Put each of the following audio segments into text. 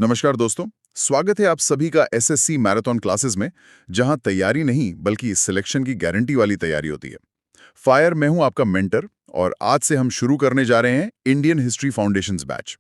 नमस्कार दोस्तों, स्वागत है आप सभी का एसएससी मैराथन क्लासेस में, जहां तैयारी नहीं बल्कि सिलेक्शन की गारंटी वाली तैयारी होती है। फायर, मैं हूं आपका मेंटर और आज से हम शुरू करने जा रहे हैं इंडियन हिस्ट्री फाउंडेशंस बैच।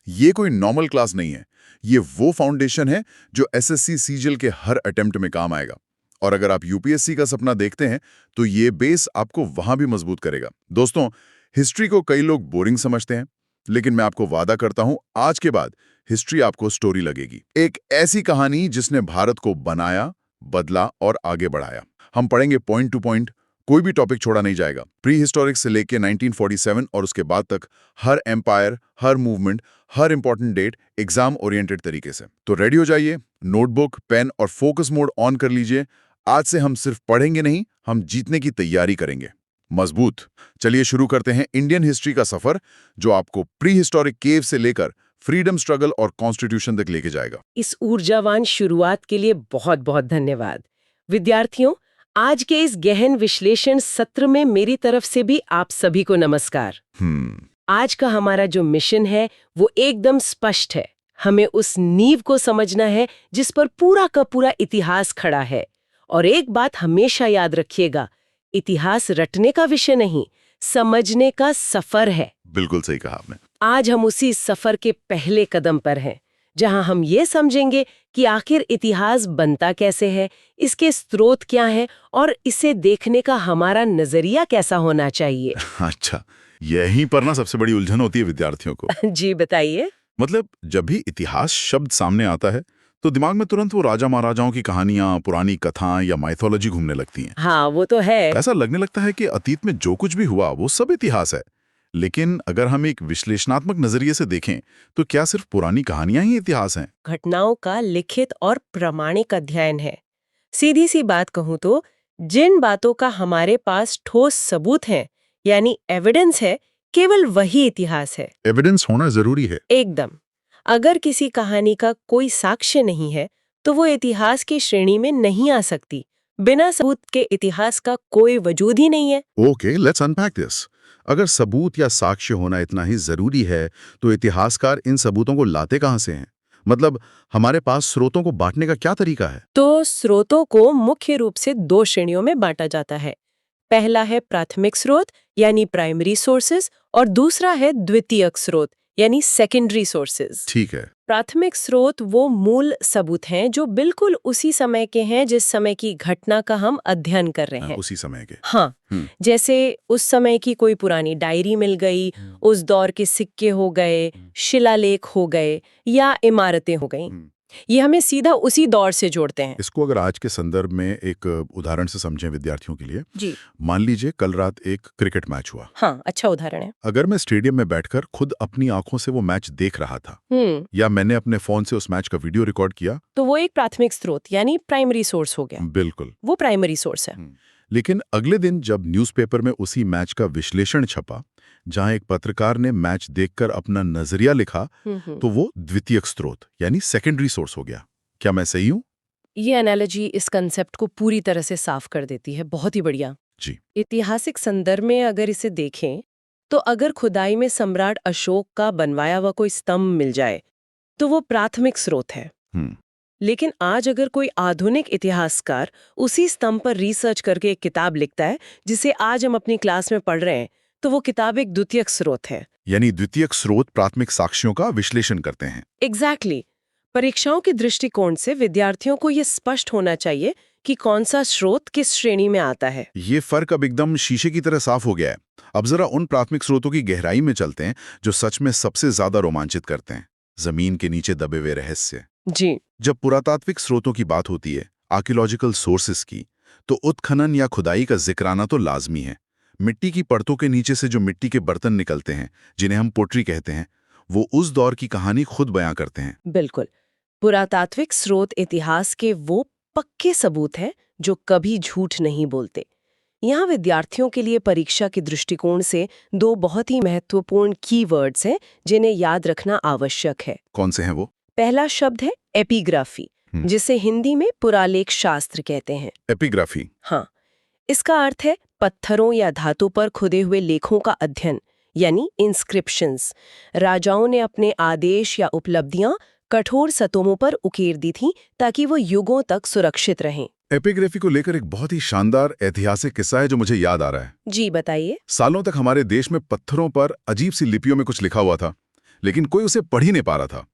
ये कोई नॉर्मल क्लास नहीं है, ये वो फाउंडेशन है जो एसएससी सीजीएल के हर अटेम्प्ट में काम आएगा। और अगर आप यूपीएससी का सपना देखते हैं तो ये बेस आपको वहां भी मजबूत करेगा। दोस्तों, हिस्ट्री को कई लोग बोरिंग समझते हैं, लेकिन मैं आपको वादा करता हूं आज के बाद हिस्ट्री आपको स्टोरी लगेगी। एक ऐसी कहानी जिसने भारत को बनाया, बदला और आगे बढ़ाया। हम पढ़ेंगे पॉइंट टू पॉइंट, कोई भी टॉपिक छोड़ा नहीं जाएगा। प्री हिस्टोरिक से लेके 1947 और उसके बाद तक हर एम्पायर, हर मूवमेंट, हर इंपॉर्टेंट डेट एग्जाम ओरिएंटेड तरीके से। तो रेडी हो जाइए, नोटबुक, पेन और फोकस मोड ऑन कर लीजिए। आज से हम सिर्फ पढ़ेंगे नहीं, हम जीतने की तैयारी करेंगे मजबूत। चलिए शुरू करते हैं इंडियन हिस्ट्री का सफर, जो आपको प्री हिस्टोरिक केव से लेकर फ्रीडम स्ट्रगल और कॉन्स्टिट्यूशन तक लेके जाएगा। इस ऊर्जावान शुरुआत के लिए बहुत बहुत धन्यवाद। विद्यार्थियों, आज के इस गहन विश्लेषण सत्र में मेरी तरफ से भी आप सभी को नमस्कार। आज का हमारा जो मिशन है वो एकदम स्पष्ट है। हमें उस नींव को समझना है जिस पर पूरा का पूरा इतिहास खड़ा है। और एक बात हमेशा याद रखिएगा, इतिहास रटने का विषय नहीं, समझने का सफर है। बिल्कुल सही कहा आपने। आज हम उसी सफर के पहले कदम पर हैं, जहां हम ये समझेंगे कि आखिर इतिहास बनता कैसे है, इसके स्रोत क्या हैं और इसे देखने का हमारा नजरिया कैसा होना चाहिए। अच्छा, यहीं पर ना सबसे बड़ी उलझन होती है विद्यार्थियों को। जी बताइए। मतलब जब भी इतिहास शब्द सामने आता है तो दिमाग में तुरंत वो राजा महाराजाओं की कहानियां, पुरानी कथाएं या माइथोलॉजी घूमने लगती हैं। हाँ, वो तो है। ऐसा लगने लगता है कि अतीत में जो कुछ भी हुआ वो सब इतिहास है। लेकिन अगर हम एक विश्लेषणात्मक नजरिए से देखें तो क्या सिर्फ पुरानी कहानियां ही इतिहास हैं? घटनाओं का लिखित और प्रामाणिक अध्ययन है। सीधी सी बात कहूं तो जिन बातों का हमारे पास ठोस सबूत है, यानी एविडेंस है, केवल वही इतिहास है। एविडेंस होना जरूरी है। एकदम। अगर किसी कहानी का कोई साक्ष्य नहीं है तो वो इतिहास की श्रेणी में नहीं आ सकती। बिना सबूत के इतिहास का कोई वजूद ही नहीं है। Okay, let's unpack this. अगर सबूत या साक्ष्य होना इतना ही जरूरी है तो इतिहासकार इन सबूतों को लाते कहां से हैं? मतलब हमारे पास स्रोतों को बांटने का क्या तरीका है? तो स्रोतों को मुख्य रूप से दो श्रेणियों में बांटा जाता है। पहला है प्राथमिक स्रोत यानी प्राइमरी सोर्सेज, और दूसरा है द्वितीयक स्रोत यानी सेकेंडरी सोर्सेज। ठीक है। प्राथमिक स्रोत वो मूल सबूत हैं जो बिल्कुल उसी समय के हैं जिस समय की घटना का हम अध्ययन कर रहे हैं। उसी समय के। हाँ, जैसे उस समय की कोई पुरानी डायरी मिल गई, उस दौर के सिक्के हो गए, शिलालेख हो गए या इमारतें हो गईं। ये हमें सीधा उसी दौर से जोड़ते हैं। इसको अगर आज के संदर्भ में एक उदाहरण से समझें विद्यार्थियों के लिए, जी। मान लीजिए कल रात एक क्रिकेट मैच हुआ। हाँ, अच्छा उदाहरण है। अगर मैं स्टेडियम में बैठकर खुद अपनी आंखों से वो मैच देख रहा था या मैंने अपने फोन से उस मैच का वीडियो रिकॉर्ड किया, तो वो एक प्राथमिक स्रोत यानी प्राइमरी सोर्स हो गया। बिल्कुल, वो प्राइमरी सोर्स है। लेकिन अगले दिन जब न्यूज़पेपर में उसी मैच का विश्लेषण छपा, जहां एक पत्रकार ने मैच देखकर अपना नजरिया लिखा, तो वो द्वितीयक स्रोत यानी सेकेंडरी सोर्स हो गया। क्या मैं सही हूं? ये एनालॉजी इस कंसेप्ट को पूरी तरह से साफ कर देती है। बहुत ही बढ़िया जी। ऐतिहासिक संदर्भ में अगर इसे देखें तो अगर खुदाई में सम्राट अशोक का बनवाया हुआ कोई स्तंभ मिल जाए तो वो प्राथमिक स्रोत है। लेकिन आज अगर कोई आधुनिक इतिहासकार उसी स्तंभ पर रिसर्च करके एक किताब लिखता है जिसे आज हम अपनी क्लास में पढ़ रहे हैं, तो वो किताब एक द्वितीयक स्रोत है। यानी द्वितीयक स्रोत प्राथमिक साक्ष्यों का विश्लेषण करते हैं। एग्जैक्टली। परीक्षाओं के दृष्टिकोण से विद्यार्थियों को ये स्पष्ट होना चाहिए कि कौन सा स्रोत किस श्रेणी में आता है। ये फर्क अब एकदम शीशे की तरह साफ हो गया है। अब जरा उन प्राथमिक स्रोतों की गहराई में चलते हैं जो सच में सबसे ज्यादा रोमांचित करते हैं। जमीन के नीचे दबे हुए रहस्य। जी। जब पुरातात्विक स्रोतों की बात होती है, आर्कियोलॉजिकल सोर्सेस की, तो उत्खनन या खुदाई का जिक्र आना तो लाजमी है। मिट्टी की परतों के नीचे से जो मिट्टी के बर्तन निकलते हैं, जिन्हें हम पोट्री कहते हैं, वो उस दौर की कहानी खुद बयां करते हैं। बिल्कुल। पुरातात्विक स्रोत इतिहास के वो पक्के सबूत हैं जो कभी झूठ नहीं बोलते। यहाँ विद्यार्थियों के लिए परीक्षा के दृष्टिकोण से दो बहुत ही महत्वपूर्ण कीवर्ड्स हैं जिन्हें याद रखना आवश्यक है। कौन से हैं वो? पहला शब्द है एपिग्राफी, जिसे हिंदी में पुरालेख शास्त्र कहते हैं। एपिग्राफी? हाँ, इसका अर्थ है पत्थरों या धातु पर खुदे हुए लेखों का अध्ययन, यानी इंस्क्रिप्शंस। राजाओं ने अपने आदेश या उपलब्धियां कठोर सतहों पर उकेर दी थीं ताकि वो युगों तक सुरक्षित रहें। एपिग्राफी को लेकर एक बहुत ही शानदार ऐतिहासिक किस्सा है जो मुझे याद आ रहा है। जी बताइए। सालों तक हमारे देश में पत्थरों पर अजीब सी लिपियों में कुछ लिखा हुआ था, लेकिन कोई उसे पढ़ ही नहीं पा रहा था।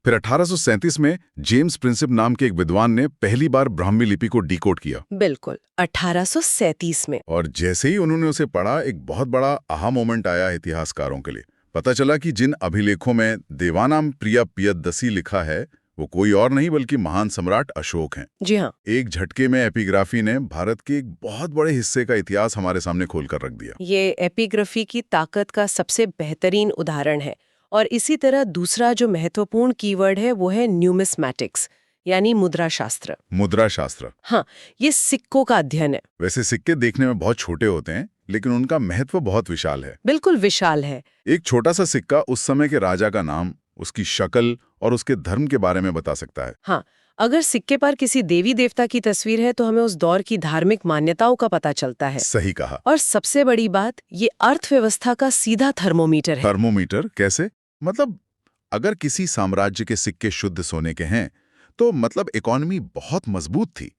फिर 1837 में जेम्स प्रिंसिप नाम के एक विद्वान ने पहली बार ब्राह्मी लिपि को डिकोड किया। बिल्कुल, 1837 में। और जैसे ही उन्होंने उसे पढ़ा, एक बहुत बड़ा आहा मोमेंट आया इतिहासकारों के लिए। पता चला कि जिन अभिलेखों में देवानाम प्रिया पियदसी लिखा है, वो कोई और नहीं बल्कि महान सम्राट अशोक हैं। जी हाँ। एक झटके में एपिग्राफी ने भारत के एक बहुत बड़े हिस्से का इतिहास हमारे सामने खोलकर रख दिया। ये एपिग्राफी की ताकत का सबसे बेहतरीन उदाहरण है। और इसी तरह दूसरा जो महत्वपूर्ण कीवर्ड है वो है न्यूमिस्मैटिक्स, यानी मुद्रा शास्त्र। मुद्रा शास्त्र। हाँ, ये सिक्कों का अध्ययन है। वैसे सिक्के देखने में बहुत छोटे होते हैं, लेकिन उनका महत्व बहुत विशाल है। बिल्कुल विशाल है। एक छोटा सा सिक्का उस समय के राजा का नाम, उसकी शक्ल और उसके धर्म के बारे में बता सकता है। हाँ, अगर सिक्के पर किसी देवी देवता की तस्वीर है तो हमें उस दौर की धार्मिक मान्यताओं का पता चलता है। सही कहा। और सबसे बड़ी बात, ये अर्थव्यवस्था का सीधा थर्मोमीटर है। थर्मोमीटर कैसे? मतलब अगर किसी साम्राज्य के सिक्के शुद्ध सोने के हैं, तो मतलब इकोनॉमी बहुत मजबूत थी।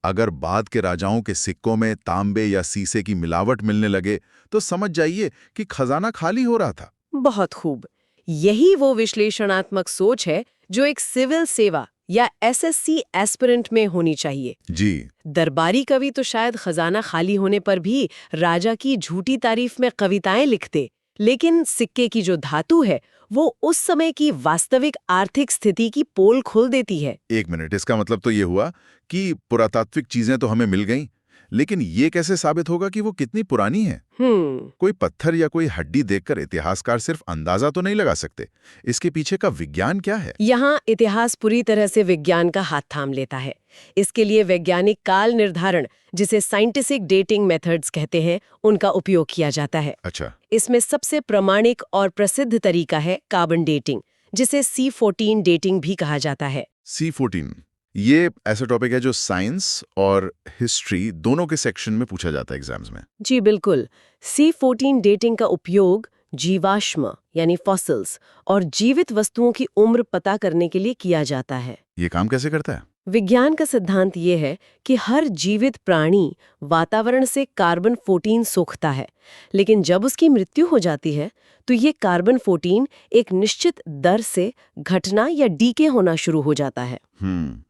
अगर बाद के राजाओं के सिक्कों में तांबे या सीसे की मिलावट मिलने लगे, तो समझ जाइए कि खजाना खाली हो रहा था। बहुत खूब। यही वो विश्लेषणात्मक सोच है जो एक सिविल सेवा या एसएससी एस्पिरेंट में होनी चाहिए। जी। दरबारी कवि तो शायद खजाना खाली होने पर भी राजा की झूठी तारीफ में कविताएं लिखते, लेकिन सिक्के की जो धातु है वो उस समय की वास्तविक आर्थिक स्थिति की पोल खोल देती है। एक मिनट, इसका मतलब तो ये हुआ कि पुरातात्विक चीजें तो हमें मिल गईं, लेकिन ये कैसे साबित होगा कि वो कितनी पुरानी है? कोई पत्थर या कोई हड्डी देखकर इतिहासकार सिर्फ अंदाजा तो नहीं लगा सकते। इसके पीछे का विज्ञान क्या है? यहाँ इतिहास पूरी तरह से विज्ञान का हाथ थाम लेता है। इसके लिए वैज्ञानिक काल निर्धारण, जिसे साइंटिफिक डेटिंग मेथड्स कहते हैं, उनका उपयोग किया जाता है। अच्छा। इसमें सबसे प्रामाणिक और प्रसिद्ध तरीका है कार्बन डेटिंग, जिसे C14 डेटिंग भी कहा जाता है। C14 ये ऐसा टॉपिक है जो साइंस और हिस्ट्री दोनों के सेक्शन में पूछा जाता है एग्जाम्स में। जी बिल्कुल। C14 डेटिंग का उपयोग जीवाश्म यानी फॉसिल्स और जीवित वस्तुओं की उम्र पता करने के लिए किया जाता है। ये काम कैसे करता है? विज्ञान का सिद्धांत ये है कि हर जीवित प्राणी वातावरण से कार्बन 14 सोखता है, लेकिन जब उसकी मृत्यु हो जाती है तो ये कार्बन 14 एक निश्चित दर से घटना या डीके होना शुरू हो जाता है।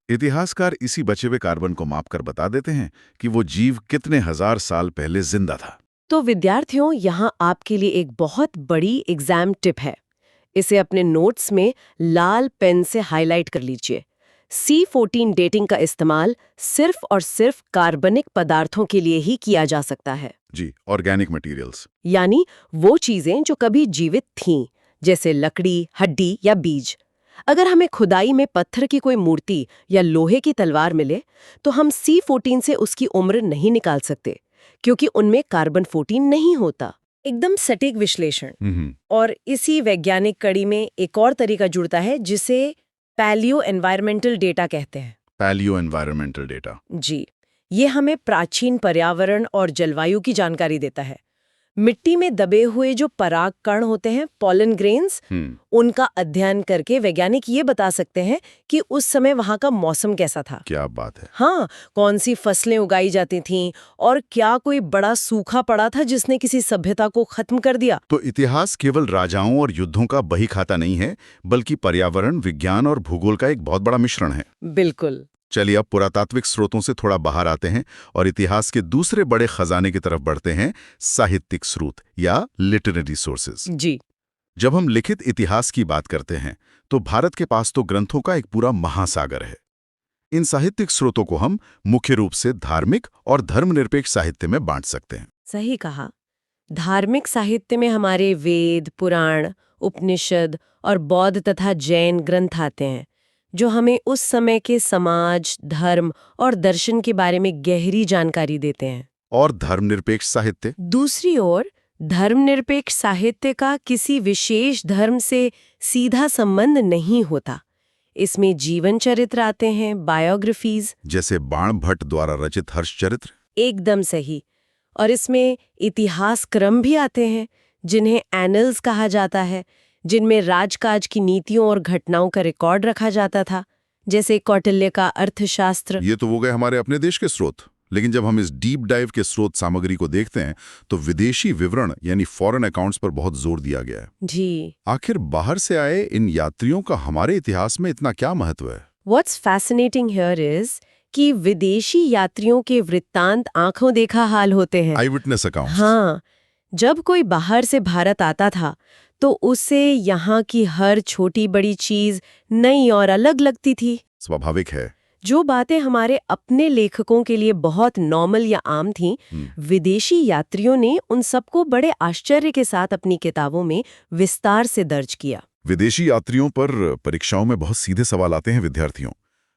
इतिहासकार इसी बचे हुए कार्बन को मापकर बता देते हैं कि वो जीव कितने हजार साल पहले जिंदा था। तो विद्यार्थियों, यहाँ आपके लिए एक बहुत बड़ी एग्जाम टिप है। इसे अपने नोट्स में लाल पेन से हाईलाइट कर लीजिए। C14 डेटिंग का इस्तेमाल सिर्फ और सिर्फ कार्बनिक पदार्थों के लिए ही किया जा सकता है। जी, ऑर्गेनिक मटेरियल्स। यानी वो चीजें जो कभी जीवित थीं, जैसे लकड़ी, हड्डी या बीज। अगर हमें खुदाई में पत्थर की कोई मूर्ति या लोहे की तलवार मिले, तो हम C14 से उसकी उम्र नहीं निकाल सकते, क्योंकि उनमें कार्बन 14 नहीं होता। एकदम सटीक विश्लेषण। और इसी वैज्ञानिक कड़ी में एक और तरीका जुड़ता है जिसे पैलियो एनवायरमेंटल डेटा कहते हैं। Palaeo environmental data. जी, ये हमें प्राचीन पर्यावरण और जलवायु की जानकारी देता है। मिट्टी में दबे हुए जो पराग कण होते हैं, पॉलन ग्रेन्स, उनका अध्ययन करके वैज्ञानिक ये बता सकते हैं कि उस समय वहाँ का मौसम कैसा था। क्या बात है। हाँ, कौन सी फसलें उगाई जाती थीं और क्या कोई बड़ा सूखा पड़ा था जिसने किसी सभ्यता को खत्म कर दिया। तो इतिहास केवल राजाओं और युद्धों का बही खाता नहीं है, बल्कि पर्यावरण, विज्ञान और भूगोल का एक बहुत बड़ा मिश्रण है। बिल्कुल। चलिए अब पुरातात्विक स्रोतों से थोड़ा बाहर आते हैं और इतिहास के दूसरे बड़े खजाने की तरफ बढ़ते हैं, साहित्यिक स्रोत या लिटरेरी सोर्सेज। जी। जब हम लिखित इतिहास की बात करते हैं तो भारत के पास तो ग्रंथों का एक पूरा महासागर है। इन साहित्यिक स्रोतों को हम मुख्य रूप से धार्मिक और धर्मनिरपेक्ष साहित्य में बांट सकते हैं। सही कहा। धार्मिक साहित्य में हमारे वेद, पुराण, उपनिषद और बौद्ध तथा जैन ग्रंथ आते हैं, जो हमें उस समय के समाज, धर्म और दर्शन के बारे में गहरी जानकारी देते हैं। और धर्मनिरपेक्ष साहित्य? दूसरी ओर, धर्मनिरपेक्ष साहित्य का किसी विशेष धर्म से सीधा संबंध नहीं होता। इसमें जीवन चरित्र आते हैं, बायोग्राफीज। जैसे बाण भट्ट द्वारा रचित हर्षचरित्र। एकदम सही। और इसमें इतिहास क्रम भी आते हैं, जिन्हें एनल्स कहा जाता है, जिनमें राजकाज की नीतियों और घटनाओं का रिकॉर्ड रखा जाता था, जैसे कौटिल्य का अर्थशास्त्र। ये तो वो गए हमारे अपने देश के स्रोत। लेकिन जब हम इस डीप डाइव के स्रोत सामग्री को देखते हैं तो विदेशी विवरण यानी फॉरेन अकाउंट्स पर बहुत जोर दिया गया है। जी। आखिर बाहर से आए इन यात्रियों का हमारे इतिहास में इतना क्या महत्व है? What's fascinating here is कि विदेशी यात्रियों के वृत्तांत आंखों देखा हाल होते हैं। आई विटनेस अकाउंट्स। हाँ, जब कोई बाहर से भारत आता था तो उसे यहाँ की हर छोटी बड़ी चीज नई और अलग लगती थी। स्वाभाविक है। जो बातें हमारे अपने लेखकों के लिए बहुत नॉर्मल या आम थीं, विदेशी यात्रियों ने उन सबको बड़े आश्चर्य के साथ अपनी किताबों में विस्तार से दर्ज किया। विदेशी यात्रियों पर परीक्षाओं में बहुत सीधे सवाल आते हैं विद्यार्थियों।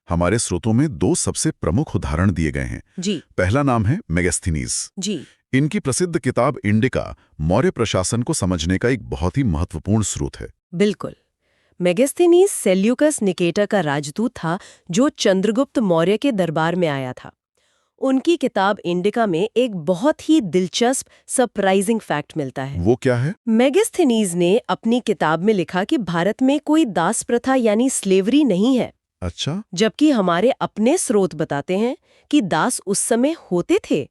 हमारे स्रोतों में 2 सबसे प्रमुख उदाहरण दिए गए हैं। जी। पहला नाम है मेगास्थनीज। जी। इनकी प्रसिद्ध किताब इंडिका मौर्य प्रशासन को समझने का एक बहुत ही महत्वपूर्ण स्रोत है। बिल्कुल। मेगास्थनीज सेल्यूकस निकेटर का राजदूत था जो चंद्रगुप्त मौर्य के दरबार में आया था। उनकी किताब इंडिका में एक बहुत ही दिलचस्प सरप्राइजिंग फैक्ट मिलता है। वो क्या है? मेगास्थनीज ने अपनी किताब में लिखा कि भारत में कोई दास प्रथा यानी स्लेवरी नहीं है। अच्छा। जबकि हमारे अपने स्रोत बताते हैं कि दास उस समय होते थे।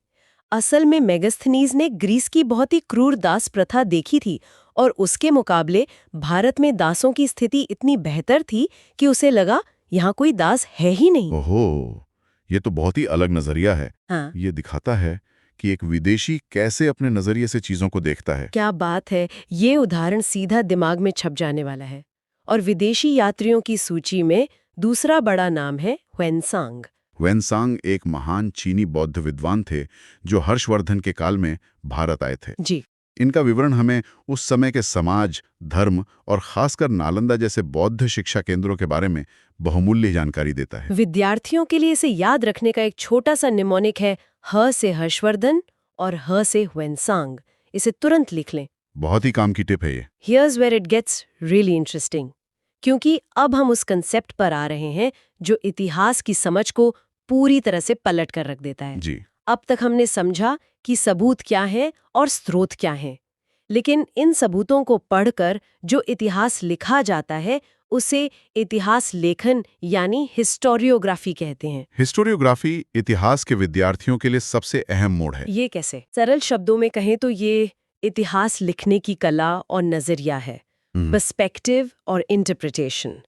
असल में मेगास्थनीज ने ग्रीस की बहुत ही क्रूर दास प्रथा देखी थी और उसके मुकाबले भारत में दासों की स्थिति इतनी बेहतर थी कि उसे लगा यहाँ कोई दास है ही नहीं। ओहो, ये तो बहुत ही अलग नजरिया है। हाँ। ये दिखाता है कि एक विदेशी कैसे अपने नजरिए से चीजों को देखता है। क्या बात है, ये उदाहरण सीधा दिमाग में छप जाने वाला है। और विदेशी यात्रियों की सूची में दूसरा बड़ा नाम है ह्वेनसांग। ह्वेनसांग एक महान चीनी बौद्ध विद्वान थे जो हर्षवर्धन के काल में भारत आए थे। जी। इनका विवरण हमें उस समय के समाज, धर्म और खासकर नालंदा जैसे बौद्ध शिक्षा केंद्रों के बारे में बहुमूल्य जानकारी देता है। विद्यार्थियों के लिए इसे याद रखने का एक छोटा सा निमोनिक है ह से हर्षवर्धन और ह से ह्वेनसांग। इसे तुरंत लिख लें। बहुत ही काम की टिप है ये। Here's where it gets really interesting, क्योंकि अब हम उस कंसेप्ट पर आ रहे हैं जो इतिहास की समझ को पूरी तरह से पलट कर रख देता है। जी। अब तक हमने समझा कि सबूत क्या है और स्रोत क्या है, लेकिन इन सबूतों को पढ़कर जो इतिहास लिखा जाता है उसे इतिहास लेखन यानी हिस्टोरियोग्राफी कहते हैं। हिस्टोरियोग्राफी इतिहास के विद्यार्थियों के लिए सबसे अहम मोड़ है। ये कैसे? सरल शब्दों में कहें तो ये इतिहास लिखने की कला और नजरिया है, पर्सपेक्टिव और इंटरप्रिटेशन।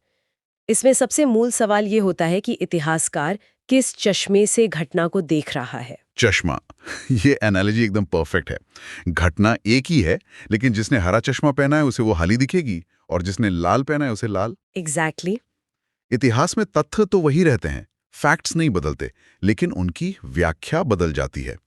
इसमें सबसे मूल सवाल ये होता है कि इतिहासकार किस चश्मे से घटना को देख रहा है। चश्मा, ये एनालॉजी एकदम परफेक्ट है। घटना एक ही है, लेकिन जिसने हरा चश्मा पहना है उसे वो हली दिखेगी और जिसने लाल पहना है उसे लाल। एग्जैक्टली। इतिहास में तथ्य तो वही रहते हैं, फैक्ट्स नहीं बदलते, लेकिन उनकी व्याख्या बदल जाती है।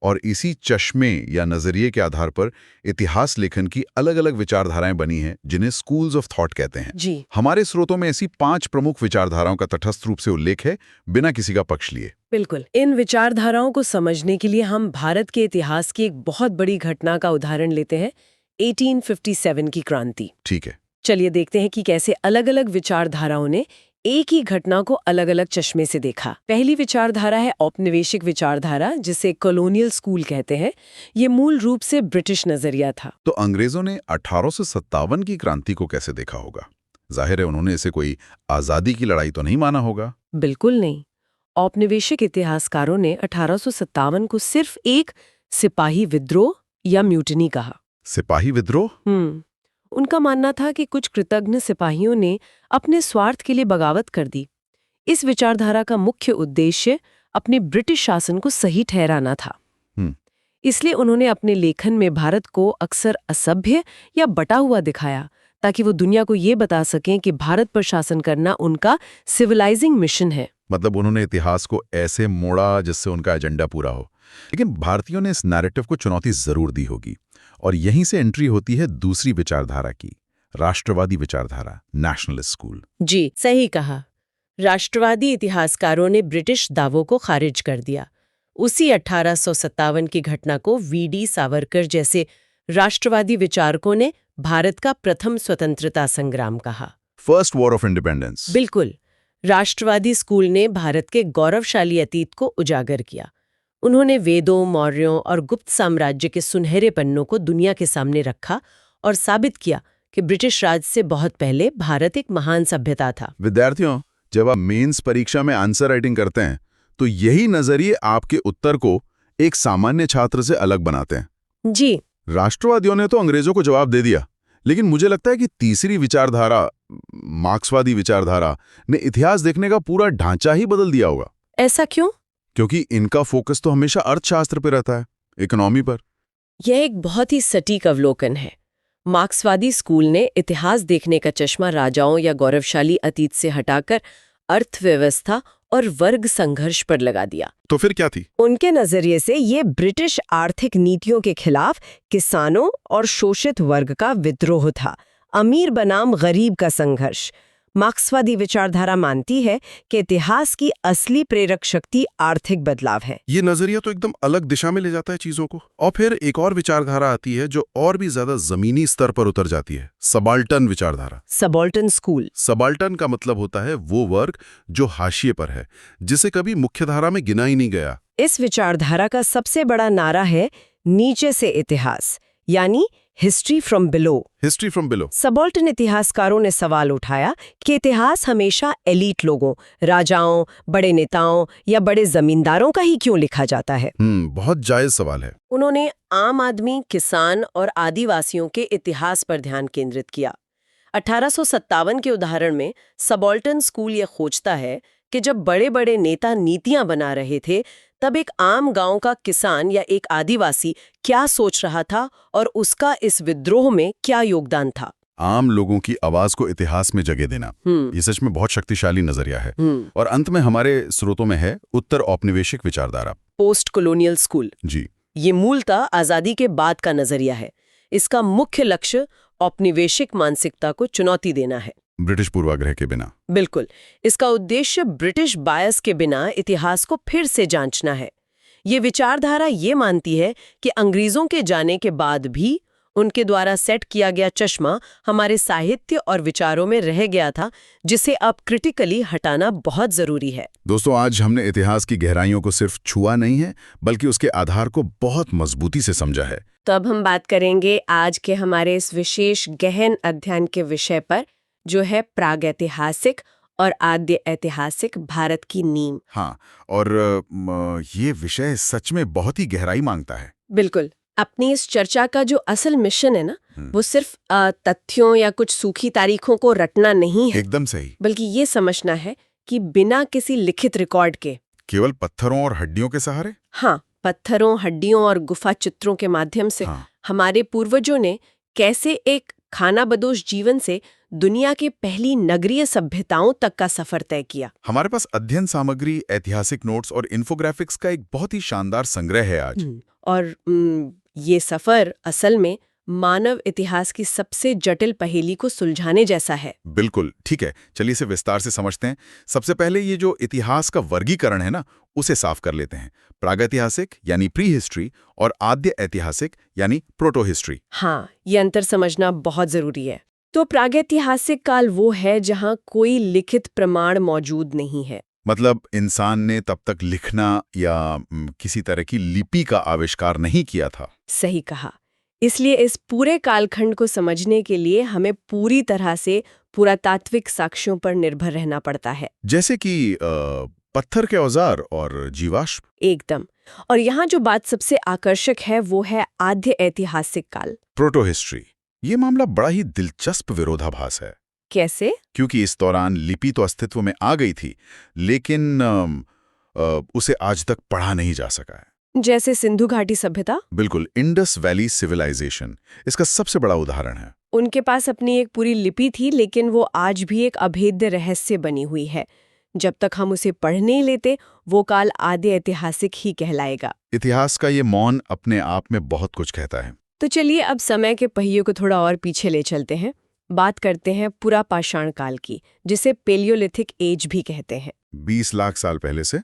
और इसी चश्मे या नजरिए के आधार पर इतिहास लेखन की अलग अलग विचारधाराएं बनी हैं, जिन्हें स्कूल्स ऑफ थॉट कहते हैं। जी। हमारे स्रोतों में ऐसी 5 प्रमुख विचारधाराओं का तटस्थ रूप से उल्लेख है, बिना किसी का पक्ष लिए। बिल्कुल। इन विचारधाराओं को समझने के लिए हम भारत के इतिहास की एक बहुत बड़ी घटना का उदाहरण लेते हैं, 1857 की क्रांति। ठीक है। चलिए देखते हैं कि कैसे अलग अलग विचारधाराओं ने एक ही घटना को अलग अलग चश्मे से देखा। पहली विचारधारा है औपनिवेशिक विचारधारा, जिसे कॉलोनियल स्कूल कहते हैं। ये मूल रूप से ब्रिटिश नजरिया था। तो अंग्रेजों ने 1857 की क्रांति को कैसे देखा होगा? जाहिर है उन्होंने इसे कोई आजादी की लड़ाई तो नहीं माना होगा। बिल्कुल नहीं। औपनिवेशिक इतिहासकारों ने 1857 को सिर्फ एक सिपाही विद्रोह या म्यूटिनी कहा। सिपाही विद्रोह? उनका मानना था कि कुछ कृतघ्न सिपाहियों ने अपने स्वार्थ के लिए बगावत कर दी। इस विचारधारा का मुख्य उद्देश्य अपने ब्रिटिश शासन को सही ठहराना था। इसलिए उन्होंने अपने लेखन में भारत को अक्सर असभ्य या बटा हुआ दिखाया, ताकि वो दुनिया को ये बता सकें कि भारत पर शासन करना उनका सिविलाइजिंग मिशन है। मतलब उन्होंने इतिहास को ऐसे मोड़ा जिससे उनका एजेंडा पूरा हो। लेकिन भारतीयों ने इस नैरेटिव को चुनौती जरूर दी होगी, और यहीं से एंट्री होती है दूसरी विचारधारा की, राष्ट्रवादी विचारधारा, नेशनलिस्ट स्कूल। जी, सही कहा। राष्ट्रवादी इतिहासकारों ने ब्रिटिश दावों को खारिज कर दिया। उसी 1857 की घटना को वीडी सावरकर जैसे राष्ट्रवादी विचारकों ने भारत का प्रथम स्वतंत्रता संग्राम कहा। First war of independence. बिल्कुल। राष्ट्रवादी स्कूल ने भारत के गौरवशाली अतीत को उजागर किया। उन्होंने वेदों, मौर्यों और गुप्त साम्राज्य के सुनहरे पन्नों को दुनिया के सामने रखा और साबित किया कि ब्रिटिश राज से बहुत पहले भारत एक महान सभ्यता था। विद्यार्थियों, जब आप मेंस परीक्षा में आंसर राइटिंग करते हैं तो यही नजरिए आपके उत्तर को एक सामान्य छात्र से अलग बनाते हैं। जी। राष्ट्रवादियों ने तो अंग्रेजों को जवाब दे दिया, लेकिन मुझे लगता है कि तीसरी विचारधारा, मार्क्सवादी विचारधारा, ने इतिहास देखने का पूरा ढांचा ही बदल दिया होगा। ऐसा क्यों? क्योंकि इनका फोकस तो हमेशा अर्थशास्त्र पर रहता है, इकोनॉमी पर। यह एक बहुत ही सटीक अवलोकन है। मार्क्सवादी स्कूल ने इतिहास देखने का चश्मा राजाओं या गौरवशाली अतीत से हटाकर अर्थव्यवस्था और वर्ग संघर्ष पर लगा दिया। तो फिर क्या थी? उनके नजरिए से ये ब्रिटिश आर्थिक नीतियों के खिलाफ किसानों और शोषित वर्ग का विद्रोह था, अमीर बनाम गरीब का संघर्ष। मार्क्सवादी विचारधारा मानती है कि इतिहास की असली प्रेरक शक्ति आर्थिक बदलाव है। ये नजरिया तो एकदम अलग दिशा में ले जाता है चीजों को। और फिर एक और विचारधारा आती है जो और भी ज्यादा जमीनी स्तर पर उतर जाती है, सबाल्टर्न विचारधारा। Subaltern school. सबाल्टर्न का मतलब होता है वो वर्ग जो हाशिए पर है, जिसे कभी मुख्यधारा में गिना ही नहीं गया। इस विचारधारा का सबसे बड़ा नारा है नीचे से इतिहास, यानी history from below. History from below. Subaltern इतिहासकारों ने सवाल उठाया कि इतिहास हमेशा एलीट लोगों, राजाओं, बड़े नेताओं या बड़े जमींदारों का ही क्यों लिखा जाता है। बहुत जायज सवाल है। उन्होंने आम आदमी, किसान और आदिवासियों के इतिहास पर ध्यान केंद्रित किया। 1857 के उदाहरण में सबाल्टर्न स्कूल यह खोजता है कि जब बड़े बड़े नेता नीतियां बना रहे थे, तब एक आम गांव का किसान या एक आदिवासी क्या सोच रहा था और उसका इस विद्रोह में क्या योगदान था। आम लोगों की आवाज को इतिहास में जगह देना, ये सच में बहुत शक्तिशाली नजरिया है। और अंत में हमारे स्रोतों में है उत्तर औपनिवेशिक विचारधारा, पोस्ट कॉलोनियल स्कूल। जी, ये मूलतः आजादी के बाद का नजरिया है। इसका मुख्य लक्ष्य औपनिवेशिक मानसिकता को चुनौती देना है, ब्रिटिश पूर्वाग्रह के बिना। बिल्कुल। इसका उद्देश्य ब्रिटिश बायस के बिना इतिहास को फिर से जांचना है। ये विचारधारा ये मानती है कि अंग्रेजों के जाने के बाद भी उनके द्वारा सेट किया गया चश्मा हमारे साहित्य और विचारों में रह गया था, जिसे अब क्रिटिकली हटाना बहुत जरूरी है। दोस्तों, आज हमने इतिहास की गहराइयों को सिर्फ छुआ नहीं है, बल्कि उसके आधार को बहुत मजबूती से समझा है। तो अब हम बात करेंगे आज के हमारे इस विशेष गहन अध्ययन के विषय पर, जो है प्रागैतिहासिक और आद्य ऐतिहासिक भारत की नींव। हाँ, और ये विषय सच में बहुत ही गहराई मांगता है। बिल्कुल। अपनी इस चर्चा का जो असल मिशन है ना, वो सिर्फ तथ्यों या कुछ सूखी तारीखों को रटना नहीं है, एकदम सही, बल्कि ये समझना है कि बिना किसी लिखित रिकॉर्ड के, केवल पत्थरों और हड्डियों के सहारे, हाँ, पत्थरों, हड्डियों और गुफा चित्रों के माध्यम से हमारे पूर्वजों ने कैसे एक खानाबदोश जीवन से दुनिया के पहली नगरीय सभ्यताओं तक का सफर तय किया। हमारे पास अध्ययन सामग्री, ऐतिहासिक नोट्स और इन्फोग्राफिक्स का एक बहुत ही शानदार संग्रह है आज। और ये सफर असल में मानव इतिहास की सबसे जटिल पहेली को सुलझाने जैसा है। बिल्कुल, ठीक है, चलिए इसे विस्तार से समझते हैं। सबसे पहले ये जो इतिहास का वर्गीकरण है ना, उसे साफ कर लेते हैं। प्रागैतिहासिक यानी प्री हिस्ट्री और आद्य ऐतिहासिक यानी प्रोटो हिस्ट्री। हाँ, ये अंतर समझना बहुत जरूरी है। तो प्रागैतिहासिक काल वो है जहाँ कोई लिखित प्रमाण मौजूद नहीं है। मतलब इंसान ने तब तक लिखना या किसी तरह की लिपि का आविष्कार नहीं किया था। सही कहा। इसलिए इस पूरे कालखंड को समझने के लिए हमें पूरी तरह से पुरातात्विक साक्ष्यों पर निर्भर रहना पड़ता है, जैसे कि पत्थर के औजार और जीवाश्म। एकदम। और यहाँ जो बात सबसे आकर्षक है वो है आद्य ऐतिहासिक काल, प्रोटो हिस्ट्री। ये मामला बड़ा ही दिलचस्प विरोधाभास है। कैसे? क्योंकि इस दौरान लिपि तो अस्तित्व में आ गई थी, लेकिन उसे आज तक पढ़ा नहीं जा सका है। जैसे सिंधु घाटी सभ्यता। बिल्कुल, इंडस वैली सिविलाइजेशन इसका सबसे बड़ा उदाहरण है। उनके पास अपनी एक पूरी लिपि थी, लेकिन वो आज भी एक अभेद्य रहस्य बनी हुई है। जब तक हम उसे पढ़ नहीं लेते, वो काल आद्य ऐतिहासिक ही कहलाएगा। इतिहास का ये मौन अपने आप में बहुत कुछ कहता है। तो चलिए अब समय के पहिए को थोड़ा और पीछे ले चलते हैं। बात करते हैं पुरापाषाण काल की, जिसे पेलियोलिथिक एज भी कहते हैं। 20 लाख साल पहले से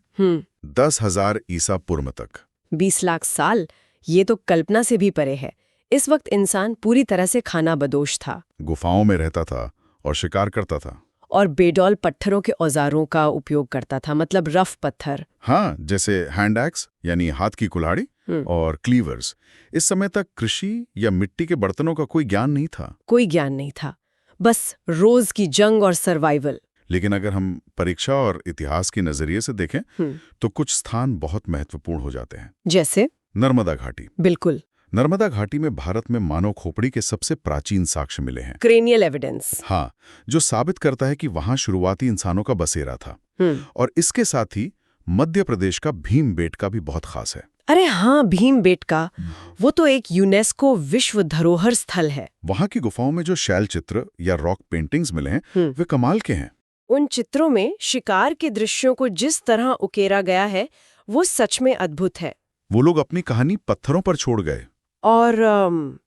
10,000 ईसा पूर्व तक। 20 लाख साल, ये तो कल्पना से भी परे है। इस वक्त इंसान पूरी तरह से खानाबदोश था, गुफाओं में रहता था और शिकार करता था। और बेडौल पत्थरों के औजारों का उपयोग करता था, मतलब रफ पत्थर। हाँ, जैसे हैंड एक्स यानी हाथ की कुल्हाड़ी और क्लीवर्स। इस समय तक कृषि या मिट्टी के बर्तनों का कोई ज्ञान नहीं था। कोई ज्ञान नहीं था, बस रोज की जंग और सर्वाइवल। लेकिन अगर हम परीक्षा और इतिहास के नजरिए से देखें तो कुछ स्थान बहुत महत्वपूर्ण हो जाते हैं। जैसे नर्मदा घाटी। बिल्कुल, नर्मदा घाटी में भारत में मानव खोपड़ी के सबसे प्राचीन साक्ष्य मिले हैं। Cranial evidence. हाँ, जो साबित करता है कि वहां शुरुआती इंसानों का बसेरा था। और इसके साथ ही मध्य प्रदेश का भीमबेटका भी बहुत खास है। अरे हाँ, भीमबेटका, वो तो एक यूनेस्को विश्व धरोहर स्थल है। वहां की गुफाओं में जो शैल चित्र या रॉक पेंटिंग्स मिले हैं वे कमाल के हैं। उन चित्रों में शिकार के दृश्यों को जिस तरह उकेरा गया है वो सच में अद्भुत है। वो लोग अपनी कहानी पत्थरों पर छोड़ गए। और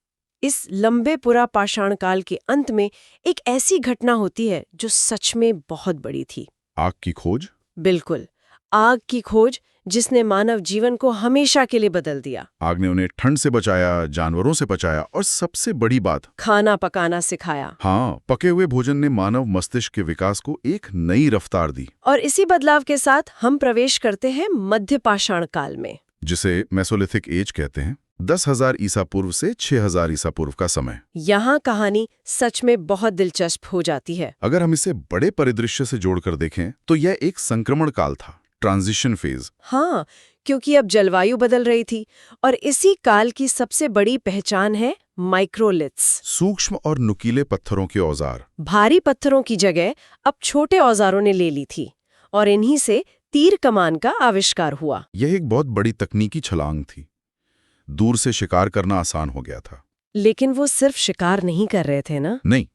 इस लंबे पुरा पाषाण काल के अंत में एक ऐसी घटना होती है जो सच में बहुत बड़ी थी। आग की खोज। बिल्कुल, आग की खोज जिसने मानव जीवन को हमेशा के लिए बदल दिया। आग ने उन्हें ठंड से बचाया, जानवरों से बचाया और सबसे बड़ी बात, खाना पकाना सिखाया। हाँ, पके हुए भोजन ने मानव मस्तिष्क के विकास को एक नई रफ्तार दी। और इसी बदलाव के साथ हम प्रवेश करते हैं मध्य पाषाण काल में, जिसे मेसोलिथिक एज कहते हैं। 10,000 ईसा पूर्व से 6,000 ईसा पूर्व का समय। यहाँ कहानी सच में बहुत दिलचस्प हो जाती है। अगर हम इसे बड़े परिदृश्य से जोड़कर देखें तो यह एक संक्रमण काल था, ट्रांजिशन फेज। हाँ, क्योंकि अब जलवायु बदल रही थी और इसी काल की सबसे बड़ी पहचान है माइक्रोलिथ्स, सूक्ष्म और नुकीले पत्थरों के औजार। भारी पत्थरों की जगह अब छोटे औजारों ने ले ली थी और इन्हीं से तीर कमान का आविष्कार हुआ। यह एक बहुत बड़ी तकनीकी छलांग थी। दूर से शिकार करना आसान हो गया था। लेकिन वो सिर्फ शिकार नहीं कर रहे थे ना? नहीं,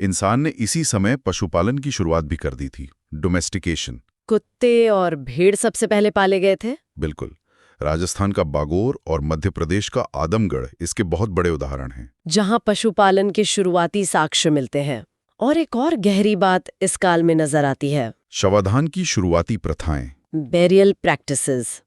इंसान ने इसी समय पशुपालन की शुरुआत भी कर दी थी, डोमेस्टिकेशन। कुत्ते और भेड़ सबसे पहले पाले गए थे। बिल्कुल, राजस्थान का बागोर और मध्य प्रदेश का आदमगढ़ इसके बहुत बड़े उदाहरण हैं, जहां पशुपालन के शुरुआती साक्ष्य मिलते हैं। और एक और गहरी बात इस काल में नजर आती है, शवाधान की शुरुआती प्रथाएं। बेरियल प्रैक्टिसेस,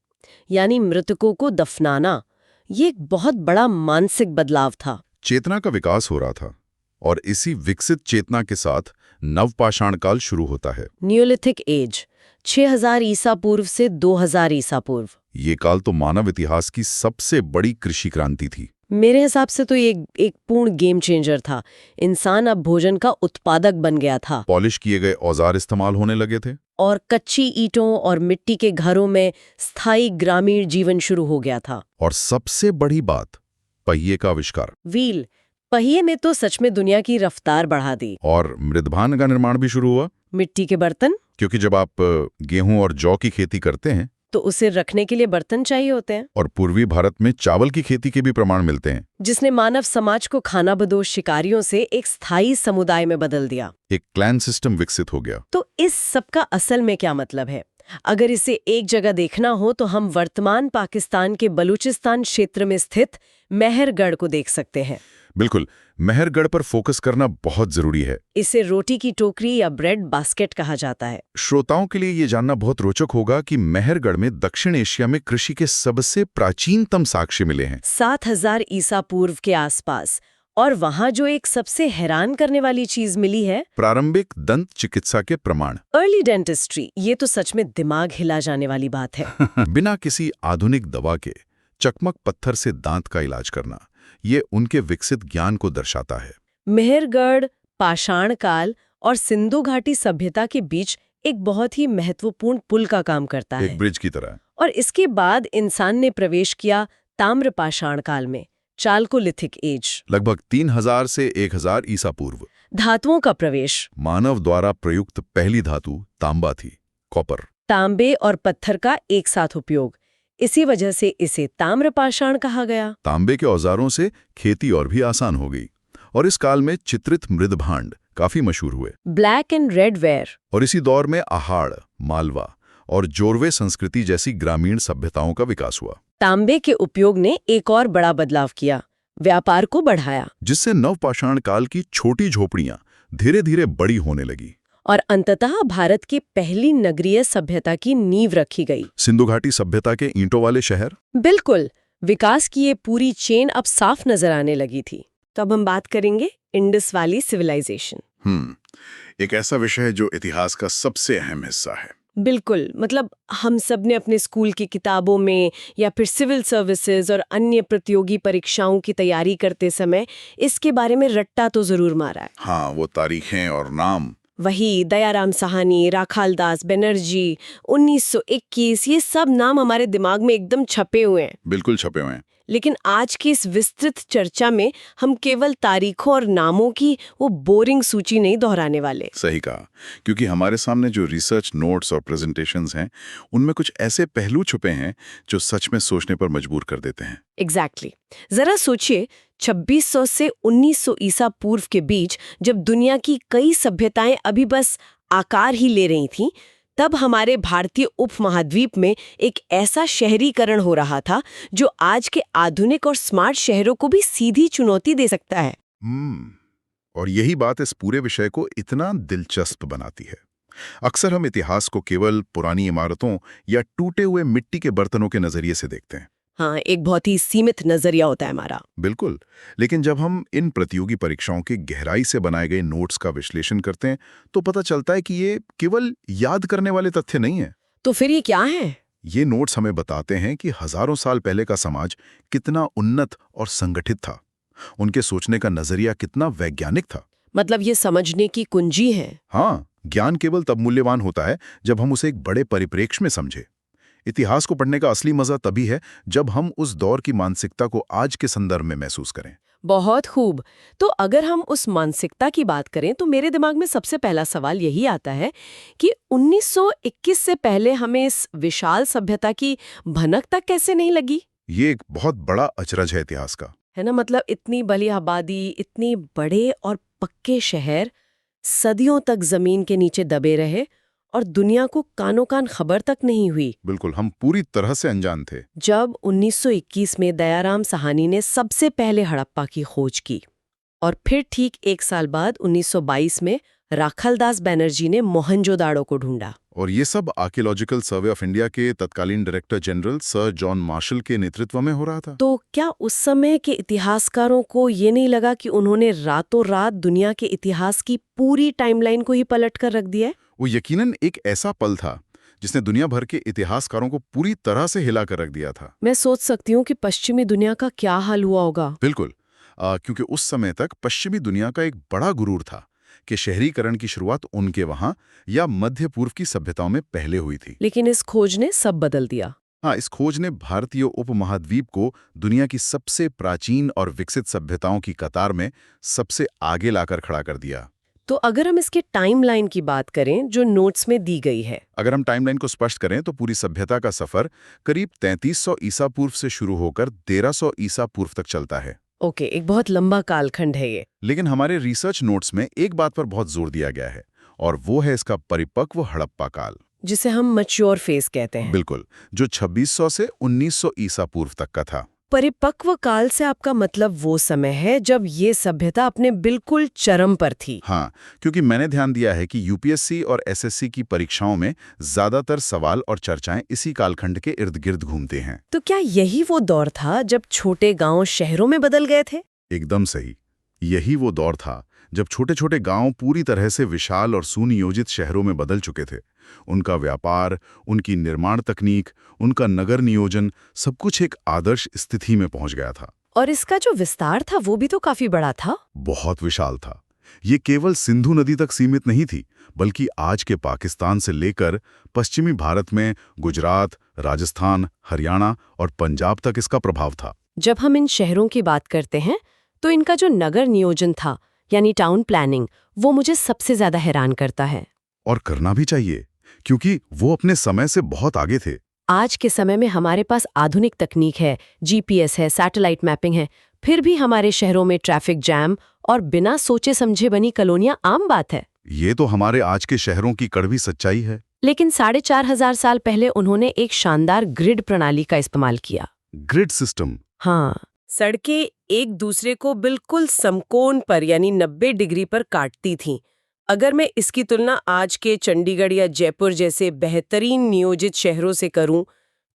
यानी मृतकों को दफनाना। ये एक बहुत बड़ा मानसिक बदलाव था। चेतना का विकास हो रहा था और इसी विकसित चेतना के साथ नवपाषाण काल शुरू होता है। न्यूलिथिक एज, 6000 ईसा पूर्व से 2000 ईसा पूर्व। ये काल तो मानव इतिहास की सबसे बड़ी कृषि क्रांति थी। मेरे हिसाब से तो ये एक पूर्ण गेम चेंजर था। इंसान अब भोजन का उत्पादक बन गया था। पॉलिश किए गए औजार इस्तेमाल होने लगे थे और कच्ची ईंटों और मिट्टी के घरों में स्थायी ग्रामीण जीवन शुरू हो गया था। और सबसे बड़ी बात, पहिए का आविष्कार। व्हील, पहिए ने तो सच में दुनिया की रफ्तार बढ़ा दी। और मृदभान का निर्माण भी शुरू हुआ। मिट्टी के बर्तन, क्योंकि जब आप गेहूं और जौ की खेती करते हैं तो उसे रखने के लिए बर्तन चाहिए होते हैं। और पूर्वी भारत में चावल की खेती के भी प्रमाण मिलते हैं, जिसने मानव समाज को खानाबदोश शिकारियों से एक स्थायी समुदाय में बदल दिया। एक क्लैन सिस्टम विकसित हो गया। तो इस सब का असल में क्या मतलब है? अगर इसे एक जगह देखना हो तो हम वर्तमान पाकिस्तान के बलूचिस्तान क्षेत्र में स्थित मेहरगढ़ को देख सकते हैं। बिल्कुल, मेहरगढ़ पर फोकस करना बहुत जरूरी है। इसे रोटी की टोकरी या ब्रेड बास्केट कहा जाता है। श्रोताओं के लिए ये जानना बहुत रोचक होगा कि मेहरगढ़ में दक्षिण एशिया में कृषि के सबसे प्राचीनतम साक्ष्य मिले हैं, 7000 ईसा पूर्व के आसपास। और वहां जो एक सबसे हैरान करने वाली चीज मिली है, प्रारंभिक दंत चिकित्सा के प्रमाण। Early dentistry. ये तो सच में दिमाग हिला जाने वाली बात है। बिना किसी आधुनिक दवा के चकमक पत्थर से दांत का इलाज करना, ये उनके विकसित ज्ञान को दर्शाता है। मेहरगढ़ पाषाण काल और सिंधु घाटी सभ्यता के बीच एक बहुत ही महत्वपूर्ण पुल का काम करता है, एक ब्रिज की तरह। और इसके बाद इंसान ने प्रवेश किया ताम्र पाषाण काल में, चालकोलिथिक एज। लगभग 3000 से 1000 ईसा पूर्व। धातुओं का प्रवेश, मानव द्वारा प्रयुक्त पहली धातु तांबा थी, कॉपर। तांबे और पत्थर का एक साथ उपयोग, इसी वजह से इसे ताम्र पाषाण कहा गया। तांबे के औजारों से खेती और भी आसान हो गई और इस काल में चित्रित मृदभांड काफी मशहूर हुए। Black and red ware. और इसी दौर में आहाड़, मालवा और जोरवे संस्कृति जैसी ग्रामीण सभ्यताओं का विकास हुआ। तांबे के उपयोग ने एक और बड़ा बदलाव किया, व्यापार को बढ़ाया, जिससे नवपाषाण काल की छोटी झोपड़ियां धीरे धीरे बड़ी होने लगी और अंततः भारत की पहली नगरीय सभ्यता की नींव रखी गई। सिंधु घाटी सभ्यता के ईंटों वाले शहर। बिल्कुल, विकास की ये पूरी चेन अब साफ नजर आने लगी थी। तो अब हम बात करेंगे इंडस वैली सिविलाइजेशन, एक ऐसा विषय है जो इतिहास का सबसे अहम हिस्सा है। बिल्कुल, मतलब हम सब ने अपने स्कूल की किताबों में या फिर सिविल सर्विसेज और अन्य प्रतियोगी परीक्षाओं की तैयारी करते समय इसके बारे में रट्टा तो जरूर मारा है। हाँ, वो तारीखें और नाम। वही दयाराम साहनी, राखालदास बनर्जी, 1921, ये सब नाम हमारे दिमाग में एकदम छपे हुए हैं। बिल्कुल छपे हुए हैं। लेकिन आज की इस विस्तृत चर्चा में हम केवल तारीखों और नामों की वो बोरिंग सूची नहीं दोहराने वाले। सही कहा, क्योंकि हमारे सामने जो रिसर्च नोट्स और प्रेजेंटेशंस हैं, उनमें कुछ ऐसे पहलू छुपे हैं जो सच में सोचने पर मजबूर कर देते हैं। एग्जैक्टली। जरा सोचिए, 2600 से 1900 ईसा पूर्व के बीच जब दुनिया की कई सभ्यताएं अभी बस आकार ही ले रही थीं, तब हमारे भारतीय उपमहाद्वीप में एक ऐसा शहरीकरण हो रहा था जो आज के आधुनिक और स्मार्ट शहरों को भी सीधी चुनौती दे सकता है। और यही बात इस पूरे विषय को इतना दिलचस्प बनाती है। अक्सर हम इतिहास को केवल पुरानी इमारतों या टूटे हुए मिट्टी के बर्तनों के नजरिए से देखते हैं। हाँ, एक बहुत ही सीमित नजरिया होता है हमारा। बिल्कुल, लेकिन जब हम इन प्रतियोगी परीक्षाओं के गहराई से बनाए गए नोट्स का विश्लेषण करते हैं तो पता चलता है कि ये केवल याद करने वाले तथ्य नहीं है। तो फिर ये क्या है? ये नोट्स हमें बताते हैं कि हजारों साल पहले का समाज कितना उन्नत और संगठित था, उनके सोचने का नजरिया कितना वैज्ञानिक था। मतलब ये समझने की कुंजी है। हाँ, ज्ञान केवल तब मूल्यवान होता है जब हम उसे एक बड़े परिप्रेक्ष्य में समझे। इतिहास को पढ़ने का असली मजा तभी है जब हम उस दौर की मानसिकता को आज के संदर्भ में महसूस करें। बहुत खूब। तो अगर हम उस मानसिकता की बात करें तो मेरे दिमाग में सबसे पहला सवाल यही आता है कि 1921 से पहले हमें इस विशाल सभ्यता की भनक तक कैसे नहीं लगी? ये एक बहुत बड़ा अचरज है इतिहास का, है ना। मतलब इतनी बड़ी आबादी, इतने बड़े और पक्के शहर सदियों तक जमीन के नीचे दबे रहे और दुनिया को कानो कान खबर तक नहीं हुई। बिल्कुल, हम पूरी तरह से अनजान थे। जब 1921 में दयाराम साहनी ने सबसे पहले हड़प्पा की खोज की और फिर ठीक एक साल बाद 1922 में राखालदास बनर्जी ने मोहनजोदाड़ो को ढूंढा। और ये सब आर्कियोलॉजिकल सर्वे ऑफ इंडिया के तत्कालीन director general sir John Marshall के नेतृत्व में हो रहा था। तो क्या उस समय के इतिहासकारों को ये नहीं लगा कि उन्होंने रातों रात दुनिया के इतिहास की पूरी टाइमलाइन को ही पलट कर रख दिया है? वो यकीनन एक ऐसा पल था जिसने दुनिया भर के इतिहासकारों को पूरी तरह से हिला कर रख दिया था। मैं सोच सकती हूँ कि पश्चिमी दुनिया का क्या हाल हुआ होगा। बिल्कुल, क्योंकि उस समय तक पश्चिमी दुनिया का एक बड़ा गुरूर था कि शहरीकरण की शुरुआत उनके वहां या मध्य पूर्व की सभ्यताओं में पहले हुई थी। लेकिन इस खोज ने सब बदल दिया। हाँ, इस खोज ने भारतीय उपमहाद्वीप को दुनिया की सबसे प्राचीन और विकसित सभ्यताओं की कतार में सबसे आगे लाकर खड़ा कर दिया। तो अगर हम इसके टाइमलाइन की बात करें जो नोट्स में दी गई है, अगर हम टाइमलाइन को स्पष्ट करें तो पूरी सभ्यता का सफर करीब 3300 ईसा पूर्व से शुरू होकर 1300 ईसा पूर्व तक चलता है। ओके, एक बहुत लंबा कालखंड है ये। लेकिन हमारे रिसर्च नोट्स में एक बात पर बहुत जोर दिया गया है और वो है इसका परिपक्व हड़प्पा काल, जिसे हम मैच्योर फेज कहते हैं। बिल्कुल, जो 2600 से 1900 ईसा पूर्व तक का था। परिपक्व काल से आपका मतलब वो समय है जब ये सभ्यता अपने बिल्कुल चरम पर थी। हाँ, क्योंकि मैंने ध्यान दिया है कि यूपीएससी और एसएससी की परीक्षाओं में ज्यादातर सवाल और चर्चाएं इसी कालखंड के इर्द गिर्द घूमते हैं। तो क्या यही वो दौर था जब छोटे गांव शहरों में बदल गए थे? एकदम सही, यही वो दौर था जब छोटे छोटे गांव पूरी तरह से विशाल और सुनियोजित शहरों में बदल चुके थे। उनका व्यापार, उनकी निर्माण तकनीक, उनका नगर नियोजन, सब कुछ एक आदर्श स्थिति में पहुंच गया था। और इसका जो विस्तार था वो भी तो काफी बड़ा था। बहुत विशाल था। ये केवल सिंधु नदी तक सीमित नहीं थी, बल्कि आज के पाकिस्तान से लेकर पश्चिमी भारत में गुजरात, राजस्थान, हरियाणा और पंजाब तक इसका प्रभाव था। जब हम इन शहरों की बात करते हैं तो इनका जो नगर नियोजन था यानी टाउन प्लानिंग, वो मुझे सबसे ज्यादा हैरान करता है। और करना भी चाहिए, क्योंकि वो अपने समय से बहुत आगे थे। आज के समय में हमारे पास आधुनिक तकनीक है, जीपीएस है, सैटेलाइट मैपिंग है, फिर भी हमारे शहरों में ट्रैफिक जैम और बिना सोचे समझे बनी कॉलोनियां आम बात है। ये तो हमारे आज के शहरों की कड़वी सच्चाई है। लेकिन 4500 साल पहले उन्होंने एक शानदार ग्रिड प्रणाली का इस्तेमाल किया। Grid system? हाँ, सड़कें एक दूसरे को बिल्कुल समकोण पर यानी 90 डिग्री पर काटती थीं। अगर मैं इसकी तुलना आज के चंडीगढ़ या जयपुर जैसे बेहतरीन नियोजित शहरों से करूं,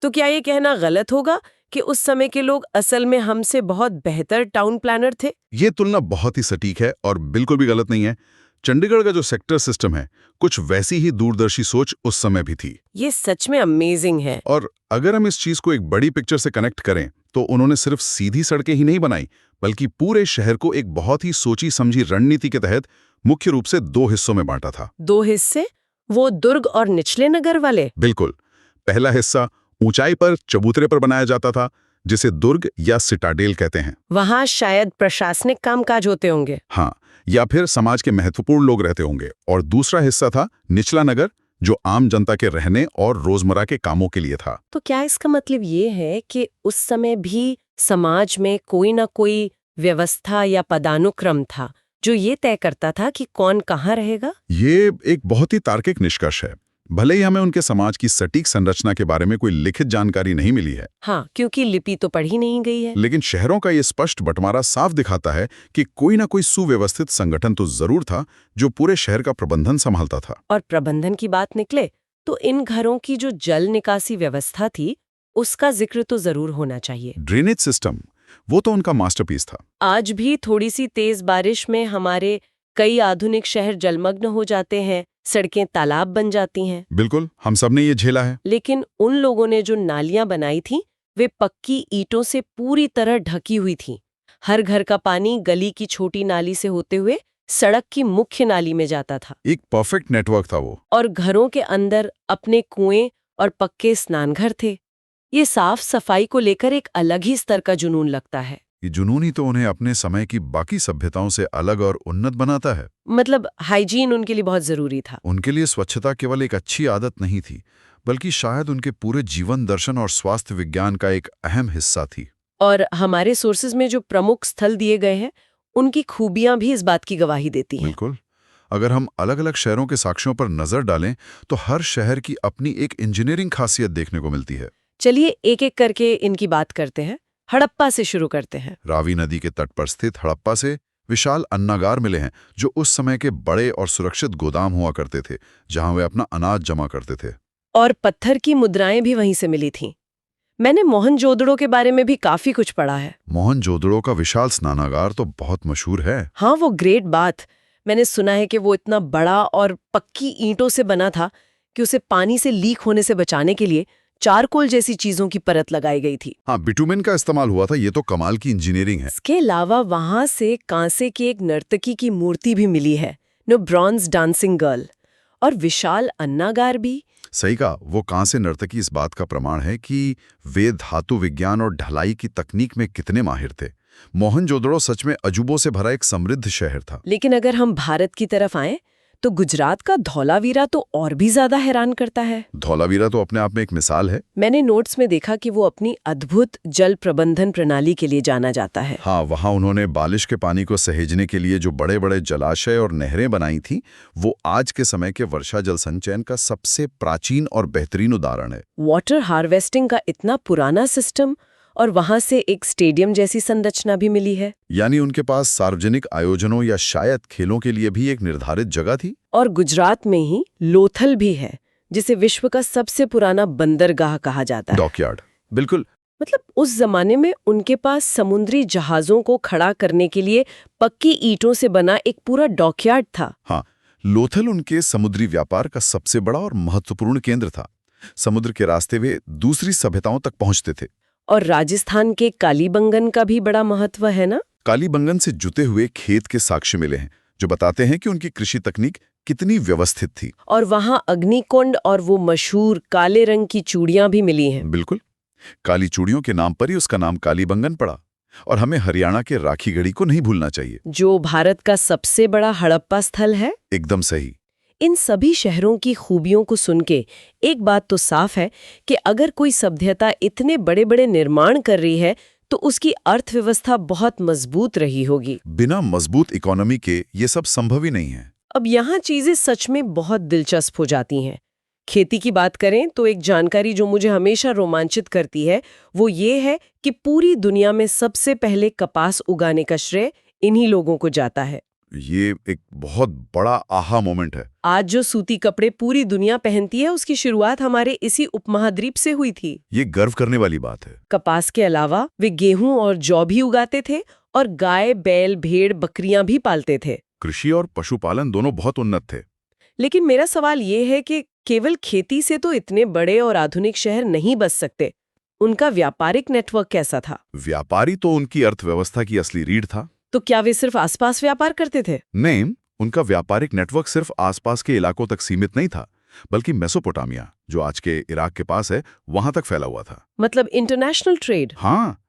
तो क्या ये कहना गलत होगा कि उस समय के लोग असल में हमसे बहुत बेहतर टाउन प्लानर थे? ये तुलना बहुत ही सटीक है और बिल्कुल भी गलत नहीं है, चंडीगढ़ का जो सेक्टर सिस्टम है, कुछ वैसी ही दूरदर्शी सोच उस समय भी थी। ये सच में अमेजिंग है। और अगर हम इस चीज को एक बड़ी पिक्चर से कनेक्ट करें तो उन्होंने सिर्फ सीधी सड़कें ही नहीं बनाई, बल्कि पूरे शहर को एक बहुत ही सोची समझी रणनीति के तहत मुख्य रूप से 2 हिस्सों में बांटा था। 2 हिस्से? वो दुर्ग और निचले नगर वाले? बिल्कुल। पहला हिस्सा ऊंचाई पर चबूतरे पर बनाया जाता था, जिसे दुर्ग या सिटाडेल कहते हैं। वहां शायद प्रशासनिक कामकाज होते होंगे। हाँ, या फिर समाज के महत्वपूर्ण लोग रहते होंगे। और दूसरा हिस्सा था निचला नगर, जो आम जनता के रहने और रोजमर्रा के कामों के लिए था। तो क्या इसका मतलब ये है कि उस समय भी समाज में कोई ना कोई व्यवस्था या पदानुक्रम था जो ये तय करता था कि कौन कहाँ रहेगा? ये एक बहुत ही तार्किक निष्कर्ष है। भले ही हमें उनके समाज की सटीक संरचना के बारे में कोई लिखित जानकारी नहीं मिली है, हाँ, क्योंकि लिपि तो पढ़ी नहीं गई है। लेकिन शहरों का ये स्पष्ट बंटवारा साफ दिखाता है कि कोई ना कोई सुव्यवस्थित संगठन तो जरूर था जो पूरे शहर का प्रबंधन संभालता था। और प्रबंधन की बात निकले तो इन घरों की जो जल निकासी व्यवस्था थी, उसका जिक्र तो जरूर होना चाहिए। ड्रेनेज सिस्टम, वो तो उनका मास्टरपीस था। आज भी थोड़ी सी तेज बारिश में हमारे कई आधुनिक शहर जलमग्न हो जाते हैं, सड़कें तालाब बन जाती हैं। बिल्कुल, हम सब ने ये झेला है। लेकिन उन लोगों ने जो नालियां बनाई थीं, वे पक्की ईंटों से पूरी तरह ढकी हुई थीं। हर घर का पानी गली की छोटी नाली से होते हुए सड़क की मुख्य नाली में जाता था। एक परफेक्ट नेटवर्क था वो। और घरों के अंदर अपने कुएं और पक्के स्नानघर थे। ये साफ सफाई को लेकर एक अलग ही स्तर का जुनून लगता है। ये जुनून ही तो उन्हें अपने समय की बाकी सभ्यताओं से अलग और उन्नत बनाता है। मतलब हाइजीन उनके लिए बहुत जरूरी था। उनके लिए स्वच्छता केवल एक अच्छी आदत नहीं थी, बल्कि शायद उनके पूरे जीवन दर्शन और स्वास्थ्य विज्ञान का एक अहम हिस्सा थी। और हमारे सोर्सेज में जो प्रमुख स्थल दिए गए हैं, उनकी खूबियां भी इस बात की गवाही देती हैं। बिल्कुल। अगर हम अलग-अलग शहरों के साक्ष्यों पर नजर डालें तो हर शहर की अपनी एक इंजीनियरिंग खासियत देखने को मिलती है। चलिए एक एक करके इनकी बात करते हैं। हड़प्पा से शुरू करते हैं। रावी नदी के तट पर स्थित हड़प्पा से विशाल अन्नागार मिले हैं, जो उस समय के बड़े और सुरक्षित गोदाम हुआ करते थे, जहां वे अपना अनाज जमा करते थे। और पत्थर की मुद्राएं भी वहीं से मिली थीं। मैंने मोहनजोदड़ो के बारे में भी काफी कुछ पढ़ा है। मोहनजोदड़ो का विशाल स्नानागार तो बहुत मशहूर है। हाँ, वो ग्रेट बात। मैंने सुना है कि वो इतना बड़ा और पक्की ईंटों से बना था कि उसे पानी से लीक होने से बचाने के लिए चारकोल जैसी चीजों की परत लगाई गई थी। हाँ, बिटुमेन का इस्तेमाल हुआ था। ये तो कमाल की इंजीनियरिंग है। इसके अलावा वहां से कांसे की एक नर्तकी की मूर्ति भी मिली है, नो ब्रॉन्ज डांसिंग गर्ल। और विशाल अन्नागार भी। सही कहा। वो कांसे नर्तकी इस बात का प्रमाण है कि वे धातु विज्ञान और ढलाई की तकनीक में कितने माहिर थे। मोहनजोदड़ो सच में अजूबों से भरा एक समृद्ध शहर था। लेकिन अगर हम भारत की तरफ आएं तो गुजरात का धौलावीरा तो और भी ज्यादा हैरान करता है। धौलावीरा तो अपने आप में एक मिसाल है। मैंने नोट्स में देखा कि वो अपनी अद्भुत जल प्रबंधन प्रणाली के लिए जाना जाता है। हाँ, वहाँ उन्होंने बारिश के पानी को सहेजने के लिए जो बड़े बड़े जलाशय और नहरें बनाई थी, वो आज के समय के वर्षा जल संचयन का सबसे प्राचीन और बेहतरीन उदाहरण है। वाटर हार्वेस्टिंग का इतना पुराना सिस्टम, और वहां से एक स्टेडियम जैसी संरचना भी मिली है। यानी उनके पास सार्वजनिक आयोजनों या शायद खेलों के लिए भी एक निर्धारित जगह थी। और गुजरात में ही लोथल भी है, जिसे विश्व का सबसे पुराना बंदरगाह कहा जाता है। डॉकयार्ड। बिल्कुल। मतलब उस जमाने में उनके पास समुद्री जहाजों को खड़ा करने के लिए पक्की ईंटों से बना एक पूरा डॉकयार्ड था। हाँ, लोथल उनके समुद्री व्यापार का सबसे बड़ा और महत्वपूर्ण केंद्र था। समुद्र के रास्ते वे दूसरी सभ्यताओं तक पहुंचते थे। और राजस्थान के कालीबंगन का भी बड़ा महत्व है ना? कालीबंगन से जुते हुए खेत के साक्ष्य मिले हैं, जो बताते हैं कि उनकी कृषि तकनीक कितनी व्यवस्थित थी। और वहां अग्निकुंड और वो मशहूर काले रंग की चूड़ियां भी मिली हैं। बिल्कुल। काली चूड़ियों के नाम पर ही उसका नाम कालीबंगन पड़ा। और हमें हरियाणा के राखीगढ़ी को नहीं भूलना चाहिए, जो भारत का सबसे बड़ा हड़प्पा स्थल है। एकदम सही। इन सभी शहरों की खूबियों को सुन के एक बात तो साफ है कि अगर कोई सभ्यता इतने बड़े बड़े निर्माण कर रही है तो उसकी अर्थव्यवस्था बहुत मजबूत रही होगी। बिना मजबूत इकोनॉमी के ये सब संभव ही नहीं है। अब यहाँ चीजें सच में बहुत दिलचस्प हो जाती हैं। खेती की बात करें तो एक जानकारी जो मुझे हमेशा रोमांचित करती है वो ये है कि पूरी दुनिया में सबसे पहले कपास उगाने का श्रेय इन्हीं लोगों को जाता है। ये एक बहुत बड़ा आहा मोमेंट है। आज जो सूती कपड़े पूरी दुनिया पहनती है, उसकी शुरुआत हमारे इसी उपमहाद्वीप से हुई थी। ये गर्व करने वाली बात है। कपास के अलावा वे गेहूं और जौ भी उगाते थे और गाय, बैल, भेड़, बकरियां भी पालते थे। कृषि और पशुपालन दोनों बहुत उन्नत थे। लेकिन मेरा सवाल ये है कि केवल खेती से तो इतने बड़े और आधुनिक शहर नहीं बस सकते। उनका व्यापारिक नेटवर्क कैसा था? व्यापारी तो उनकी अर्थव्यवस्था की असली रीढ़ था। तो क्या वे सिर्फ आसपास व्यापार करते थे? नहीं, उनका व्यापारिक नेटवर्क सिर्फ आसपास के इलाकों तक सीमित नहीं था, बल्कि मेसोपोटामिया, जो आज के इराक के पास है, वहां तक फैला हुआ था। मतलब इंटरनेशनल ट्रेड? हाँ,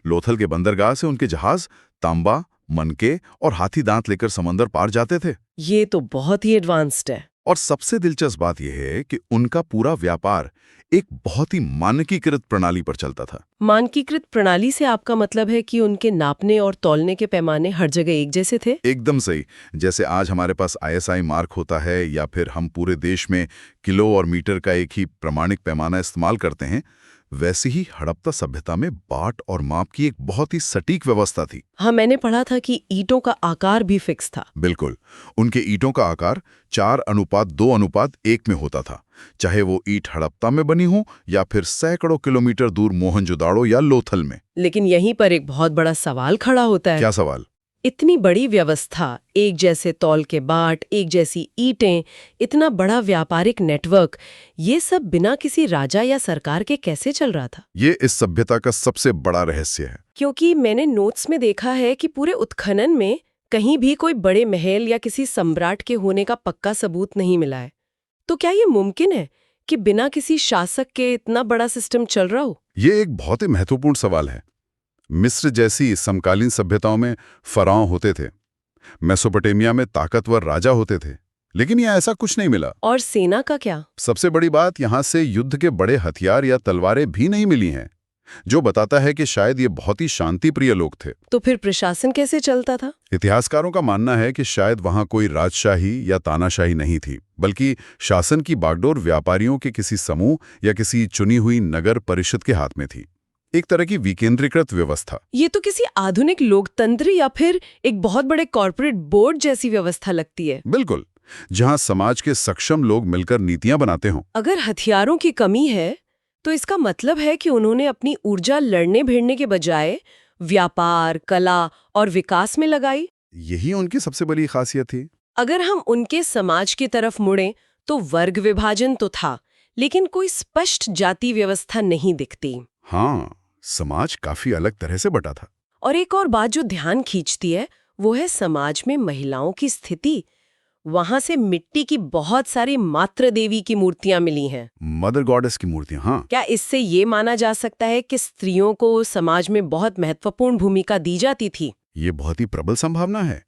लोथल के बंदरगाह से उनके जहाज तांबा, मनके और हाथी दांत लेकर समंदर पार जाते थे। ये तो बहुत ही एडवांस्ड है। और सबसे दिलचस्प बात यह है कि उनका पूरा व्यापार एक बहुत ही मानकीकृत प्रणाली पर चलता था। मानकीकृत प्रणाली से आपका मतलब है कि उनके नापने और तौलने के पैमाने हर जगह एक जैसे थे? एकदम सही। जैसे आज हमारे पास ISI मार्क होता है या फिर हम पूरे देश में किलो और मीटर का एक ही प्रमाणिक पैमाना इस्तेमाल करते हैं, वैसे ही हड़प्पा सभ्यता में बाट और माप की एक बहुत ही सटीक व्यवस्था थी। हाँ, मैंने पढ़ा था कि ईंटों का आकार भी फिक्स था। बिल्कुल, उनके ईंटों का आकार 4:2:1 में होता था, चाहे वो ईंट हड़प्पा में बनी हो या फिर सैकड़ों किलोमीटर दूर मोहनजोदाड़ो या लोथल में। लेकिन यहीं पर एक बहुत बड़ा सवाल खड़ा होता है। क्या सवाल? इतनी बड़ी व्यवस्था, एक जैसे तौल के बाट, एक जैसी ईंटें, इतना बड़ा व्यापारिक नेटवर्क, ये सब बिना किसी राजा या सरकार के कैसे चल रहा था? ये इस सभ्यता का सबसे बड़ा रहस्य है। क्योंकि मैंने नोट्स में देखा है कि पूरे उत्खनन में कहीं भी कोई बड़े महल या किसी सम्राट के होने का पक्का सबूत नहीं मिला है। तो क्या ये मुमकिन है कि बिना किसी शासक के इतना बड़ा सिस्टम चल रहा हो? ये एक बहुत ही महत्वपूर्ण सवाल है। मिस्र जैसी समकालीन सभ्यताओं में फराओं होते थे, मेसोपोटामिया में ताकतवर राजा होते थे, लेकिन यह ऐसा कुछ नहीं मिला। और सेना का क्या? सबसे बड़ी बात, यहां से युद्ध के बड़े हथियार या तलवारें भी नहीं मिली हैं, जो बताता है कि शायद ये बहुत ही शांतिप्रिय लोग थे। तो फिर प्रशासन कैसे चलता था? इतिहासकारों का मानना है कि शायद वहां कोई राजशाही या तानाशाही नहीं थी, बल्कि शासन की बागडोर व्यापारियों के किसी समूह या किसी चुनी हुई नगर परिषद के हाथ में थी। एक तरह की विकेंद्रीकृत व्यवस्था। ये तो किसी आधुनिक लोकतंत्र या फिर एक बहुत बड़े कॉर्पोरेट बोर्ड जैसी व्यवस्था लगती है। बिल्कुल, जहां समाज के सक्षम लोग मिलकर नीतियां बनाते हों। अगर हथियारों की कमी है, तो इसका मतलब है कि उन्होंने अपनी ऊर्जा लड़ने भिड़ने के बजाय व्यापार, कला और विकास में लगाई। यही उनकी सबसे बड़ी खासियत थी। अगर हम उनके समाज की तरफ मुड़ें, तो वर्ग विभाजन तो था, लेकिन कोई स्पष्ट जाति व्यवस्था नहीं दिखती। हाँ, समाज काफी अलग तरह से बटा था। और एक और बात जो ध्यान खींचती है, वो है समाज में महिलाओं की स्थिति। वहां से मिट्टी की बहुत सारी मातृ देवी की मूर्तियां मिली हैं। मदर गॉडेस की मूर्तियां, हाँ। क्या इससे ये माना जा सकता है कि स्त्रियों को समाज में बहुत महत्वपूर्ण भूमिका दी जाती थी? ये बहुत ही प्रबल संभावना है।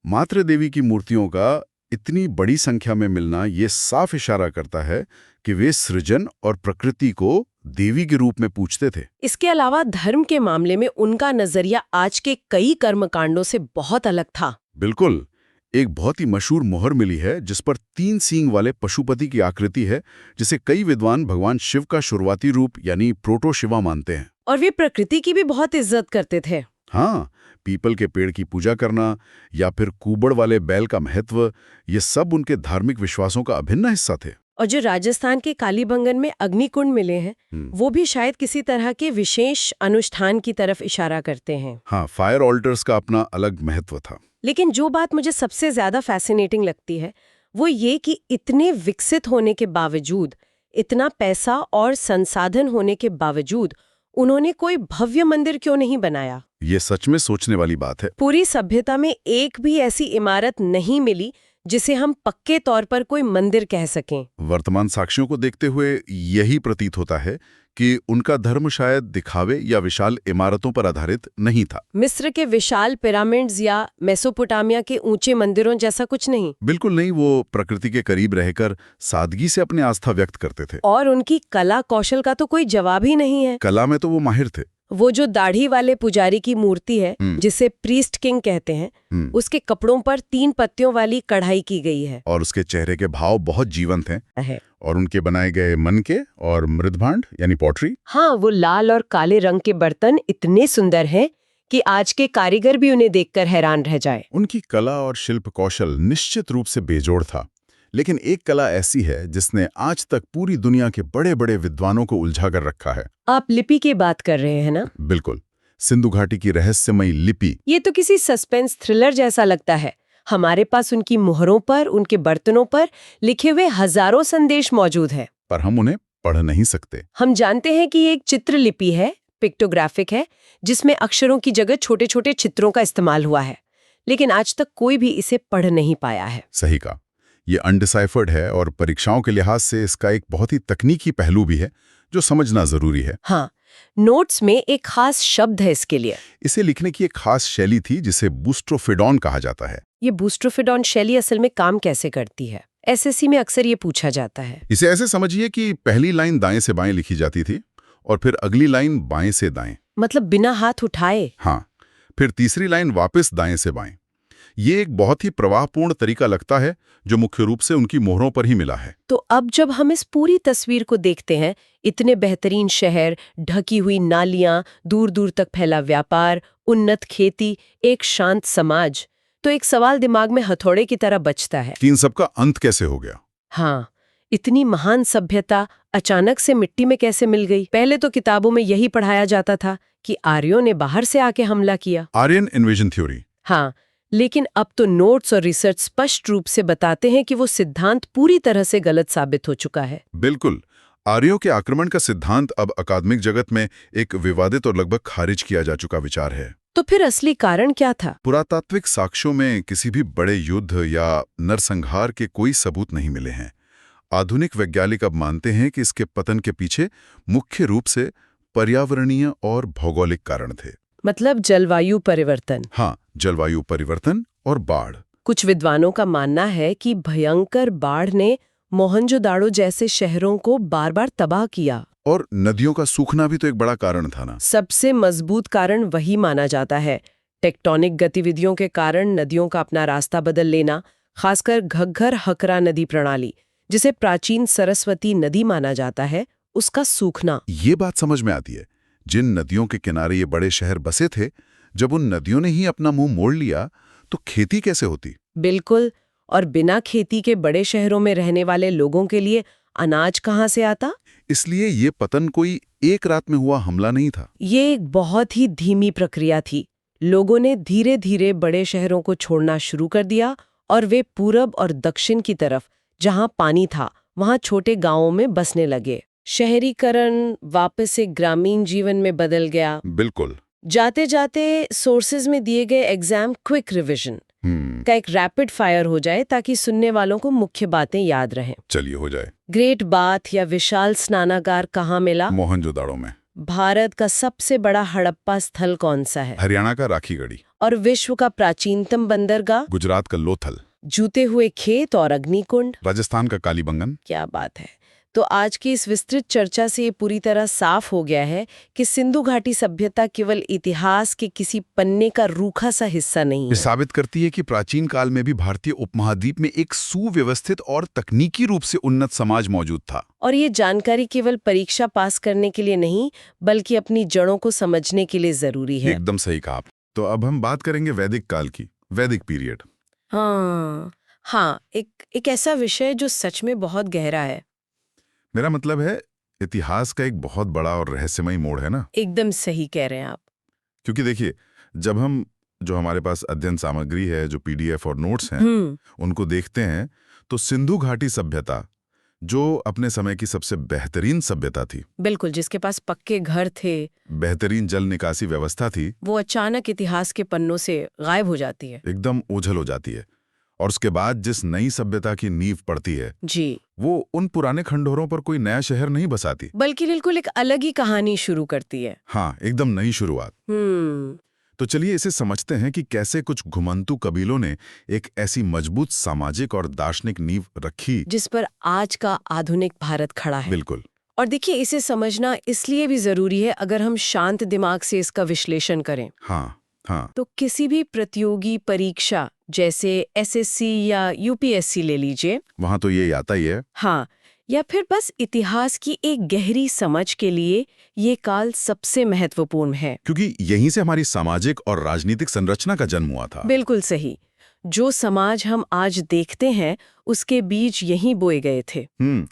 मातृ देवी की मूर्तियों का इतनी बड़ी संख्या में मिलना ये साफ इशारा करता है कि वे सृजन और प्रकृति को देवी के रूप में पूजते थे। इसके अलावा धर्म के मामले में उनका नजरिया आज के कई कर्मकांडों से बहुत अलग था। बिल्कुल, एक बहुत ही मशहूर मोहर मिली है जिस पर 3 सींग वाले पशुपति की आकृति है, जिसे कई विद्वान भगवान शिव का शुरुआती रूप यानी प्रोटो शिवा मानते हैं। और वे प्रकृति की भी बहुत इज्जत करते थे। हाँ, पीपल के पेड़ की पूजा करना या फिर कुबड़ वाले बैल का महत्व, ये सब उनके धार्मिक विश्वासों का अभिन्न हिस्सा थे। और जो राजस्थान के कालीबंगन में अग्निकुंड मिले हैं, वो भी शायद किसी तरह के विशेष अनुष्ठान की तरफ इशारा करते हैं। हाँ, फायर ऑल्टर्स का अपना अलग महत्व था। लेकिन जो बात मुझे सबसे ज्यादा फैसिनेटिंग लगती है, वो ये कि इतने विकसित होने के बावजूद, इतना पैसा और संसाधन होने के बावजूद, उन्होंने कोई भव्य मंदिर क्यों नहीं बनाया? ये सच में सोचने वाली बात है। पूरी सभ्यता में एक भी ऐसी इमारत नहीं मिली जिसे हम पक्के तौर पर कोई मंदिर कह सकें। वर्तमान साक्ष्यों को देखते हुए यही प्रतीत होता है कि उनका धर्म शायद दिखावे या विशाल इमारतों पर आधारित नहीं था। मिस्र के विशाल पिरामिड्स या मेसोपोटामिया के ऊंचे मंदिरों जैसा कुछ नहीं। बिल्कुल नहीं, वो प्रकृति के करीब रहकर सादगी से अपनी आस्था व्यक्त करते थे। और उनकी कला कौशल का तो कोई जवाब ही नहीं है। कला में तो वो माहिर थे। वो जो दाढ़ी वाले पुजारी की मूर्ति है, जिसे प्रीस्ट किंग कहते हैं, उसके कपड़ों पर 3 पत्तियों वाली कढ़ाई की गई है। और उसके चेहरे के भाव बहुत जीवंत हैं। और उनके बनाए गए मनके और मृदभांड यानी पॉटरी, हाँ, वो लाल और काले रंग के बर्तन इतने सुंदर हैं कि आज के कारीगर भी उन्हें देखकर हैरान रह जाए। उनकी कला और शिल्प कौशल निश्चित रूप से बेजोड़ था। लेकिन एक कला ऐसी है जिसने आज तक पूरी दुनिया के बड़े बड़े विद्वानों को उलझा कर रखा है। आप लिपि की बात कर रहे हैं ना? बिल्कुल, सिंधु घाटी की रहस्यमयी लिपि। ये तो किसी सस्पेंस थ्रिलर जैसा लगता है। हमारे पास उनकी मुहरों पर, उनके बर्तनों पर लिखे हुए हजारों संदेश मौजूद हैं। पर हम उन्हें पढ़ नहीं सकते। हम जानते हैं कि ये एक चित्रलिपि है, पिक्टोग्राफिक है, जिसमें अक्षरों की जगह छोटे छोटे चित्रों का इस्तेमाल हुआ है, लेकिन आज तक कोई भी इसे पढ़ नहीं पाया है। सही कहा। ये अनडिसाइफर्ड है और परीक्षाओं के लिहाज से इसका एक बहुत ही तकनीकी पहलू भी है जो समझना जरूरी है। हाँ, नोट्स में एक खास शब्द है इसके लिए। इसे लिखने की एक खास शैली थी जिसे बूस्ट्रोफिडॉन कहा जाता है। ये बूस्ट्रोफिडॉन शैली असल में काम कैसे करती है? एसएससी में अक्सर ये पूछा जाता है। इसे ऐसे समझिए कि पहली लाइन दाएं से बाएं लिखी जाती थी और फिर अगली लाइन बाएं से दाएं। मतलब बिना हाथ उठाए? हाँ, फिर तीसरी लाइन वापस दाएं से बाएं। ये एक बहुत ही प्रवाहपूर्ण तरीका लगता है जो मुख्य रूप से उनकी मोहरों पर ही मिला है। तो अब जब हम इस पूरी तस्वीर को देखते हैं, इतने बेहतरीन शहर, ढकी हुई नालियां, दूर दूर तक फैला व्यापार, उन्नत खेती, एक शांत समाज, तो एक सवाल दिमाग में हथौड़े की तरह बचता है कि इन सबका अंत कैसे हो गया? हाँ, इतनी महान सभ्यता अचानक से मिट्टी में कैसे मिल गई? पहले तो किताबों में यही पढ़ाया जाता था कि आर्यों ने बाहर से आके हमला किया। Aryan invasion theory. हाँ, लेकिन अब तो नोट्स और रिसर्च स्पष्ट रूप से बताते हैं कि वो सिद्धांत पूरी तरह से गलत साबित हो चुका है। बिल्कुल। आर्यों के आक्रमण का सिद्धांत अब अकादमिक जगत में एक विवादित और लगभग खारिज किया जा चुका विचार है। तो फिर असली कारण क्या था? पुरातात्विक साक्ष्यों में किसी भी बड़े युद्ध या नरसंहार के कोई सबूत नहीं मिले हैं। आधुनिक वैज्ञानिक अब मानते हैं कि इसके पतन के पीछे मुख्य रूप से पर्यावरणीय और भौगोलिक कारण थे। मतलब जलवायु परिवर्तन। हाँ, जलवायु परिवर्तन और बाढ़। कुछ विद्वानों का मानना है कि भयंकर बाढ़ ने मोहनजोदाड़ो जैसे शहरों को बार बार तबाह किया। और नदियों का सूखना भी तो एक बड़ा कारण था ना। सबसे मजबूत कारण वही माना जाता है। टेक्टोनिक गतिविधियों के कारण नदियों का अपना रास्ता बदल लेना, खासकर घग्घर हकरा नदी प्रणाली, जिसे प्राचीन सरस्वती नदी माना जाता है, उसका सूखना। ये बात समझ में आती है। जिन नदियों के किनारे ये बड़े शहर बसे थे, जब उन नदियों ने ही अपना मुंह मोड़ लिया तो खेती कैसे होती? बिल्कुल, और बिना खेती के बड़े शहरों में रहने वाले लोगों के लिए अनाज कहाँ से आता? इसलिए ये पतन कोई एक रात में हुआ हमला नहीं था। ये एक बहुत ही धीमी प्रक्रिया थी। लोगों ने धीरे धीरे बड़े शहरों को छोड़ना शुरू कर दिया और वे पूरब और दक्षिण की तरफ, जहां पानी था, वहां छोटे गांवों में बसने लगे। शहरीकरण वापस एक ग्रामीण जीवन में बदल गया। बिल्कुल। जाते जाते सोर्सेज में दिए गए एग्जाम क्विक रिवीजन का एक रैपिड फायर हो जाए ताकि सुनने वालों को मुख्य बातें याद रहें। चलिए हो जाए। ग्रेट बाथ या विशाल स्नानागार कहाँ मिला? मोहनजोदाड़ो में। भारत का सबसे बड़ा हड़प्पा स्थल कौन सा है? हरियाणा का राखीगढ़ी। और विश्व का प्राचीनतम बंदरगाह? गुजरात का लोथल। जूते हुए खेत और अग्निकुंड? राजस्थान का कालीबंगन। क्या बात है। तो आज की इस विस्तृत चर्चा से ये पूरी तरह साफ हो गया है कि सिंधु घाटी सभ्यता केवल इतिहास के किसी पन्ने का रूखा सा हिस्सा नहीं ये है। साबित करती है कि प्राचीन काल में भी भारतीय उपमहाद्वीप में एक सुव्यवस्थित और तकनीकी रूप से उन्नत समाज मौजूद था। और ये जानकारी केवल परीक्षा पास करने के लिए नहीं, बल्कि अपनी जड़ों को समझने के लिए जरूरी है। एकदम सही कहा आप। तो अब हम बात करेंगे वैदिक काल की, वैदिक पीरियड। हाँ, एक ऐसा विषय जो सच में बहुत गहरा है। मेरा मतलब है इतिहास का एक बहुत बड़ा और रहस्यमयी मोड़ है ना। एकदम सही कह रहे हैं आप। क्योंकि देखिए, जब हम जो हमारे पास अध्ययन सामग्री है, जो पीडीएफ और नोट्स हैं, उनको देखते हैं तो सिंधु घाटी सभ्यता, जो अपने समय की सबसे बेहतरीन सभ्यता थी, बिल्कुल, जिसके पास पक्के घर थे, बेहतरीन जल निकासी व्यवस्था थी, वो अचानक इतिहास के पन्नों से गायब हो जाती है। एकदम ओझल हो जाती है। और उसके बाद जिस नई सभ्यता की नींव पड़ती है जी, वो उन पुराने खंडोरों पर कोई नया शहर नहीं बसाती, बल्कि बिल्कुल एक अलग ही कहानी शुरू करती है। हाँ, एकदम नई शुरुआत। तो चलिए इसे समझते हैं कि कैसे कुछ घुमंतू कबीलों ने एक ऐसी मजबूत सामाजिक और दार्शनिक नींव रखी जिस पर आज का आधुनिक भारत खड़ा है। बिल्कुल। और देखिए, इसे समझना इसलिए भी जरूरी है अगर हम शांत दिमाग से इसका विश्लेषण करें। हाँ। तो किसी भी प्रतियोगी परीक्षा जैसे एसएससी या यूपीएससी ले लीजिए, वहां तो ये आता ही है। हाँ, या फिर बस इतिहास की एक गहरी समझ के लिए ये काल सबसे महत्वपूर्ण है। क्योंकि यहीं से हमारी सामाजिक और राजनीतिक संरचना का जन्म हुआ था। बिल्कुल सही। जो समाज हम आज देखते हैं उसके बीज यहीं बोए गए थे।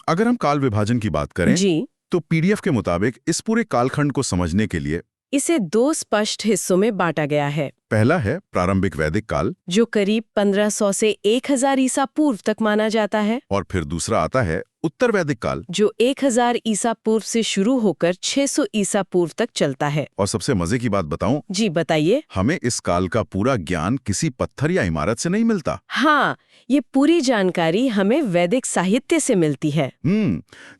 अगर हम काल विभाजन की बात करें जी, तो पीडीएफ के मुताबिक इस पूरे कालखंड को समझने के लिए इसे 2 स्पष्ट हिस्सों में बांटा गया है। पहला है प्रारंभिक वैदिक काल, जो करीब 1500 से 1000 ईसा पूर्व तक माना जाता है, और फिर दूसरा आता है उत्तर वैदिक काल, जो 1000 ईसा पूर्व से शुरू होकर 600 ईसा पूर्व तक चलता है। और सबसे मजे की बात बताऊं, जी बताइए। हमें इस काल का पूरा ज्ञान किसी पत्थर या इमारत से नहीं मिलता। हाँ, ये पूरी जानकारी हमें वैदिक साहित्य से मिलती है।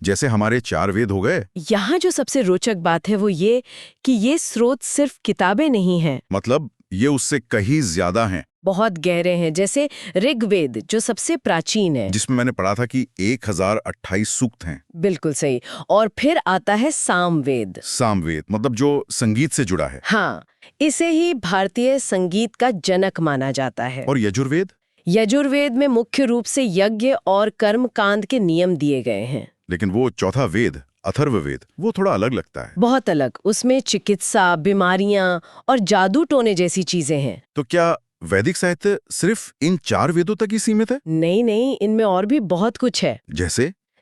जैसे हमारे 4 वेद हो गए। यहाँ जो सबसे रोचक बात है वो ये कि ये स्रोत सिर्फ किताबें नहीं हैं, मतलब ये उससे कहीं ज्यादा हैं, बहुत गहरे हैं। जैसे ऋग्वेद जो सबसे प्राचीन है, जिसमें मैंने पढ़ा था कि 1028 सूक्त हैं। बिल्कुल सही। और फिर आता है सामवेद। सामवेद मतलब जो संगीत से जुड़ा है। हाँ, इसे ही भारतीय संगीत का जनक माना जाता है। और यजुर्वेद? यजुर्वेद में मुख्य रूप से यज्ञ और कर्मकांड के नियम दिए गए हैं। लेकिन वो चौथा वेद अथर्ववेद, वो थोड़ा अलग लगता है। बहुत अलग। उसमें चिकित्सा, बीमारियां और जादू टोने जैसी चीजें हैं। तो क्या वैदिक साहित्य सिर्फ इन 4 वेदों तक ही सीमित है? नहीं नहीं, इनमें और भी बहुत कुछ है।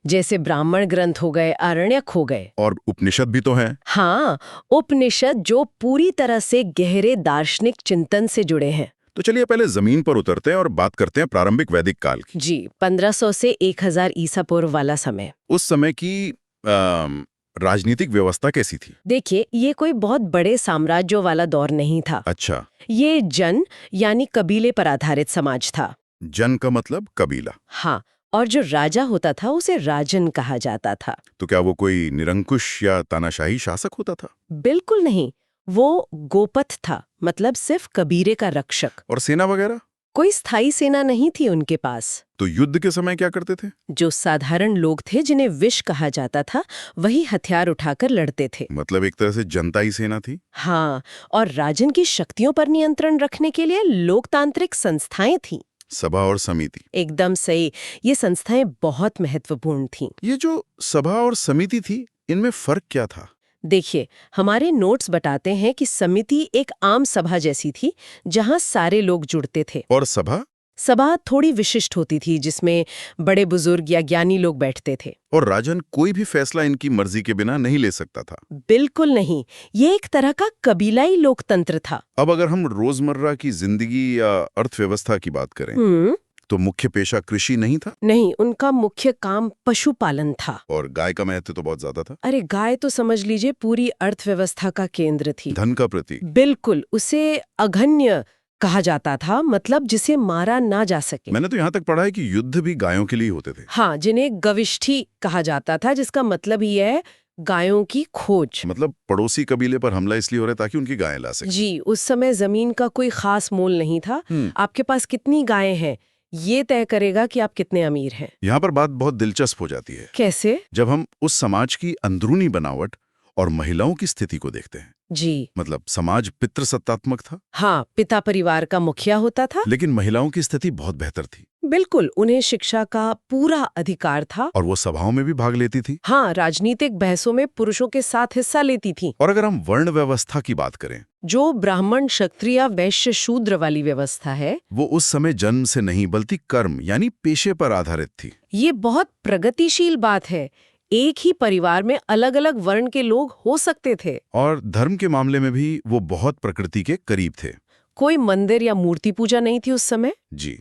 जैसे ब्राह्मण ग्रंथ हो गए, आरण्यक हो गए। और उपनिषद भी तो हैं। हाँ, उपनिषद जो पूरी तरह से गहरे दार्शनिक चिंतन से जुड़े हैं। तो चलिए पहले जमीन पर उतरते हैं और बात करते हैं प्रारंभिक वैदिक काल की। जी, 1500 से 1000 ईसा पूर्व वाला समय। उस समय की राजनीतिक व्यवस्था कैसी थी? देखिए, ये कोई बहुत बड़े साम्राज्यों वाला दौर नहीं था। अच्छा, ये जन यानी कबीले पर आधारित समाज था। जन का मतलब कबीला। हाँ, और जो राजा होता था उसे राजन कहा जाता था। तो क्या वो कोई निरंकुश या तानाशाही शासक होता था? बिल्कुल नहीं, वो गोपथ था, मतलब सिर्फ कबीले का रक्षक। और सेना वगैरह? कोई स्थायी सेना नहीं थी उनके पास। तो युद्ध के समय क्या करते थे? जो साधारण लोग थे जिन्हें विष कहा जाता था, वही हथियार उठाकर लड़ते थे। मतलब एक तरह से जनताई सेना थी। हाँ, और राजन की शक्तियों पर नियंत्रण रखने के लिए लोकतांत्रिक संस्थाएं थीं। सभा और समिति। एकदम सही, ये संस्थाएं बहुत महत्वपूर्ण थीं। ये जो सभा और समिति थी, इनमें फर्क क्या था? देखिए, हमारे नोट्स बताते हैं कि समिति एक आम सभा जैसी थी जहां सारे लोग जुड़ते थे। और सभा थोड़ी विशिष्ट होती थी, जिसमें बड़े बुजुर्ग या ज्ञानी लोग बैठते थे। और राजन कोई भी फैसला इनकी मर्जी के बिना नहीं ले सकता था। बिल्कुल नहीं, ये एक तरह का कबीलाई लोकतंत्र था। अब अगर हम रोजमर्रा की जिंदगी या अर्थव्यवस्था की बात करें, तो मुख्य पेशा कृषि नहीं था? नहीं, उनका मुख्य काम पशुपालन था। और गाय का महत्व तो बहुत ज्यादा था। अरे गाय तो समझ लीजिए पूरी अर्थव्यवस्था का केंद्र थी। धन का प्रतीक। बिल्कुल, उसे अघन्य कहा जाता था, मतलब जिसे मारा ना जा सके। मैंने तो यहाँ तक पढ़ा है कि युद्ध भी गायों के लिए होते थे। हाँ, जिन्हें गविष्ठी कहा जाता था, जिसका मतलब ही है गायों की खोज। मतलब पड़ोसी कबीले पर हमला इसलिए हो रहा है ताकि उनकी गायें ला सके। जी, उस समय जमीन का कोई खास मोल नहीं था। आपके पास कितनी गायें हैं ये तय करेगा कि आप कितने अमीर हैं। यहाँ पर बात बहुत दिलचस्प हो जाती है। कैसे? जब हम उस समाज की अंदरूनी बनावट और महिलाओं की स्थिति को देखते हैं। जी, मतलब समाज पितृसत्तात्मक था। हाँ, पिता परिवार का मुखिया होता था। लेकिन महिलाओं की स्थिति बहुत बेहतर थी। बिल्कुल, उन्हें शिक्षा का पूरा अधिकार था। और वो सभाओं में भी भाग लेती थी। हाँ, राजनीतिक बहसों में पुरुषों के साथ हिस्सा लेती थी। और अगर हम वर्ण व्यवस्था की बात करें, जो ब्राह्मण, क्षत्रिय, वैश्य, शूद्र वाली व्यवस्था है, वो उस समय जन्म से नहीं बल्कि कर्म यानी पेशे पर आधारित थी। ये बहुत प्रगतिशील बात है। एक ही परिवार में अलग अलग वर्ण के लोग हो सकते थे। और धर्म के मामले में भी वो बहुत प्रकृति के करीब थे। कोई मंदिर या मूर्ति पूजा नहीं थी उस समय। जी,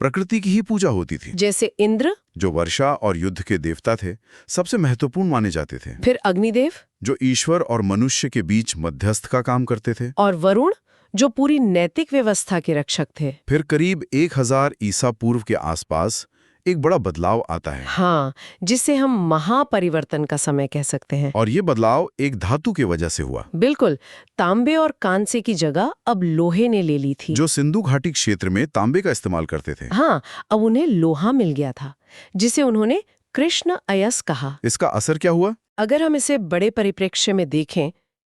प्रकृति की ही पूजा होती थी। जैसे इंद्र, जो वर्षा और युद्ध के देवता थे, सबसे महत्वपूर्ण माने जाते थे। फिर अग्निदेव, जो ईश्वर और मनुष्य के बीच मध्यस्थ का काम करते थे। और वरुण, जो पूरी नैतिक व्यवस्था के रक्षक थे। फिर करीब 1000 ईसा पूर्व के आसपास एक बड़ा बदलाव आता है। हाँ, जिसे हम महापरिवर्तन का समय कह सकते हैं। और ये बदलाव एक धातु की वजह से हुआ। बिल्कुल, तांबे और कांसे की जगह अब लोहे ने ले ली थी। जो सिंधु घाटी क्षेत्र में तांबे का इस्तेमाल करते थे। हाँ, अब उन्हें लोहा मिल गया था, जिसे उन्होंने कृष्ण अयस कहा। इसका असर क्या हुआ? अगर हम इसे बड़े परिप्रेक्ष्य में देखें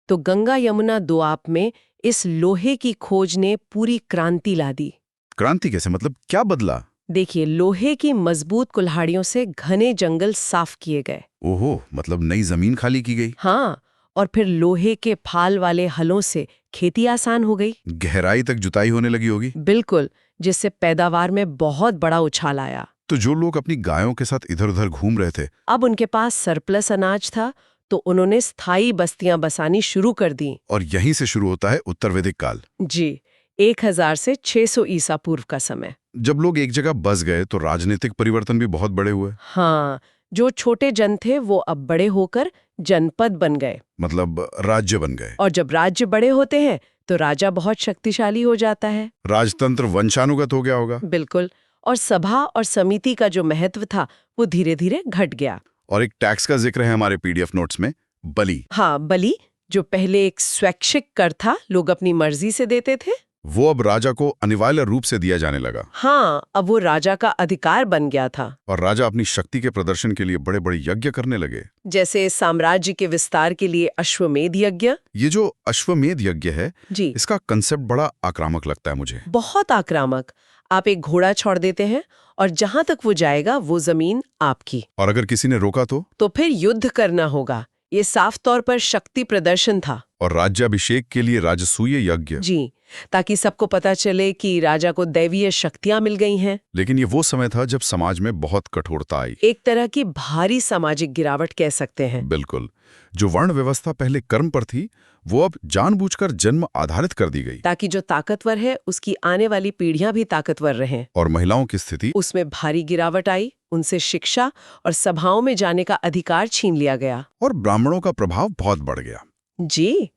तो गंगा यमुना दोआब में इस लोहे की खोज ने पूरी क्रांति ला दी। क्रांति कैसे? मतलब क्या बदला? देखिए, लोहे की मजबूत कुल्हाड़ियों से घने जंगल साफ किए गए। ओहो, मतलब नई जमीन खाली की गई। हाँ, और फिर लोहे के फाल वाले हलों से खेती आसान हो गई। गहराई तक जुताई होने लगी होगी। बिल्कुल, जिससे पैदावार में बहुत बड़ा उछाल आया। तो जो लोग अपनी गायों के साथ इधर उधर घूम रहे थे, अब उनके पास सरप्लस अनाज था, तो उन्होंने स्थायी बस्तियां बसानी शुरू कर दी। और यहीं से शुरू होता है उत्तर वैदिक काल। जी, 1000 से 600 ईसा पूर्व का समय। जब लोग एक जगह बस गए तो राजनीतिक परिवर्तन भी बहुत बड़े हुए। हाँ, जो छोटे जन थे वो अब बड़े होकर जनपद बन गए। मतलब राज्य बन गए। और जब राज्य बड़े होते हैं तो राजा बहुत शक्तिशाली हो जाता है। राजतंत्र वंशानुगत हो गया होगा। बिल्कुल। और सभा और समिति का जो महत्व था वो धीरे धीरे घट गया। और एक टैक्स का जिक्र है हमारे पीडीएफ नोट्स में, बलि। हाँ, बलि, जो पहले एक स्वैच्छिक कर था, लोग अपनी मर्जी से देते थे, वो अब राजा को अनिवार्य रूप से दिया जाने लगा। हाँ, अब वो राजा का अधिकार बन गया था। और राजा अपनी शक्ति के प्रदर्शन के लिए बड़े बड़े यज्ञ करने लगे। जैसे साम्राज्य के विस्तार के लिए अश्वमेध यज्ञ। ये जो अश्वमेध यज्ञ है जी, इसका कंसेप्ट बड़ा आक्रामक लगता है मुझे। बहुत आक्रामक। आप एक घोड़ा छोड़ देते हैं और जहां तक वो जाएगा वो जमीन आपकी। और अगर किसी ने रोका तो फिर युद्ध करना होगा। ये साफ तौर पर शक्ति प्रदर्शन था। और राज्याभिषेक के लिए राजसूय यज्ञ। जी, ताकि सबको पता चले कि राजा को दैवीय शक्तियां मिल गई हैं। लेकिन ये वो समय था जब समाज में बहुत कठोरता आई। एक तरह की भारी सामाजिक गिरावट कह सकते हैं। बिल्कुल। जो वर्ण व्यवस्था पहले कर्म पर थी वो अब जानबूझकर जन्म आधारित कर दी गई, ताकि जो ताकतवर है उसकी आने वाली पीढ़ियां भी ताकतवर रहें। और महिलाओं की स्थिति उसमें भारी गिरावट आई। उनसे शिक्षा और सभाओं में जाने का अधिकार छीन लिया गया। और ब्राह्मणों का प्रभाव बहुत बढ़ गया। जी,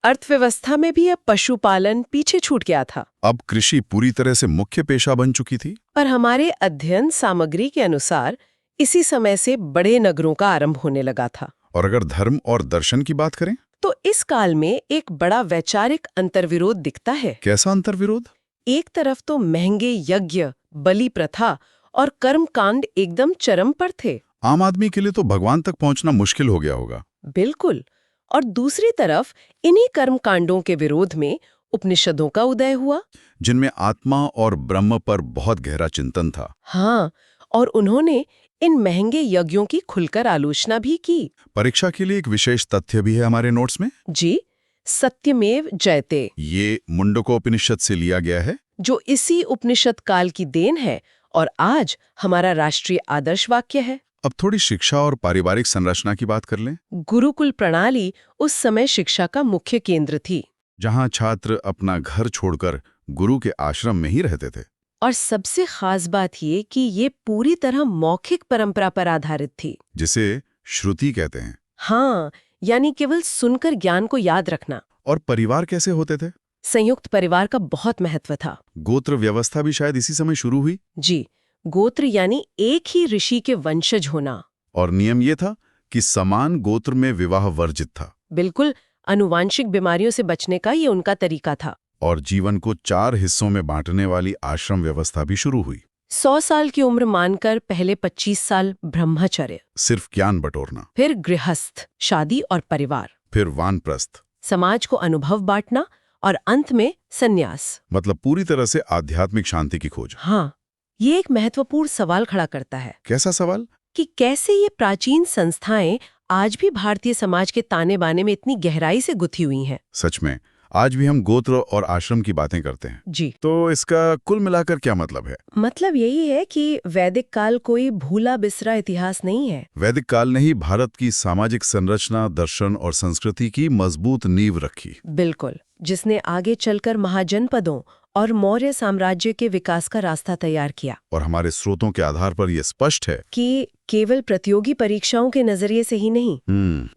अर्थव्यवस्था में भी अब पशुपालन पीछे छूट गया था। अब कृषि पूरी तरह से मुख्य पेशा बन चुकी थी। पर हमारे अध्ययन सामग्री के अनुसार इसी समय से बड़े नगरों का आरंभ होने लगा था। और अगर धर्म और दर्शन की बात करें तो इस काल में एक बड़ा वैचारिक अंतर्विरोध दिखता है। कैसा अंतर्विरोध? एक तरफ तो महंगे यज्ञ, बलि प्रथा और कर्मकांड एकदम चरम पर थे। आम आदमी के लिए तो भगवान तक पहुंचना मुश्किल हो गया होगा। बिल्कुल। और दूसरी तरफ इन्हीं कर्मकांडों के विरोध में उपनिषदों का उदय हुआ, जिनमें आत्मा और ब्रह्म पर बहुत गहरा चिंतन था। हाँ, और उन्होंने इन महंगे यज्ञों की खुलकर आलोचना भी की। परीक्षा के लिए एक विशेष तथ्य भी है हमारे नोट्स में। जी, सत्यमेव जयते, ये मुंडकोपनिषद से लिया गया है, जो इसी उपनिषद काल की देन है और आज हमारा राष्ट्रीय आदर्श वाक्य है। अब थोड़ी शिक्षा और पारिवारिक संरचना की बात कर लें। गुरुकुल प्रणाली उस समय शिक्षा का मुख्य केंद्र थी, जहां छात्र अपना घर छोड़कर गुरु के आश्रम में ही रहते थे। और सबसे खास बात ये कि ये पूरी तरह मौखिक परंपरा पर आधारित थी, जिसे श्रुति कहते हैं। हाँ, यानी केवल सुनकर ज्ञान को याद रखना। और परिवार कैसे होते थे? संयुक्त परिवार का बहुत महत्व था। गोत्र व्यवस्था भी शायद इसी समय शुरू हुई। जी, गोत्र यानी एक ही ऋषि के वंशज होना। और नियम ये था कि समान गोत्र में विवाह वर्जित था। बिल्कुल, आनुवांशिक बीमारियों से बचने का ये उनका तरीका था। और जीवन को 4 हिस्सों में बांटने वाली आश्रम व्यवस्था भी शुरू हुई। 100 साल की उम्र मानकर पहले 25 साल ब्रह्मचर्य, सिर्फ ज्ञान बटोरना, फिर गृहस्थ, शादी और परिवार, फिर वानप्रस्थ, समाज को अनुभव बांटना और अंत में संन्यास। मतलब पूरी तरह से आध्यात्मिक शांति की खोज। हाँ, ये एक महत्वपूर्ण सवाल खड़ा करता है कैसा सवाल? कि कैसे ये प्राचीन संस्थाएं आज भी भारतीय समाज के ताने बाने में इतनी गहराई से गुथी हुई हैं। सच में आज भी हम गोत्र और आश्रम की बातें करते हैं। जी, तो इसका कुल मिलाकर क्या मतलब है? मतलब यही है कि वैदिक काल कोई भूला बिसरा इतिहास नहीं है। वैदिक काल ने ही भारत की सामाजिक संरचना, दर्शन और संस्कृति की मजबूत नींव रखी। बिल्कुल, जिसने आगे चलकर महाजनपदों और मौर्य साम्राज्य के विकास का रास्ता तैयार किया। और हमारे स्रोतों के आधार पर यह स्पष्ट है कि केवल प्रतियोगी परीक्षाओं के नजरिए से ही नहीं,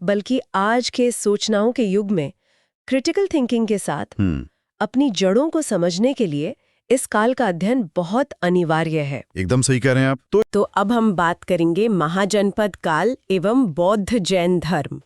बल्कि आज के सूचनाओं के युग में क्रिटिकल थिंकिंग के साथ अपनी जड़ों को समझने के लिए इस काल का अध्ययन बहुत अनिवार्य है। एकदम सही कह रहे हैं आप। तो अब हम बात करेंगे महाजनपद काल एवं बौद्ध जैन धर्म।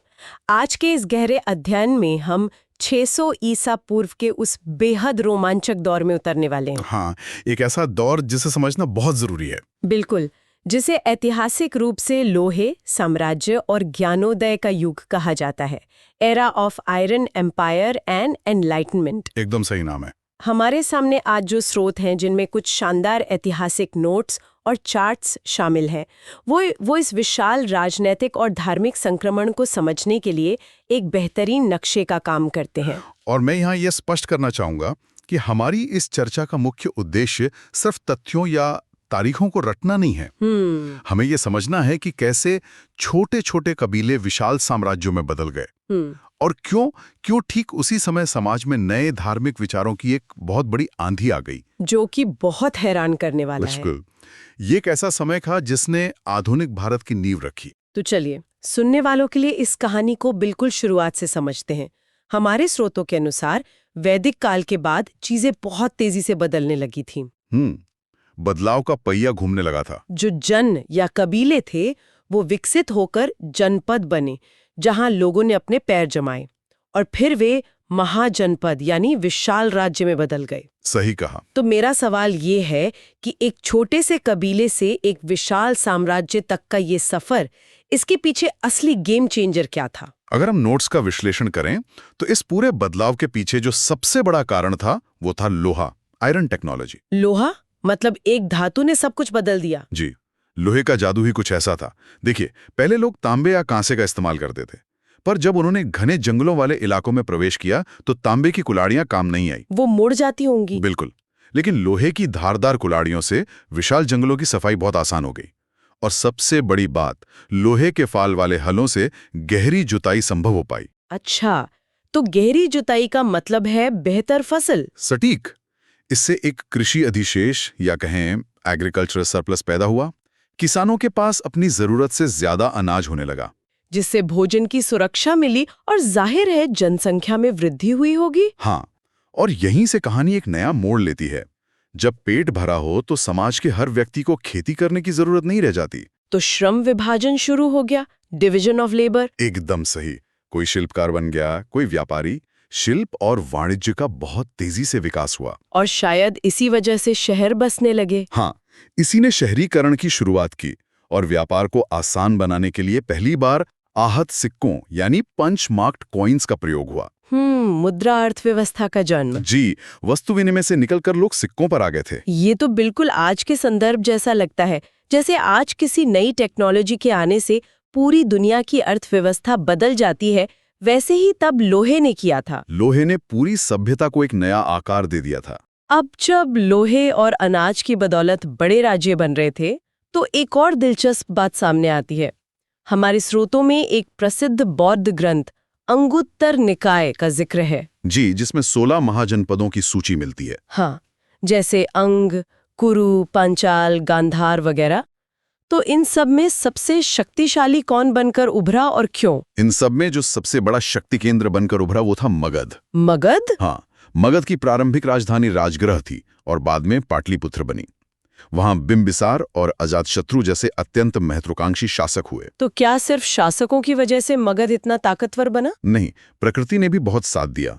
आज के इस गहरे अध्ययन में हम 600 ईसा पूर्व के उस बेहद रोमांचक दौर में उतरने वाले हैं। हाँ, एक ऐसा दौर जिसे समझना बहुत जरूरी है। बिल्कुल, जिसे ऐतिहासिक रूप से लोहे, साम्राज्य और ज्ञानोदय का युग कहा जाता है। Era of iron empire and enlightenment. एकदम सही नाम है। हमारे सामने आज जो स्रोत हैं, जिनमें कुछ शानदार ऐतिहासिक नोट्स और चार्ट्स शामिल हैं, वो इस विशाल राजनैतिक और धार्मिक संक्रमण को समझने के लिए एक बेहतरीन नक्शे का काम करते हैं। और मैं यहाँ ये स्पष्ट करना चाहूँगा कि हमारी इस चर्चा का मुख्य उद्देश्य सिर्फ तथ्यों या तारीखों को रटना नहीं है। हमें ये समझना है कि कैसे छोटे छोटे कबीले विशाल साम्राज्यों में बदल गए और क्यों ठीक उसी समय समाज में नए धार्मिक विचारों की एक बहुत बड़ी आंधी आ गई? जो कि बहुत हैरान करने वाला है। बिल्कुल। ये एक ऐसा समय था जिसने आधुनिक भारत की नींव रखी। तो चलिए, सुनने वालों के लिए इस कहानी को बिल्कुल शुरुआत से समझते हैं। हमारे स्रोतों के अनुसार वैदिक काल के बाद चीजें बहुत तेजी से बदलने लगी थीं। बदलाव का पहिया घूमने लगा था। जो जन या कबीले थे वो विकसित होकर जनपद बने, जहां लोगों ने अपने पैर जमाए, और फिर वे महाजनपद यानी विशाल राज्य में बदल गए। सही कहा। तो मेरा सवाल ये है कि एक छोटे से कबीले से एक विशाल साम्राज्य तक का ये सफर, इसके पीछे असली गेम चेंजर क्या था? अगर हम नोट्स का विश्लेषण करें तो इस पूरे बदलाव के पीछे जो सबसे बड़ा कारण था वो था लोहा, आयरन टेक्नोलॉजी। लोहा मतलब एक धातु ने सब कुछ बदल दिया? जी, लोहे का जादू ही कुछ ऐसा था। देखिए, पहले लोग तांबे या कांसे का इस्तेमाल करते थे, पर जब उन्होंने घने जंगलों वाले इलाकों में प्रवेश किया तो तांबे की कुल्हाड़ियां काम नहीं आई। वो मुड़ जाती होंगी। बिल्कुल, लेकिन लोहे की धारदार कुल्हाड़ियों से विशाल जंगलों की सफाई बहुत आसान हो गई। और सबसे बड़ी बात, लोहे के फाल वाले हलों से गहरी जुताई संभव हो पाई। अच्छा, तो गहरी जुताई का मतलब है बेहतर फसल? सटीक। इससे एक कृषि अधिशेष या कहें एग्रीकल्चरल सरप्लस पैदा हुआ। किसानों के पास अपनी जरूरत से ज्यादा अनाज होने लगा, जिससे भोजन की सुरक्षा मिली और जाहिर है जनसंख्या में वृद्धि हुई होगी। हाँ, और यहीं से कहानी एक नया मोड़ लेती है। जब पेट भरा हो तो समाज के हर व्यक्ति को खेती करने की जरूरत नहीं रह जाती। तो श्रम विभाजन शुरू हो गया, डिवीजन ऑफ लेबर। एकदम सही। कोई शिल्पकार बन गया, कोई व्यापारी। शिल्प और वाणिज्य का बहुत तेजी से विकास हुआ। और शायद इसी वजह से शहर बसने लगे। हाँ, इसी ने शहरीकरण की शुरुआत की और व्यापार को आसान बनाने के लिए पहली बार आहत सिक्कों यानी पंच मार्क्ड कॉइन्स का प्रयोग हुआ। मुद्रा अर्थव्यवस्था का जन्म। जी, वस्तु विनिमय से निकलकर लोग सिक्कों पर आ गए थे। ये तो बिल्कुल आज के संदर्भ जैसा लगता है, जैसे आज किसी नई टेक्नोलॉजी के आने से पूरी दुनिया की अर्थव्यवस्था बदल जाती है, वैसे ही तब लोहे ने किया था। लोहे ने पूरी सभ्यता को एक नया आकार दे दिया था। अब जब लोहे और अनाज की बदौलत बड़े राज्य बन रहे थे, तो एक और दिलचस्प बात सामने आती है। हमारे स्रोतों में एक प्रसिद्ध बौद्ध ग्रंथ अंगुत्तर निकाय का जिक्र है। जी, जिसमें 16 महाजनपदों की सूची मिलती है। हाँ, जैसे अंग, कुरु, पांचाल, गांधार वगैरह। तो इन सब में सबसे शक्तिशाली कौन बनकर उभरा और क्यों? इन सब में जो सबसे बड़ा शक्ति केंद्र बनकर उभरा वो था मगध। मगध? हाँ, मगध की प्रारंभिक राजधानी राजगृह थी और बाद में पाटलिपुत्र बनी। वहां बिंबिसार और अजातशत्रु जैसे अत्यंत महत्वाकांक्षी शासक हुए। तो क्या सिर्फ शासकों की वजह से मगध इतना ताकतवर बना? नहीं, प्रकृति ने भी बहुत साथ दिया।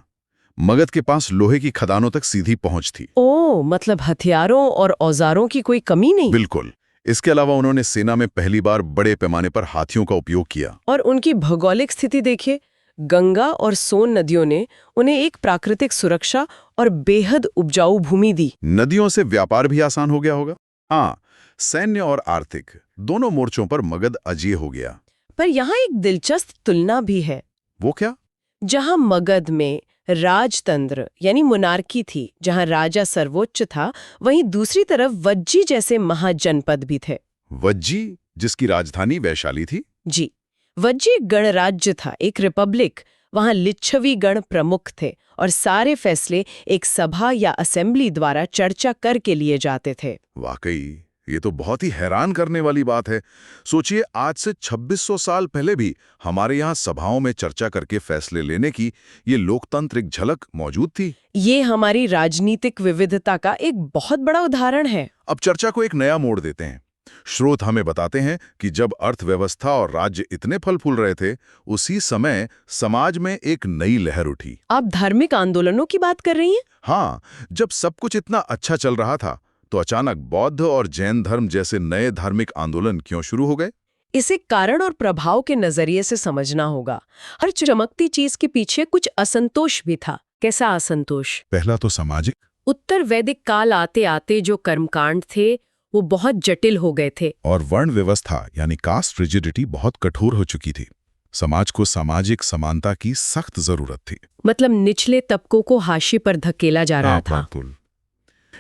मगध के पास लोहे की खदानों तक सीधी पहुंच थी। ओह, मतलब हथियारों और औजारों की कोई कमी नहीं। बिल्कुल। इसके अलावा उन्होंने सेना में पहली बार बड़े पैमाने पर हाथियों का उपयोग किया। और उनकी भौगोलिक स्थिति देखिए, गंगा और सोन नदियों ने उन्हें एक प्राकृतिक सुरक्षा और बेहद उपजाऊ भूमि दी। नदियों से व्यापार भी आसान हो गया होगा। हाँ, सैन्य और आर्थिक दोनों मोर्चों पर मगध अजेय हो गया। पर यहाँ एक दिलचस्प तुलना भी है। वो क्या? जहाँ मगध में राजतंत्र यानी मोनार्की थी, जहाँ राजा सर्वोच्च था, वहीं दूसरी तरफ वज्जी जैसे महाजनपद भी थे। वज्जी, जिसकी राजधानी वैशाली थी? जी, वज्जी गणराज्य था, एक रिपब्लिक। वहां लिच्छवी गण प्रमुख थे और सारे फैसले एक सभा या असेंबली द्वारा चर्चा करके लिए जाते थे। वाकई, ये तो बहुत ही हैरान करने वाली बात है। सोचिए, आज से 2600 साल पहले भी हमारे यहाँ सभाओं में चर्चा करके फैसले लेने की ये लोकतांत्रिक झलक मौजूद थी। ये हमारी राजनीतिक विविधता का एक बहुत बड़ा उदाहरण है। अब चर्चा को एक नया मोड़ देते हैं। स्रोत हमें बताते हैं कि जब अर्थव्यवस्था और राज्य इतने फल फूल रहे थे, उसी समय समाज में एक नई लहर उठी। आप धार्मिक आंदोलनों की बात कर रही हैं? हाँ, जब सब कुछ इतना अच्छा चल रहा था, तो अचानक बौद्ध और जैन धर्म जैसे नए धार्मिक आंदोलन क्यों शुरू हो गए? इसे कारण और प्रभाव के नजरिए से समझना होगा। हर चमकती चीज के पीछे कुछ असंतोष भी था। कैसा असंतोष? पहला तो सामाजिक। उत्तर वैदिक काल आते आते जो कर्मकांड थे वो बहुत जटिल हो गए थे। और वर्ण व्यवस्था यानी कास्ट रिजिडिटी बहुत कठोर हो चुकी थी। समाज को सामाजिक समानता की सख्त जरूरत थी। मतलब निचले तबकों को हाशिए पर धकेला जा रहा था।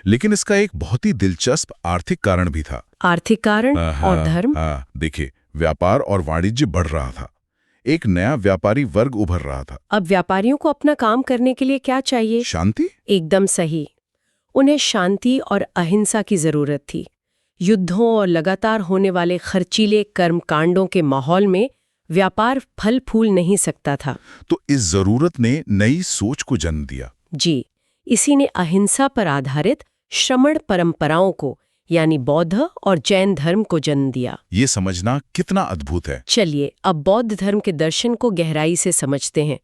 लेकिन इसका एक बहुत ही दिलचस्प आर्थिक कारण भी था। आर्थिक कारण और धर्म? देखिए, व्यापार और वाणिज्य बढ़ रहा था। एक नया व्यापारी वर्ग उभर रहा था। अब व्यापारियों को अपना काम करने के लिए क्या चाहिए? शांति? एकदम सही। उन्हें शांति और अहिंसा की जरूरत थी। युद्धों और लगातार होने वाले खर्चीले कर्मकांडों के माहौल में व्यापार फल फूल नहीं सकता था। तो इस जरूरत ने नई सोच को जन्म दिया। जी, इसी ने अहिंसा पर आधारित श्रमण परंपराओं को यानी बौद्ध और जैन धर्म को जन्म दिया। ये समझना कितना अद्भुत है। चलिए अब बौद्ध धर्म के दर्शन को गहराई से समझते हैं।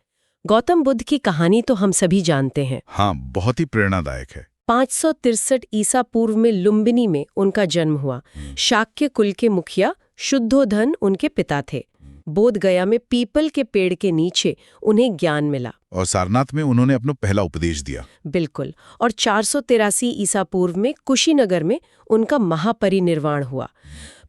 गौतम बुद्ध की कहानी तो हम सभी जानते हैं। हाँ, बहुत ही प्रेरणादायक है। 563 ईसा पूर्व में लुम्बिनी में उनका जन्म हुआ। शाक्य कुल के मुखिया शुद्धोधन उनके पिता थे। बोध गया में पीपल के पेड़ के नीचे उन्हें ज्ञान मिला। और सारनाथ में उन्होंने अपना पहला उपदेश दिया। बिल्कुल। और 483 ईसा पूर्व में कुशीनगर में उनका महापरिनिर्वाण हुआ।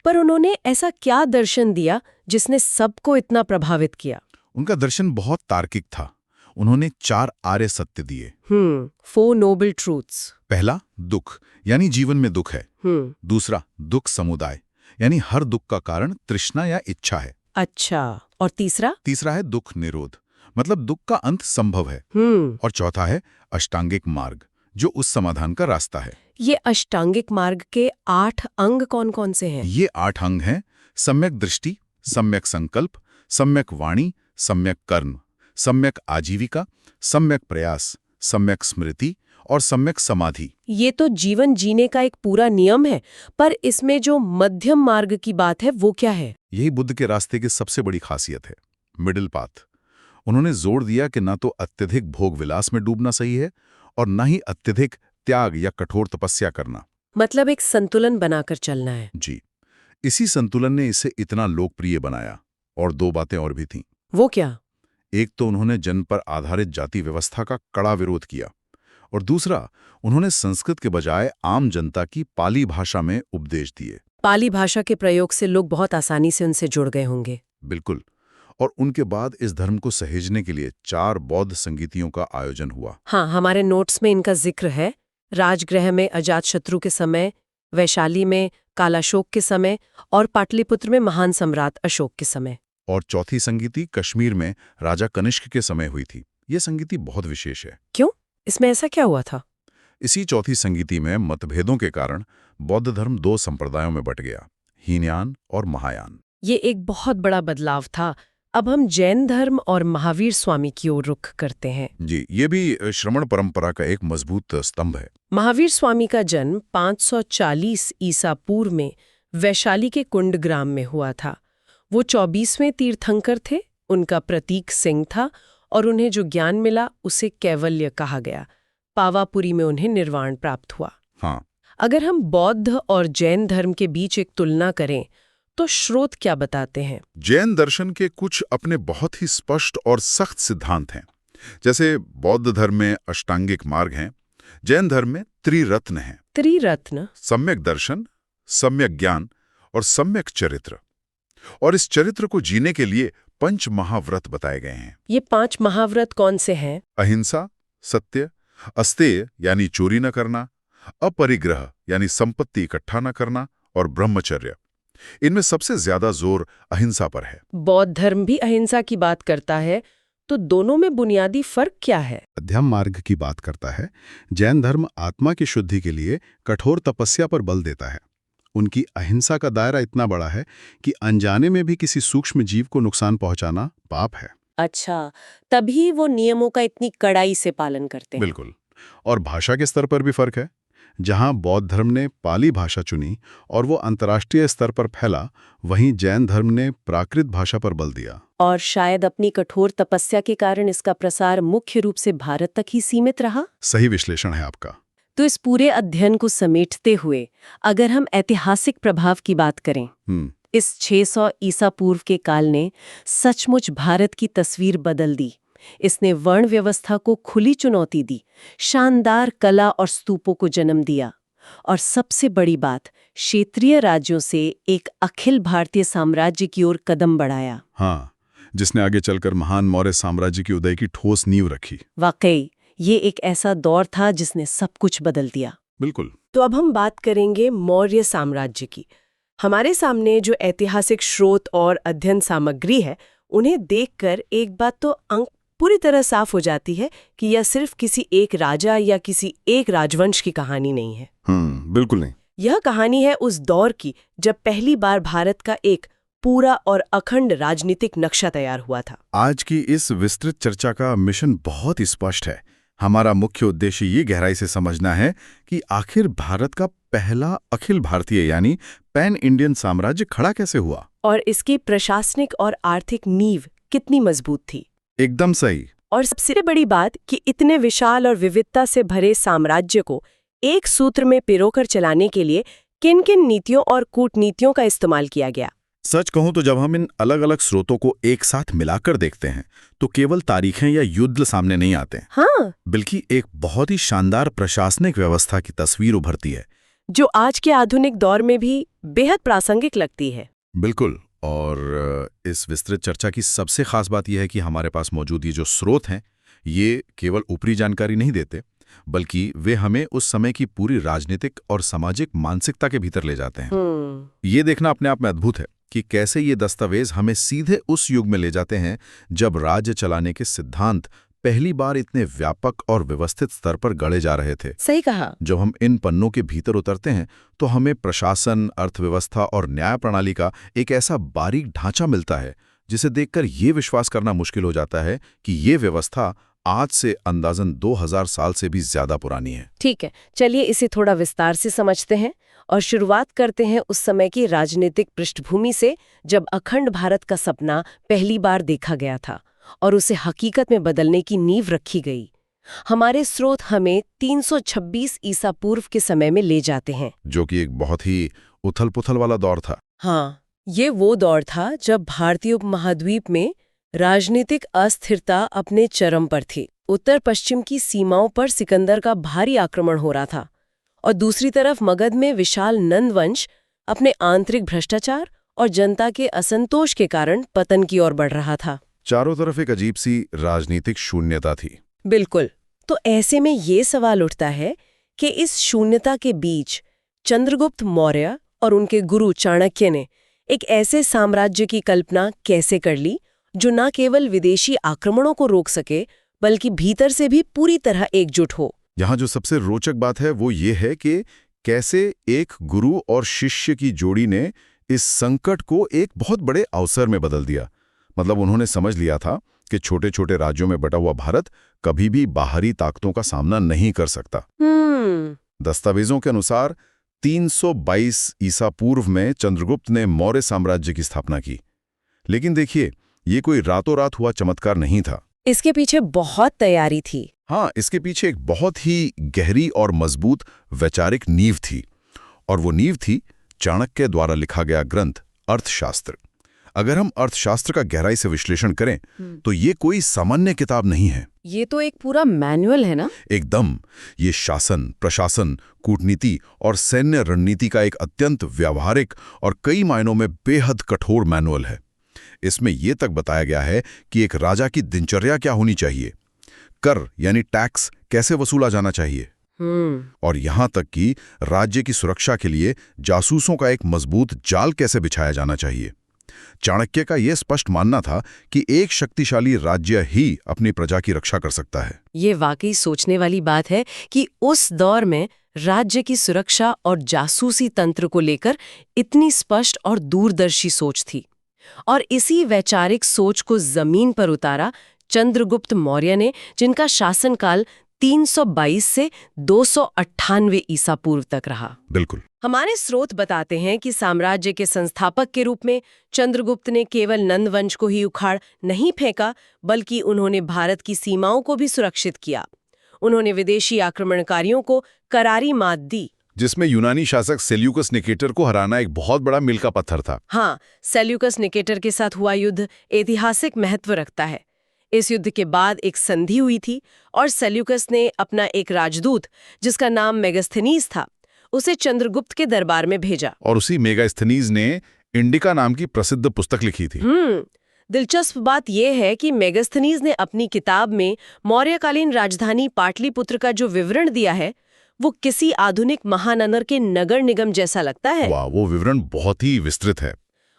पर उन्होंने ऐसा क्या दर्शन दिया जिसने सबको इतना प्रभावित किया? उनका दर्शन बहुत तार्किक था। उन्होंने 4 आर्य सत्य दिए। 4 नोबल ट्रूथ्स। पहला, दुख यानी जीवन में दुख है। दूसरा, दुख समुदाय यानी हर दुख का कारण तृष्णा या इच्छा है। अच्छा, और तीसरा? तीसरा है दुख निरोध, मतलब दुख का अंत संभव है। और चौथा है अष्टांगिक मार्ग, जो उस समाधान का रास्ता है। ये अष्टांगिक मार्ग के 8 अंग कौन कौन से हैं? ये 8 अंग हैं: सम्यक दृष्टि, सम्यक संकल्प, सम्यक वाणी, सम्यक कर्म, सम्यक आजीविका, सम्यक प्रयास, सम्यक स्मृति और सम्यक समाधि। ये तो जीवन जीने का एक पूरा नियम है, पर इसमें जो मध्यम मार्ग की बात है वो क्या है? यही बुद्ध के रास्ते की सबसे बड़ी खासियत है, मिडिल पाथ। उन्होंने जोर दिया कि ना तो अत्यधिक भोग विलास में डूबना सही है और ना ही अत्यधिक त्याग या कठोर तपस्या करना। मतलब एक संतुलन बनाकर चलना है। जी, इसी संतुलन ने इसे इतना लोकप्रिय बनाया। और 2 बातें और भी थीं। वो क्या? एक तो उन्होंने जन्म पर आधारित जाति व्यवस्था का कड़ा विरोध किया, और दूसरा, उन्होंने संस्कृत के बजाय आम जनता की पाली भाषा में उपदेश दिए। पाली भाषा के प्रयोग से लोग बहुत आसानी से उनसे जुड़ गए होंगे। बिल्कुल। और उनके बाद इस धर्म को सहेजने के लिए 4 बौद्ध संगीतियों का आयोजन हुआ। हाँ, हमारे नोट्स में इनका जिक्र है। राजगृह में अजातशत्रु के समय, वैशाली में कालाशोक के समय और पाटलिपुत्र में महान सम्राट अशोक के समय। और चौथी संगीति कश्मीर में राजा कनिष्क के समय हुई थी। ये संगीति बहुत विशेष है। क्यों? इसमें ऐसा क्या हुआ था? इसी चौथी संगीति में मतभेदों के कारण बौद्ध धर्म 2 संप्रदायों में बंट गया, हीनयान और महायान। ये एक बहुत बड़ा बदलाव था। अब हम जैन धर्म और महावीर स्वामी की ओर रुख करते हैं। जी, ये भी श्रमण परंपरा का एक मजबूत स्तंभ है। महावीर स्वामी का जन्म 540 ईसा पूर्व में वैशाली के कुंड ग्राम में हुआ था। वो 24वें तीर्थंकर थे। उनका प्रतीक सिंह था और उन्हें जो ज्ञान मिला उसे कैवल्य कहा गया। पावापुरी में उन्हें निर्वाण प्राप्त हुआ। हाँ। अगर हम बौद्ध और जैन धर्म के बीच एक तुलना करें तो स्रोत क्या बताते हैं? जैन दर्शन के कुछ अपने बहुत ही स्पष्ट और सख्त सिद्धांत हैं। जैसे बौद्ध धर्म में अष्टांगिक मार्ग हैं, जैन धर्म में त्रिरत्न हैं। त्रिरत्न? सम्यक दर्शन, सम्यक ज्ञान और सम्यक चरित्र। और इस चरित्र को जीने के लिए 5 महाव्रत बताए गए हैं। ये 5 महाव्रत कौन से हैं? अहिंसा, सत्य, अस्तेय यानी चोरी न करना, अपरिग्रह यानी संपत्ति इकट्ठा न करना और ब्रह्मचर्य। इनमें सबसे ज्यादा जोर अहिंसा पर है। बौद्ध धर्म भी अहिंसा की बात करता है, तो दोनों में बुनियादी फर्क क्या है? मध्यम मार्ग की बात करता है। जैन धर्म आत्मा की शुद्धि के लिए कठोर तपस्या पर बल देता है। उनकी अहिंसा का दायरा इतना बड़ा है कि अनजाने में भी किसी सूक्ष्म जीव को नुकसान पहुंचाना पाप है। अच्छा, तभी वो नियमों का इतनी कड़ाई से पालन करते हैं। बिल्कुल। और भाषा के स्तर पर भी फर्क है। जहां बौद्ध धर्म ने पाली भाषा चुनी और वो अंतर्राष्ट्रीय स्तर पर फैला, वहीं जैन धर्म ने प्राकृत भाषा पर बल दिया। और शायद अपनी कठोर तपस्या के कारण इसका प्रसार मुख्य रूप से भारत तक ही सीमित रहा। सही विश्लेषण है आपका। तो इस पूरे अध्ययन को समेटते हुए अगर हम ऐतिहासिक प्रभाव की बात करें, इस 600 ईसा पूर्व के काल ने सचमुच भारत की तस्वीर बदल दी। इसने वर्ण व्यवस्था को खुली चुनौती दी, शानदार कला और स्तूपों को जन्म दिया और सबसे बड़ी बात, क्षेत्रीय राज्यों से एक अखिल भारतीय साम्राज्य की ओर कदम बढ़ाया। हाँ, जिसने आगे चलकर महान मौर्य साम्राज्य की उदय की ठोस नींव रखी। वाकई ये एक ऐसा दौर था जिसने सब कुछ बदल दिया। बिल्कुल। तो अब हम बात करेंगे मौर्य साम्राज्य की। हमारे सामने जो ऐतिहासिक स्रोत और अध्ययन सामग्री है उन्हें देखकर एक बात तो अंक पूरी तरह साफ हो जाती है कि यह सिर्फ किसी एक राजा या किसी एक राजवंश की कहानी नहीं है। बिल्कुल नहीं। यह कहानी है उस दौर की जब पहली बार भारत का एक पूरा और अखंड राजनीतिक नक्शा तैयार हुआ था। आज की इस विस्तृत चर्चा का मिशन बहुत ही स्पष्ट है। हमारा मुख्य उद्देश्य ये गहराई से समझना है कि आखिर भारत का पहला अखिल भारतीय यानी पैन इंडियन साम्राज्य खड़ा कैसे हुआ और इसकी प्रशासनिक और आर्थिक नींव कितनी मजबूत थी। एकदम सही। और सबसे बड़ी बात कि इतने विशाल और विविधता से भरे साम्राज्य को एक सूत्र में पिरोकर चलाने के लिए किन किन नीतियों और कूटनीतियों का इस्तेमाल किया गया। सच कहूं तो जब हम इन अलग अलग स्रोतों को एक साथ मिलाकर देखते हैं तो केवल तारीखें या युद्ध सामने नहीं आते, हाँ, बल्कि एक बहुत ही शानदार प्रशासनिक व्यवस्था की तस्वीर उभरती है जो आज के आधुनिक दौर में भी बेहद प्रासंगिक लगती है। बिल्कुल। और इस विस्तृत चर्चा की सबसे खास बात यह है कि हमारे पास मौजूद ये जो स्रोत हैं ये केवल ऊपरी जानकारी नहीं देते, बल्कि वे हमें उस समय की पूरी राजनीतिक और सामाजिक मानसिकता के भीतर ले जाते हैं। ये देखना अपने आप में अद्भुत है कि कैसे ये दस्तावेज हमें सीधे उस युग में ले जाते हैं जब राज्य चलाने के सिद्धांत पहली बार इतने व्यापक और व्यवस्थित स्तर पर गढ़े जा रहे थे। सही कहा। जब हम इन पन्नों के भीतर उतरते हैं तो हमें प्रशासन, अर्थव्यवस्था और न्याय प्रणाली का एक ऐसा बारीक ढांचा मिलता है जिसे देखकर ये विश्वास करना मुश्किल हो जाता है कि ये व्यवस्था आज से अंदाजन 2000 साल से भी ज्यादा पुरानी है। ठीक है, चलिए इसे थोड़ा विस्तार से समझते हैं और शुरुआत करते हैं उस समय की राजनीतिक पृष्ठभूमि से जब अखंड भारत का सपना पहली बार देखा गया था और उसे हकीकत में बदलने की नींव रखी गई। हमारे स्रोत हमें 326 ईसा पूर्व के समय में ले जाते हैं, जो कि एक बहुत ही उथल-पुथल वाला दौर था। हाँ, ये वो दौर था जब भारतीय उपमहाद्वीप में राजनीतिक अस्थिरता अपने चरम पर थी। उत्तर पश्चिम की सीमाओं पर सिकंदर का भारी आक्रमण हो रहा था और दूसरी तरफ मगध में विशाल नंद वंश अपने आंतरिक भ्रष्टाचार और जनता के असंतोष के कारण पतन की ओर बढ़ रहा था। चारों तरफ एक अजीब सी राजनीतिक शून्यता थी। बिल्कुल। तो ऐसे में ये सवाल उठता है कि इस शून्यता के बीच चंद्रगुप्त मौर्य और उनके गुरु चाणक्य ने एक ऐसे साम्राज्य की कल्पना कैसे कर ली जो न केवल विदेशी आक्रमणों को रोक सके बल्कि भीतर से भी पूरी तरह एकजुट हो। यहाँ जो सबसे रोचक बात है वो ये है कि कैसे एक गुरु और शिष्य की जोड़ी ने इस संकट को एक बहुत बड़े अवसर में बदल दिया। मतलब उन्होंने समझ लिया था कि छोटे छोटे राज्यों में बटा हुआ भारत कभी भी बाहरी ताकतों का सामना नहीं कर सकता। दस्तावेजों के अनुसार 322 ईसा पूर्व में चंद्रगुप्त ने मौर्य साम्राज्य की स्थापना की। लेकिन देखिए, ये कोई रातों रात हुआ चमत्कार नहीं था। इसके पीछे बहुत तैयारी थी। हाँ, इसके पीछे एक बहुत ही गहरी और मजबूत वैचारिक नींव थी, और वो नींव थी चाणक्य द्वारा लिखा गया ग्रंथ अर्थशास्त्र। अगर हम अर्थशास्त्र का गहराई से विश्लेषण करें तो ये कोई सामान्य किताब नहीं है। ये तो एक पूरा मैनुअल है ना? एकदम। ये शासन, प्रशासन, कूटनीति और सैन्य रणनीति का एक अत्यंत व्यावहारिक और कई मायनों में बेहद कठोर मैनुअल है। इसमें यह तक बताया गया है कि एक राजा की दिनचर्या क्या होनी चाहिए, कर यानी टैक्स कैसे वसूला जाना चाहिए, और यहां तक कि राज्य की सुरक्षा के लिए जासूसों का एक मजबूत जाल कैसे बिछाया जाना चाहिए। चाणक्य का यह स्पष्ट मानना था कि एक शक्तिशाली राज्य ही अपनी प्रजा की रक्षा कर सकता है। ये वाकई सोचने वाली बात है कि उस दौर में राज्य की सुरक्षा और जासूसी तंत्र को लेकर इतनी स्पष्ट और दूरदर्शी सोच थी। और इसी वैचारिक सोच को जमीन पर उतारा चंद्रगुप्त मौर्य ने, जिनका शासनकाल 322 से 298 ईसा पूर्व तक रहा। बिल्कुल। हमारे स्रोत बताते हैं कि साम्राज्य के संस्थापक के रूप में चंद्रगुप्त ने केवल नंदवंश को ही उखाड़ नहीं फेंका, बल्कि उन्होंने भारत की सीमाओं को भी सुरक्षित किया। उन्होंने विदेशी आक्रमणकारियों को करारी मात दी, जिसमें यूनानी शासक सेल्यूकस निकेटर को हराना एक बहुत बड़ा मील का पत्थर था। हाँ, सेल्यूकस निकेटर के साथ हुआ युद्ध ऐतिहासिक महत्व रखता है। इस युद्ध के बाद एक संधि हुई थी और सेल्यूकस ने अपना एक राजदूत, जिसका नाम मेगास्थनीज था, उसे चंद्रगुप्त के दरबार में भेजा। और उसी मेगास्थनीज ने इंडिका नाम की प्रसिद्ध पुस्तक लिखी थी। दिलचस्प बात यह है कि मेगास्थनीज ने अपनी किताब में मौर्यकालीन राजधानी पाटलिपुत्र का जो विवरण दिया है वो किसी आधुनिक महानगर के नगर निगम जैसा लगता है। वाह, वो विवरण बहुत ही विस्तृत है।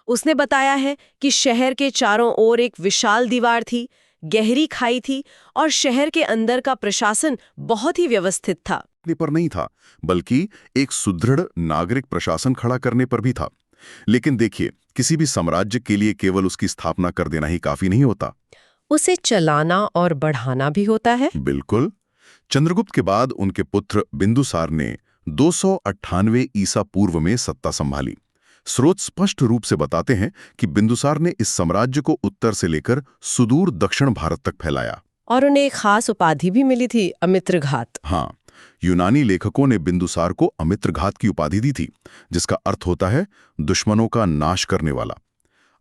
उसने बताया है कि शहर के चारों ओर एक विशाल दीवार थी, गहरी खाई थी और शहर के अंदर का प्रशासन बहुत ही व्यवस्थित था। पर नहीं था, बल्कि एक सुदृढ़ नागरिक प्रशासन खड़ा करने पर भी था। लेकिन देखिए, किसी भी साम्राज्य के लिए केवल उसकी स्थापना कर देना ही काफी नहीं होता। उसे चलाना और बढ़ाना भी होता है। बिल्कुल। चंद्रगुप्त के बाद उनके पुत्र बिंदुसार ने 298 ईसा पूर्व में सत्ता संभाली। स्रोत स्पष्ट रूप से बताते हैं कि बिंदुसार ने इस साम्राज्य को उत्तर से लेकर सुदूर दक्षिण भारत तक फैलाया। और उन्हें एक खास उपाधि भी मिली थी, अमित्रघात। हाँ, यूनानी लेखकों ने बिंदुसार को अमित्रघात की उपाधि दी थी, जिसका अर्थ होता है दुश्मनों का नाश करने वाला।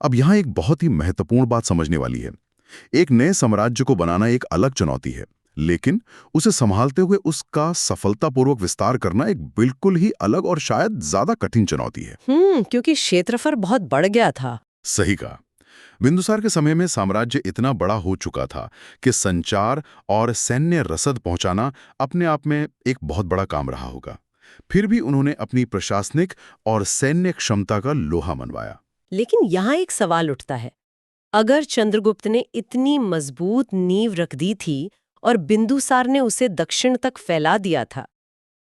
अब यहाँ एक बहुत ही महत्वपूर्ण बात समझने वाली है। एक नए साम्राज्य को बनाना एक अलग चुनौती है, लेकिन उसे संभालते हुए उसका सफलतापूर्वक विस्तार करना एक बिल्कुल ही अलग और शायद ज्यादा कठिन चुनौती है। क्योंकि क्षेत्रफल बहुत बढ़ गया था। सही कहा। बिंदुसार के समय में साम्राज्य इतना बड़ा हो चुका था कि संचार और सैन्य रसद पहुंचाना अपने आप में एक बहुत बड़ा काम रहा होगा। फिर भी उन्होंने अपनी प्रशासनिक और सैन्य क्षमता का लोहा मनवाया। लेकिन यहाँ एक सवाल उठता है, अगर चंद्रगुप्त ने इतनी मजबूत नींव रख दी थी और बिंदुसार ने उसे दक्षिण तक फैला दिया था,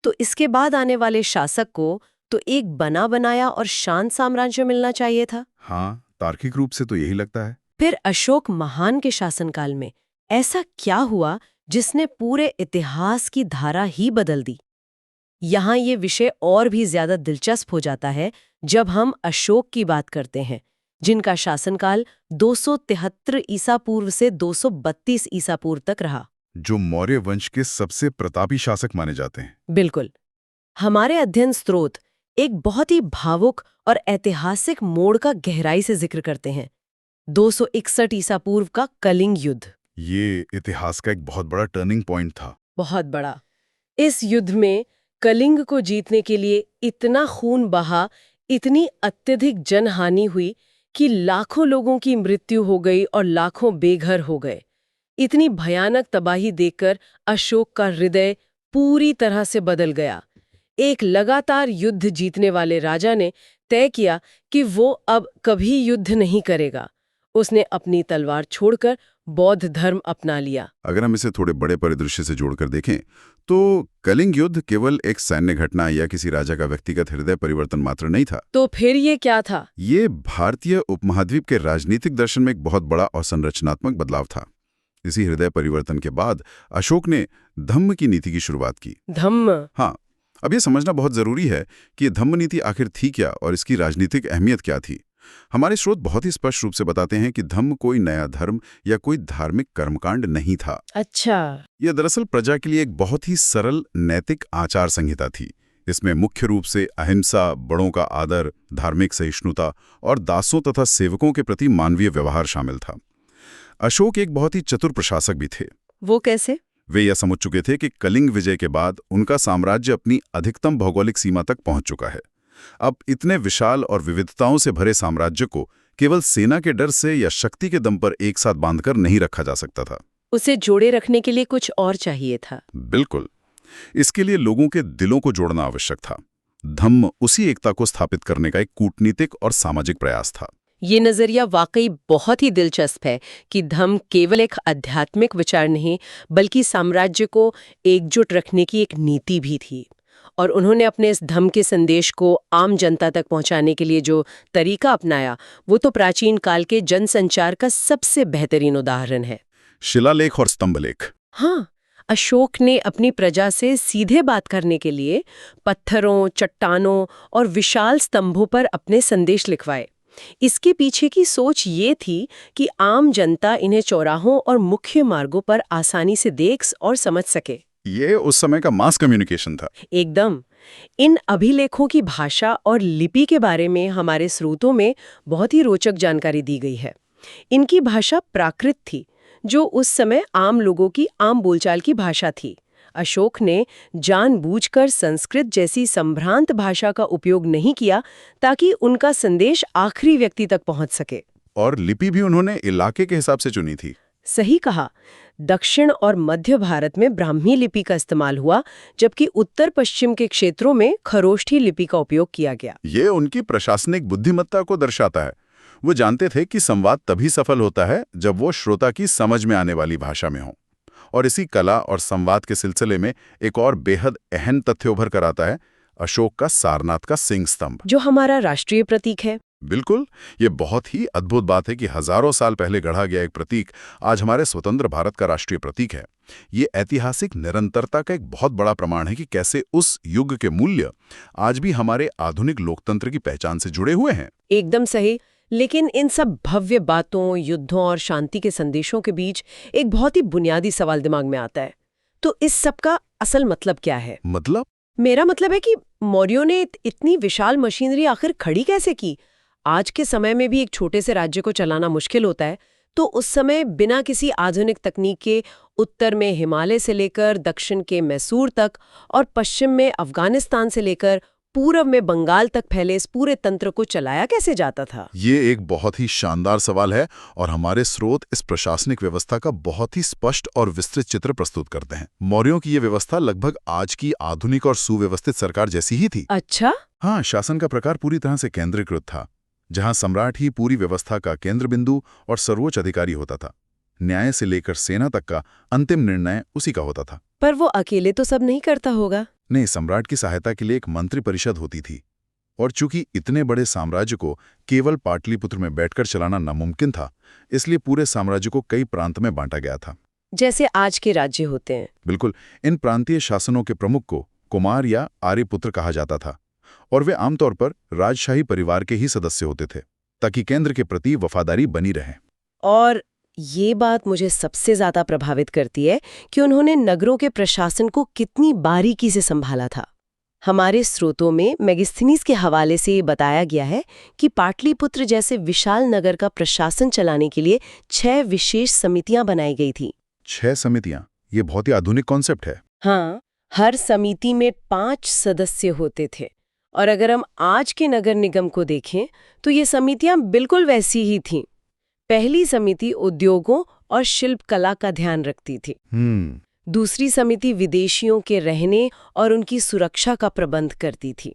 तो इसके बाद आने वाले शासक को तो एक बना बनाया और शांत साम्राज्य मिलना चाहिए था। हाँ, तार्किक रूप से तो यही लगता है। फिर अशोक महान के शासनकाल में ऐसा क्या हुआ जिसने पूरे इतिहास की धारा ही बदल दी? यहाँ ये विषय और भी ज्यादा दिलचस्प हो जाता है जब हम अशोक की बात करते हैं, जिनका शासनकाल 273 ईसा पूर्व से 232 ईसा पूर्व तक रहा, जो मौर्य वंश के सबसे प्रतापी शासक माने जाते हैं। बिल्कुल। हमारे अध्ययन स्रोत एक बहुत ही भावुक और ऐतिहासिक मोड़ का गहराई से जिक्र करते हैं, 261 ईसा पूर्व का कलिंग युद्ध। ये इतिहास का एक बहुत बड़ा टर्निंग पॉइंट था। बहुत बड़ा। इस युद्ध में कलिंग को जीतने के लिए इतना खून बहा, इतनी अत्यधिक जनहानि हुई कि लाखों लोगों की मृत्यु हो गई और लाखों बेघर हो गए। इतनी भयानक तबाही देखकर अशोक का हृदय पूरी तरह से बदल गया। एक लगातार युद्ध जीतने वाले राजा ने तय किया कि वो अब कभी युद्ध नहीं करेगा। उसने अपनी तलवार छोड़कर बौद्ध धर्म अपना लिया। अगर हम इसे थोड़े बड़े परिदृश्य से जोड़कर देखें, तो कलिंग युद्ध केवल एक सैन्य घटना या किसी राजा का व्यक्तिगत हृदय परिवर्तन मात्र नहीं था। तो फिर ये क्या था? ये भारतीय उपमहाद्वीप के राजनीतिक दर्शन में एक बहुत बड़ा और संरचनात्मक बदलाव था। इसी हृदय परिवर्तन के बाद अशोक ने धम्म की नीति की शुरुआत की। धम्म? हाँ, अब ये समझना बहुत जरूरी है कि ये धम्म नीति आखिर थी क्या और इसकी राजनीतिक अहमियत क्या थी। हमारे स्रोत बहुत ही स्पष्ट रूप से बताते हैं कि धम्म कोई नया धर्म या कोई धार्मिक कर्मकांड नहीं था। अच्छा। यह दरअसल प्रजा के लिए एक बहुत ही सरल नैतिक आचार संहिता थी। इसमें मुख्य रूप से अहिंसा, बड़ों का आदर, धार्मिक सहिष्णुता और दासों तथा सेवकों के प्रति मानवीय व्यवहार शामिल था। अशोक एक बहुत ही चतुर प्रशासक भी थे। वो कैसे? वे यह समझ चुके थे कि कलिंग विजय के बाद उनका साम्राज्य अपनी अधिकतम भौगोलिक सीमा तक पहुंच चुका है। अब इतने विशाल और विविधताओं से भरे साम्राज्य को केवल सेना के डर से या शक्ति के दम पर एक साथ बांधकर नहीं रखा जा सकता था। उसे जोड़े रखने के लिए कुछ और चाहिए था। बिल्कुल। इसके लिए लोगों के दिलों को जोड़ना आवश्यक था। धम्म उसी एकता को स्थापित करने का एक कूटनीतिक और सामाजिक प्रयास था। ये नजरिया वाकई बहुत ही दिलचस्प है कि धम्म केवल एक आध्यात्मिक विचार नहीं, बल्कि साम्राज्य को एकजुट रखने की एक नीति भी थी। और उन्होंने अपने इस धम्म के संदेश को आम जनता तक पहुंचाने के लिए जो तरीका अपनाया, वो तो प्राचीन काल के जनसंचार का सबसे बेहतरीन उदाहरण है। शिलालेख और स्तंभलेख। हाँ, अशोक ने अपनी प्रजा से सीधे बात करने के लिए पत्थरों, चट्टानों और विशाल स्तंभों पर अपने संदेश लिखवाए। इसके पीछे की सोच ये थी कि आम जनता इन्हें चौराहों और मुख्य मार्गों पर आसानी से देख और समझ सके। ये उस समय का मास कम्युनिकेशन था। एकदम। इन अभिलेखों की भाषा और लिपि के बारे में हमारे स्रोतों में बहुत ही रोचक जानकारी दी गई है। इनकी भाषा प्राकृत थी, जो उस समय आम लोगों की आम बोलचाल की भाषा थी। अशोक ने जानबूझकर संस्कृत जैसी संभ्रांत भाषा का उपयोग नहीं किया ताकि उनका संदेश आखिरी व्यक्ति तक पहुंच सके। और लिपि भी उन्होंने इलाके के हिसाब से चुनी थी। सही कहा। दक्षिण और मध्य भारत में ब्राह्मी लिपि का इस्तेमाल हुआ, जबकि उत्तर पश्चिम के क्षेत्रों में खरोष्ठी लिपि का उपयोग किया गया। ये उनकी प्रशासनिक बुद्धिमत्ता को दर्शाता है। वो जानते थे कि संवाद तभी सफल होता है जब वो श्रोता की समझ में आने वाली भाषा में हो। और इसी कला और संवाद के सिलसिले में एक और बेहद अहम तथ्य उभर कर आता है, अशोक का सारनाथ का सिंह स्तंभ, जो हमारा राष्ट्रीय प्रतीक है। बिल्कुल, ये बहुत ही अद्भुत बात है कि हजारों साल पहले गढ़ा गया एक प्रतीक आज हमारे स्वतंत्र भारत का राष्ट्रीय प्रतीक है। ये ऐतिहासिक निरंतरता का एक बहुत बड़ा प्रमाण है कि कैसे उस युग के मूल्य आज भी हमारे आधुनिक लोकतंत्र की पहचान से जुड़े हुए हैं। एकदम सही। लेकिन इन सब भव्य बातों, युद्धों और शांति के संदेशों के बीच एक बहुत ही बुनियादी सवाल दिमाग में आता है। तो इस सब का असल मतलब क्या है? मतलब? मेरा मतलब है कि मौर्यों ने इतनी विशाल मशीनरी आखिर खड़ी कैसे की? आज के समय में भी एक छोटे से राज्य को चलाना मुश्किल होता है, तो उस समय बिना किसी आधुनिक तकनीक के उत्तर में हिमालय से लेकर दक्षिण के मैसूर तक और पश्चिम में अफगानिस्तान से लेकर पूरब में बंगाल तक फैले इस पूरे तंत्र को चलाया कैसे जाता था? ये एक बहुत ही शानदार सवाल है और हमारे स्रोत इस प्रशासनिक व्यवस्था का बहुत ही स्पष्ट और विस्तृत चित्र प्रस्तुत करते हैं। मौर्यों की ये व्यवस्था लगभग आज की आधुनिक और सुव्यवस्थित सरकार जैसी ही थी। अच्छा? हाँ, शासन का प्रकार पूरी तरह से केंद्रीकृत था, जहां सम्राट ही पूरी व्यवस्था का केंद्र बिंदु और सर्वोच्च अधिकारी होता था। न्याय से लेकर सेना तक का अंतिम निर्णय उसी का होता था। पर वो अकेले तो सब नहीं करता होगा? नहीं, सम्राट की सहायता के लिए एक मंत्री परिषद होती थी, और चूंकि इतने बड़े साम्राज्य को केवल पाटलिपुत्र में बैठकर चलाना नामुमकिन था, इसलिए पूरे साम्राज्य को कई प्रांत में बांटा गया था, जैसे आज के राज्य होते हैं। बिल्कुल। इन प्रांतीय शासनों के प्रमुख को कुमार या आर्यपुत्र कहा जाता था, और वे आमतौर पर राजशाही परिवार के ही सदस्य होते थे, ताकि केंद्र के प्रति वफादारी बनी रहे। और ये बात मुझे सबसे ज्यादा प्रभावित करती है कि उन्होंने नगरों के प्रशासन को कितनी बारीकी से संभाला था। हमारे स्रोतों में मेगिस्थनीज के हवाले से ये बताया गया है कि पाटलिपुत्र जैसे विशाल नगर का प्रशासन चलाने के लिए 6 विशेष समितियां बनाई गई थी। 6 समितियां? ये बहुत ही आधुनिक कॉन्सेप्ट है। हाँ, हर समिति में 5 सदस्य होते थे। और अगर हम आज के नगर निगम को देखें तो ये समितियां बिल्कुल वैसी ही थीं। पहली समिति उद्योगों और शिल्प कला का ध्यान रखती थी। दूसरी समिति विदेशियों के रहने और उनकी सुरक्षा का प्रबंध करती थी।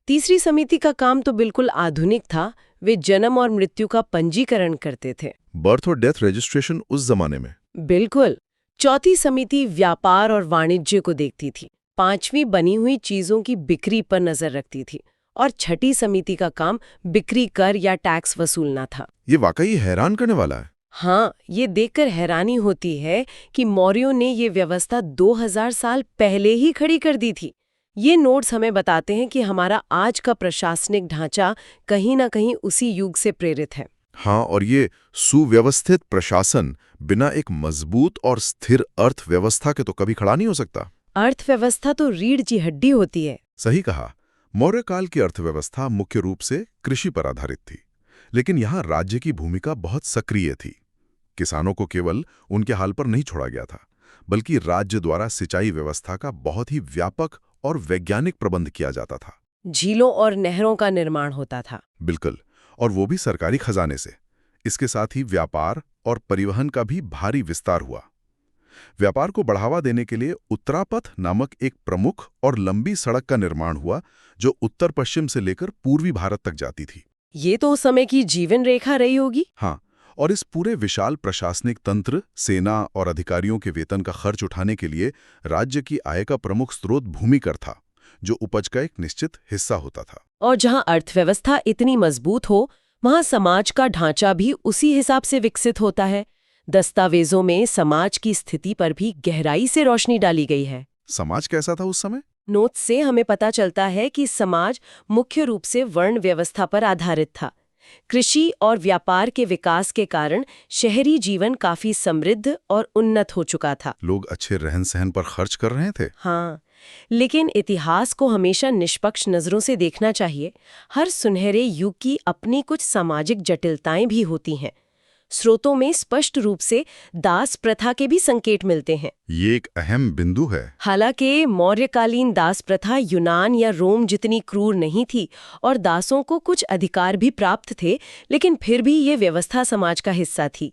तीसरी समिति का काम तो बिल्कुल आधुनिक था, वे जन्म और मृत्यु का पंजीकरण करते थे। बर्थ और डेथ रजिस्ट्रेशन उस जमाने में? बिल्कुल। चौथी समिति व्यापार और वाणिज्य को देखती थी। 5वीं बनी हुई चीजों की बिक्री पर नजर रखती थी। और छठी समिति का काम बिक्री कर या टैक्स वसूलना था। ये वाकई हैरान करने वाला है। हाँ, ये देखकर हैरानी होती है कि मौर्यों ने ये व्यवस्था 2000 साल पहले ही खड़ी कर दी थी। ये नोट्स हमें बताते हैं कि हमारा आज का प्रशासनिक ढांचा कहीं ना कहीं उसी युग से प्रेरित है। हाँ, और ये सुव्यवस्थित प्रशासन बिना एक मजबूत और स्थिर अर्थव्यवस्था के तो कभी खड़ा नहीं हो सकता। अर्थव्यवस्था तो रीढ़ की हड्डी होती है। सही कहा। मौर्य काल की अर्थव्यवस्था मुख्य रूप से कृषि पर आधारित थी, लेकिन यहाँ राज्य की भूमिका बहुत सक्रिय थी। किसानों को केवल उनके हाल पर नहीं छोड़ा गया था, बल्कि राज्य द्वारा सिंचाई व्यवस्था का बहुत ही व्यापक और वैज्ञानिक प्रबंध किया जाता था। झीलों और नहरों का निर्माण होता था। बिल्कुल, और वो भी सरकारी खजाने से। इसके साथ ही व्यापार और परिवहन का भी भारी विस्तार हुआ। व्यापार को बढ़ावा देने के लिए उत्तरापथ नामक एक प्रमुख और लंबी सड़क का निर्माण हुआ, जो उत्तर पश्चिम से लेकर पूर्वी भारत तक जाती थी। ये तो उस समय की जीवन रेखा रही होगी। हाँ, और इस पूरे विशाल प्रशासनिक तंत्र, सेना और अधिकारियों के वेतन का खर्च उठाने के लिए राज्य की आय का प्रमुख स्रोत भूमि कर था, जो उपज का एक निश्चित हिस्सा होता था। और जहां अर्थव्यवस्था इतनी मजबूत हो, वहां समाज का ढांचा भी उसी हिसाब से विकसित होता है। दस्तावेजों में समाज की स्थिति पर भी गहराई से रोशनी डाली गई है। समाज कैसा था उस समय? नोट्स से हमें पता चलता है कि समाज मुख्य रूप से वर्ण व्यवस्था पर आधारित था। कृषि और व्यापार के विकास के कारण शहरी जीवन काफी समृद्ध और उन्नत हो चुका था। लोग अच्छे रहन सहन पर खर्च कर रहे थे। हाँ, लेकिन इतिहास को हमेशा निष्पक्ष नजरों से देखना चाहिए। हर सुनहरे युग की अपनी कुछ सामाजिक जटिलताएं भी होती हैं। स्रोतों में स्पष्ट रूप से दास प्रथा के भी संकेत मिलते हैं। ये एक अहम बिंदु है। हालांकि मौर्यकालीन दास प्रथा यूनान या रोम जितनी क्रूर नहीं थी और दासों को कुछ अधिकार भी प्राप्त थे, लेकिन फिर भी ये व्यवस्था समाज का हिस्सा थी।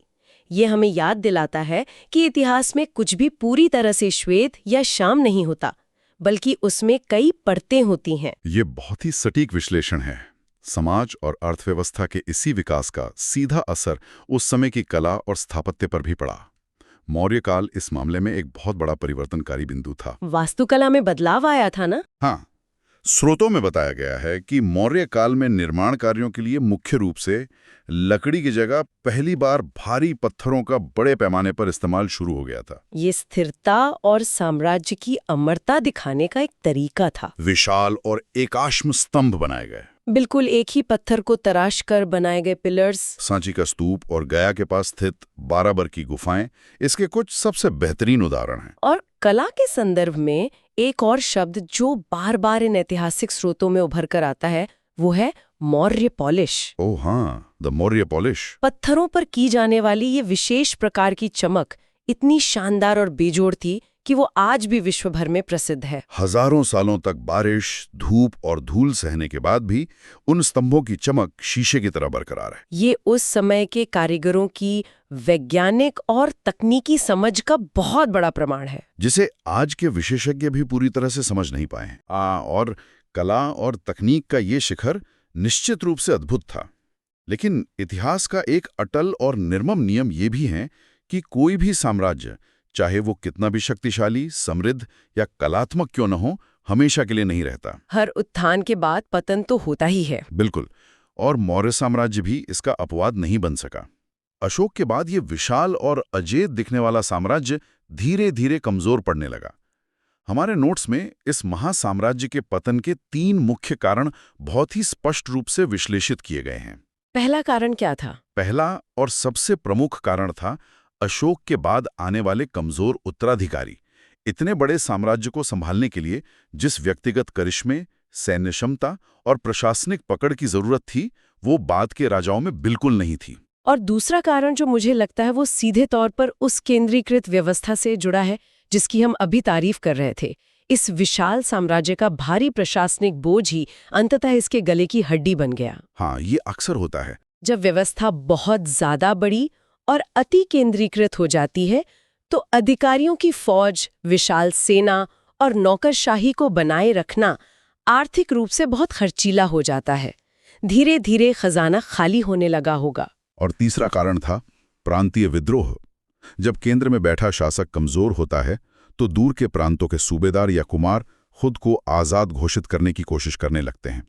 ये हमें याद दिलाता है कि इतिहास में कुछ भी पूरी तरह से श्वेत या श्याम नहीं होता, बल्कि उसमें कई परतें होती हैं। ये बहुत ही सटीक विश्लेषण है। समाज और अर्थव्यवस्था के इसी विकास का सीधा असर उस समय की कला और स्थापत्य पर भी पड़ा। मौर्य काल इस मामले में एक बहुत बड़ा परिवर्तनकारी बिंदु था। वास्तुकला में बदलाव आया था ना? हाँ, स्रोतों में बताया गया है कि मौर्य काल में निर्माण कार्यों के लिए मुख्य रूप से लकड़ी की जगह पहली बार भारी पत्थरों का बड़े पैमाने पर इस्तेमाल शुरू हो गया था। ये स्थिरता और साम्राज्य की अमरता दिखाने का एक तरीका था। विशाल और एकाश्म स्तंभ बनाए गए, बिल्कुल एक ही पत्थर को तराश कर बनाए गए पिलर्स। सांची का स्तूप और गया के पास स्थित बाराबर की गुफाएं इसके कुछ सबसे बेहतरीन उदाहरण हैं। और कला के संदर्भ में एक और शब्द जो बार बार इन ऐतिहासिक स्रोतों में उभर कर आता है वो है मौर्य पॉलिश। ओह हाँ, द मौर्य पॉलिश। पत्थरों पर की जाने वाली ये विशेष प्रकार की चमक इतनी शानदार और बेजोड़ थी कि वो आज भी विश्व भर में प्रसिद्ध है। हजारों सालों तक बारिश, धूप और धूल सहने के बाद भी उन स्तंभों की चमक शीशे की तरह बरकरार है। ये उस समय के कारीगरों की वैज्ञानिक और तकनीकी समझ का बहुत बड़ा प्रमाण है, जिसे आज के विशेषज्ञ भी पूरी तरह से समझ नहीं पाए हैं। और कला और तकनीक का ये शिखर निश्चित रूप से अद्भुत था। लेकिन इतिहास का एक अटल और निर्मम नियम ये भी है कि कोई भी साम्राज्य, चाहे वो कितना भी शक्तिशाली, समृद्ध या कलात्मक क्यों न हो, हमेशा के लिए नहीं रहता। हर उत्थान के बाद पतन तो होता ही है। बिल्कुल। और मौर्य साम्राज्य भी इसका अपवाद नहीं बन सका। अशोक के बाद ये विशाल और अजेय दिखने वाला साम्राज्य धीरे धीरे कमजोर पड़ने लगा। हमारे नोट्स में इस महासाम्राज्य के पतन के 3 मुख्य कारण बहुत ही स्पष्ट रूप से विश्लेषित किए गए हैं। पहला कारण क्या था? पहला और सबसे प्रमुख कारण था अशोक के बाद आने वाले कमजोर उत्तराधिकारी। इतने बड़े साम्राज्य को संभालने के लिए जिस व्यक्तिगत करिश्मे, सैन्य क्षमता और प्रशासनिक पकड़ की जरूरत थी, वो बाद के राजाओं में बिल्कुल नहीं थी। और दूसरा कारण जो मुझे लगता है वो सीधे तौर पर उस केंद्रीकृत व्यवस्था से जुड़ा है जिसकी हम अभी तारीफ कर रहे थे। इस विशाल साम्राज्य का भारी प्रशासनिक बोझ ही अंततः इसके गले की हड्डी बन गया। हाँ, ये अक्सर होता है। जब व्यवस्था बहुत ज्यादा बड़ी और अति केंद्रीकृत हो जाती है तो अधिकारियों की फौज, विशाल सेना और नौकरशाही को बनाए रखना आर्थिक रूप से बहुत खर्चीला हो जाता है। धीरे धीरे खजाना खाली होने लगा होगा। और तीसरा कारण था प्रांतीय विद्रोह। जब केंद्र में बैठा शासक कमजोर होता है तो दूर के प्रांतों के सूबेदार या कुमार खुद को आजाद घोषित करने की कोशिश करने लगते हैं।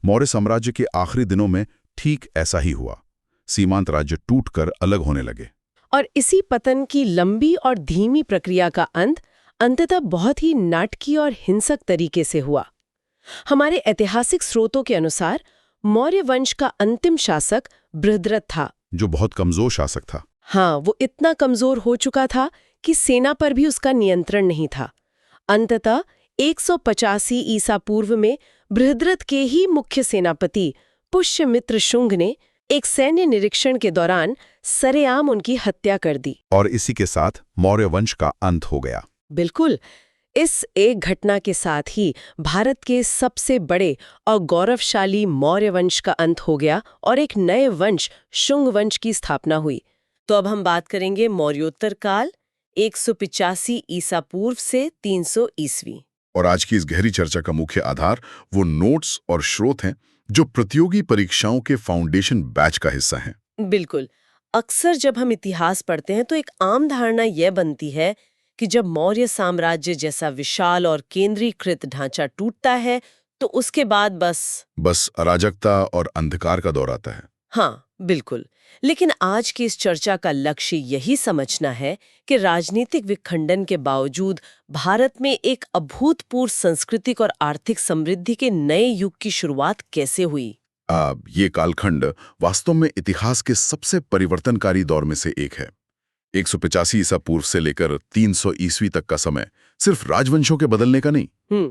मौर्य साम्राज्य के आखिरी दिनों में ठीक ऐसा ही हुआ। सीमांत राज्य टूटकर अलग होने लगे। और इसी पतन की लंबी और धीमी प्रक्रिया का अंततः बहुत ही नाटकीय और हिंसक तरीके से हुआ। हमारे ऐतिहासिक स्रोतों के अनुसार मौर्य वंश का अंतिम शासक बृहद्रथ था, जो बहुत कमजोर शासक था। हाँ, वो इतना कमजोर हो चुका था कि सेना पर भी उसका नियंत्रण नहीं था। अंततः 185 ईसा पूर्व में बृहद्रथ के ही मुख्य सेनापति पुष्यमित्र शुंग ने एक सैन्य निरीक्षण के दौरान सरेआम उनकी हत्या कर दी। और इसी के साथ मौर्य वंश का अंत हो गया। बिल्कुल। इस एक घटना के साथ ही भारत के सबसे बड़े और गौरवशाली मौर्य वंश का अंत हो गया और एक नए वंश शुंग वंश की स्थापना हुई। तो अब हम बात करेंगे मौर्योत्तर काल 185 ईसा पूर्व से 300 ईस्वी। और आज की इस गहरी चर्चा का मुख्य आधार वो नोट्स और स्रोत हैं जो प्रतियोगी परीक्षाओं के फाउंडेशन बैच का हिस्सा हैं। बिल्कुल। अक्सर जब हम इतिहास पढ़ते हैं तो एक आम धारणा यह बनती है कि जब मौर्य साम्राज्य जैसा विशाल और केंद्रीकृत ढांचा टूटता है तो उसके बाद बस अराजकता और अंधकार का दौर आता है। हाँ, बिल्कुल। लेकिन आज की इस चर्चा का लक्ष्य यही समझना है कि राजनीतिक विखंडन के बावजूद भारत में एक अभूतपूर्व सांस्कृतिक और आर्थिक समृद्धि के नए युग की शुरुआत कैसे हुई। ये कालखंड वास्तव में इतिहास के सबसे परिवर्तनकारी दौर में से एक है। 185 ईसा पूर्व से लेकर 300 ईस्वी तक का समय सिर्फ राजवंशों के बदलने का नहीं,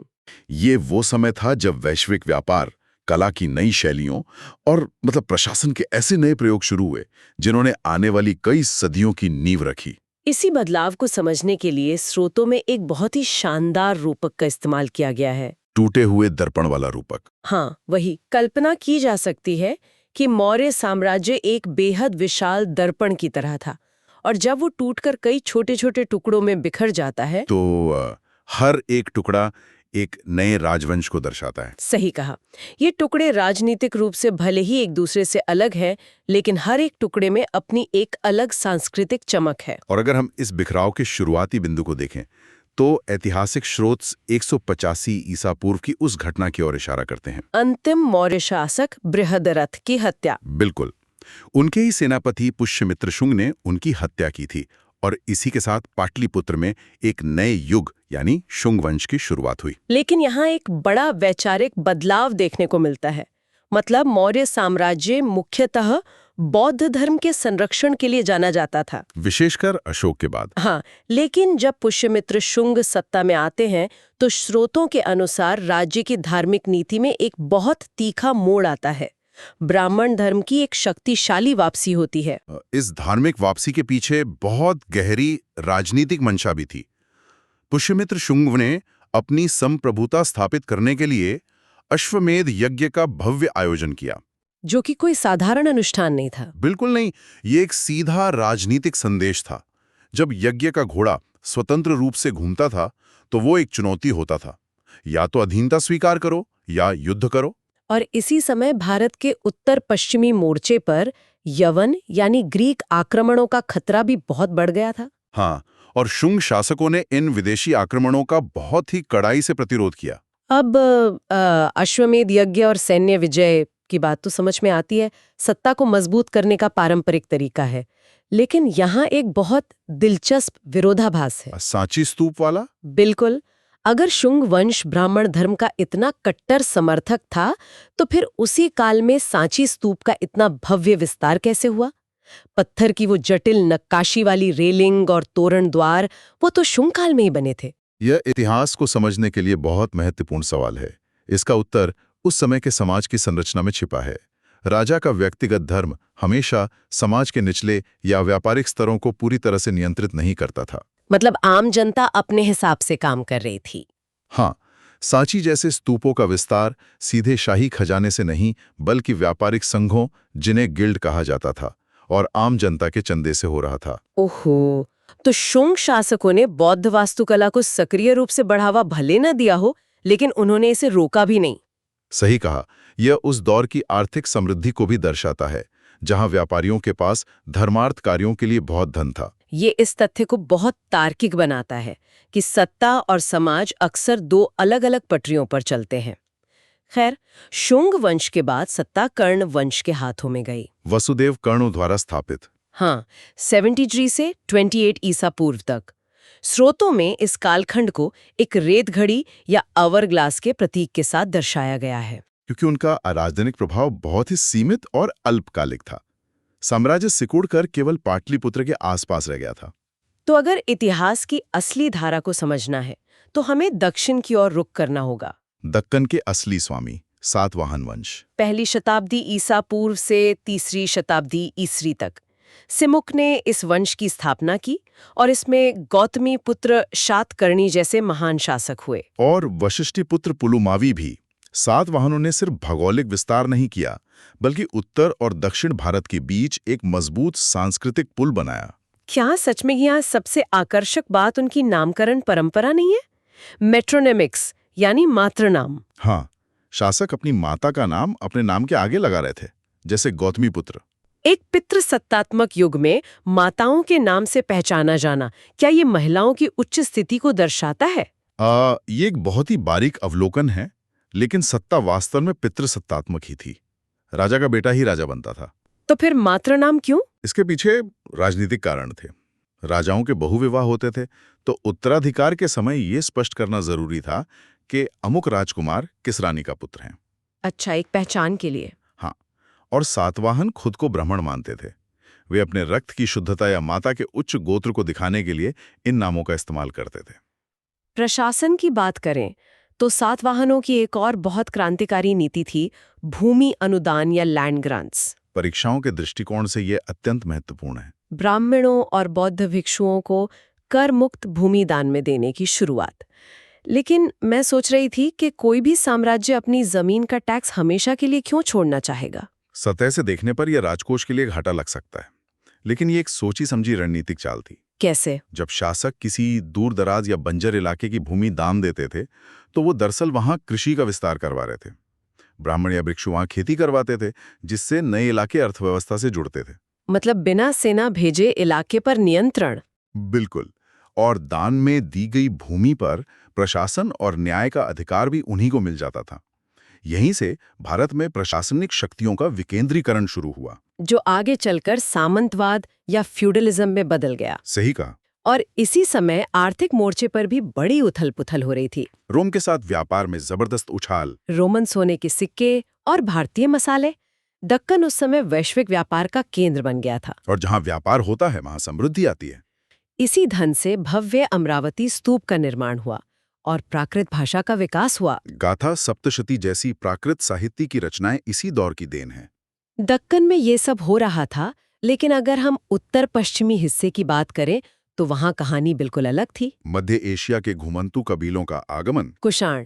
ये वो समय था जब वैश्विक व्यापार, कला की नई शैलियों और प्रशासन के ऐसे नए प्रयोग शुरू हुए जिन्होंने आने वाली कई सदियों की नींव रखी। इसी बदलाव को समझने के लिए स्रोतों में एक बहुत ही शानदार रूपक का इस्तेमाल किया गया है, टूटे हुए दर्पण वाला रूपक। हाँ, वही। कल्पना की जा सकती है कि मौर्य साम्राज्य एक बेहद विशाल दर्पण की तरह था और जब वो टूटकर कई छोटे छोटे टुकड़ों में बिखर जाता है तो हर एक टुकड़ा एक नए राजवंश को दर्शाता है। सही कहा। ये टुकड़े राजनीतिक रूप से भले ही एक दूसरे से अलग हैं, लेकिन हर एक टुकड़े में अपनी एक अलग सांस्कृतिक चमक है। और अगर हम इस बिखराव के शुरुआती बिंदु को देखें तो ऐतिहासिक स्रोत 185 ईसा पूर्व की उस घटना की ओर इशारा करते हैं। अंतिम मौर्य शासक बृहदरथ की हत्या। बिल्कुल। उनके ही सेनापति पुष्यमित्र शुंग ने उनकी हत्या की थी और इसी के साथ पाटलिपुत्र में एक नए युग यानी शुंग वंश की शुरुआत हुई। लेकिन यहाँ एक बड़ा वैचारिक बदलाव देखने को मिलता है। मतलब मौर्य साम्राज्य मुख्यतः बौद्ध धर्म के संरक्षण के लिए जाना जाता था, विशेषकर अशोक के बाद। हाँ, लेकिन जब पुष्यमित्र शुंग सत्ता में आते हैं तो स्रोतों के अनुसार राज्य की धार्मिक नीति में एक बहुत तीखा मोड़ आता है। ब्राह्मण धर्म की एक शक्तिशाली वापसी होती है। इस धार्मिक वापसी के पीछे बहुत गहरी राजनीतिक मंशा भी थी। पुष्यमित्र शुंग ने अपनी संप्रभुता स्थापित करने के लिए अश्वमेध यज्ञ का भव्य आयोजन किया, जो कि कोई साधारण अनुष्ठान नहीं था। बिल्कुल नहीं, ये एक सीधा राजनीतिक संदेश था। जब यज्ञ का घोड़ा स्वतंत्र रूप से घूमता था तो वो एक चुनौती होता था, या तो अधीनता स्वीकार करो या युद्ध करो। और इसी समय भारत के उत्तर पश्चिमी मोर्चे पर यवन यानी ग्रीक आक्रमणों का खतरा भी बहुत बढ़ गया था। हाँ, और शुंग शासकों ने इन विदेशी आक्रमणों का बहुत ही कड़ाई से प्रतिरोध किया। अब अश्वमेध यज्ञ और सैन्य विजय की बात तो समझ में आती है, सत्ता को मजबूत करने का पारंपरिक तरीका है। लेकिन यहाँ एक बहुत दिलचस्प विरोधाभास है। सांची स्तूप वाला? बिल्कुल। अगर शुंग वंश ब्राह्मण धर्म का इतना कट्टर समर्थक था, तो फिर उसी काल में सांची स्तूप का इतना भव्य विस्तार कैसे हुआ? पत्थर की वो जटिल नक्काशी वाली रेलिंग और तोरण द्वार, वो तो शुंग काल में ही बने थे। यह इतिहास को समझने के लिए बहुत महत्वपूर्ण सवाल है। इसका उत्तर उस समय के समाज की संरचना में छिपा है। राजा का व्यक्तिगत धर्म हमेशा समाज के निचले या व्यापारिक स्तरों को पूरी तरह से नियंत्रित नहीं करता था। मतलब आम जनता अपने हिसाब से काम कर रही थी। हाँ, सांची जैसे स्तूपों का विस्तार सीधे शाही खजाने से नहीं, बल्कि व्यापारिक संघों, जिन्हें गिल्ड कहा जाता था, और आम जनता के चंदे से हो रहा था। ओहो, तो शुंग शासकों ने बौद्ध वास्तुकला को सक्रिय रूप से बढ़ावा भले न दिया हो, लेकिन उन्होंने इसे रोका भी नहीं। सही कहा। यह उस दौर की आर्थिक समृद्धि को भी दर्शाता है, जहां व्यापारियों के पास धर्मार्थ कार्यों के लिए बहुत धन था। ये इस तथ्य को बहुत तार्किक बनाता है कि सत्ता और समाज अक्सर दो अलग-अलग पटरियों पर चलते हैं। खैर, शुंग वंश के बाद सत्ता कर्ण वंश के हाथों में गई। वसुदेव कर्णों द्वारा स्थापित। हाँ, 73 से 28 ईसा पूर्व तक। स्रोतों में इस कालखंड को एक रेत घड़ी या आवर ग्लास के प्रतीक के साथ दर्शाया गया है, क्योंकि उनका राजनीतिक प्रभाव बहुत ही सीमित और अल्पकालिक था। साम्राज्य सिकुड़कर केवल पाटलिपुत्र के आसपास रह गया था। तो अगर इतिहास की असली धारा को समझना है तो हमें दक्षिण की ओर रुख करना होगा। दक्कन के असली स्वामी सातवाहन वंश, 1ली शताब्दी ईसा पूर्व से 3री शताब्दी ईसरी तक सिमुक ने इस वंश की स्थापना की और इसमें गौतमी पुत्र शातकर्णी जैसे महान शासक हुए। और वशिष्ठी पुत्र पुलुमावी भी। सातवाहनों ने सिर्फ भौगोलिक विस्तार नहीं किया, बल्कि उत्तर और दक्षिण भारत के बीच एक मजबूत सांस्कृतिक पुल बनाया। क्या सच में यहाँ सबसे आकर्षक बात उनकी नामकरण परंपरा नहीं है? मेट्रोनेमिक्स यानी मातृ नाम। हाँ, शासक अपनी माता का नाम अपने नाम के आगे लगा रहे थे, जैसे गौतमी पुत्र। एक पितृसत्तात्मक युग में माताओं के नाम से पहचाना जाना, क्या ये महिलाओं की उच्च स्थिति को दर्शाता है? ये एक बहुत ही बारीक अवलोकन है, लेकिन सत्ता वास्तव में पितृसत्तात्मक ही थी। राजा का बेटा ही राजा बनता था। तो फिर मातृ नाम क्यों? इसके पीछे राजनीतिक कारण थे। राजाओं के बहुविवाह होते थे, तो उत्तराधिकार के समय ये स्पष्ट करना जरूरी था कि अमुक राजकुमार किस रानी का पुत्र हैं। अच्छा, एक पहचान के लिए। हाँ, और सातवाहन खुद को ब्राह्मण मानते थे। वे अपने रक्त की शुद्धता या माता के उच्च गोत्र को दिखाने के लिए इन नामों का इस्तेमाल करते थे। प्रशासन की बात करें तो सातवाहनों की एक और बहुत क्रांतिकारी नीति थी भूमि अनुदान या लैंड ग्रांट्स। परीक्षाओं के दृष्टिकोण से यह अत्यंत महत्वपूर्ण है। ब्राह्मणों और बौद्ध भिक्षुओं को कर मुक्त भूमि दान में देने की शुरुआत। लेकिन मैं सोच रही थी कि कोई भी साम्राज्य अपनी जमीन का टैक्स हमेशा के लिए क्यों छोड़ना चाहेगा? सतह से देखने पर यह राजकोष के लिए घाटा लग सकता है, लेकिन ये एक सोची समझी रणनीतिक चाल थी। कैसे? जब शासक किसी दूर दराज या बंजर इलाके की भूमि दान देते थे तो वो दरअसल वहां कृषि का विस्तार करवा रहे थे। ब्राह्मण या भिक्षु वहां खेती करवाते थे, जिससे नए इलाके अर्थव्यवस्था से जुड़ते थे। मतलब बिना सेना भेजे इलाके पर नियंत्रण। बिल्कुल। और दान में दी गई भूमि पर प्रशासन और न्याय का अधिकार भी उन्हीं को मिल जाता था। यहीं से भारत में प्रशासनिक शक्तियों का विकेंद्रीकरण शुरू हुआ। जो आगे चलकर सामंतवाद या फ्यूडलिज्म में बदल गया। सही कहा। और इसी समय आर्थिक मोर्चे पर भी बड़ी उथल-पुथल हो रही थी। रोम के साथ व्यापार में जबरदस्त उछाल। रोमन सोने के सिक्के और भारतीय मसाले। दक्कन उस समय वैश्विक व्यापार का केंद्र बन गया था। और जहां व्यापार होता है वहां समृद्धि आती है। इसी धन से भव्य अमरावती स्तूप का निर्माण हुआ और प्राकृत भाषा का विकास हुआ। गाथा सप्तशती जैसी प्राकृत साहित्य की रचनाएं इसी दौर की देन है। दक्कन में ये सब हो रहा था, लेकिन अगर हम उत्तर पश्चिमी हिस्से की बात करें तो वहां कहानी बिल्कुल अलग थी। मध्य एशिया के घुमंतू कबीलों का आगमन। कुषाण,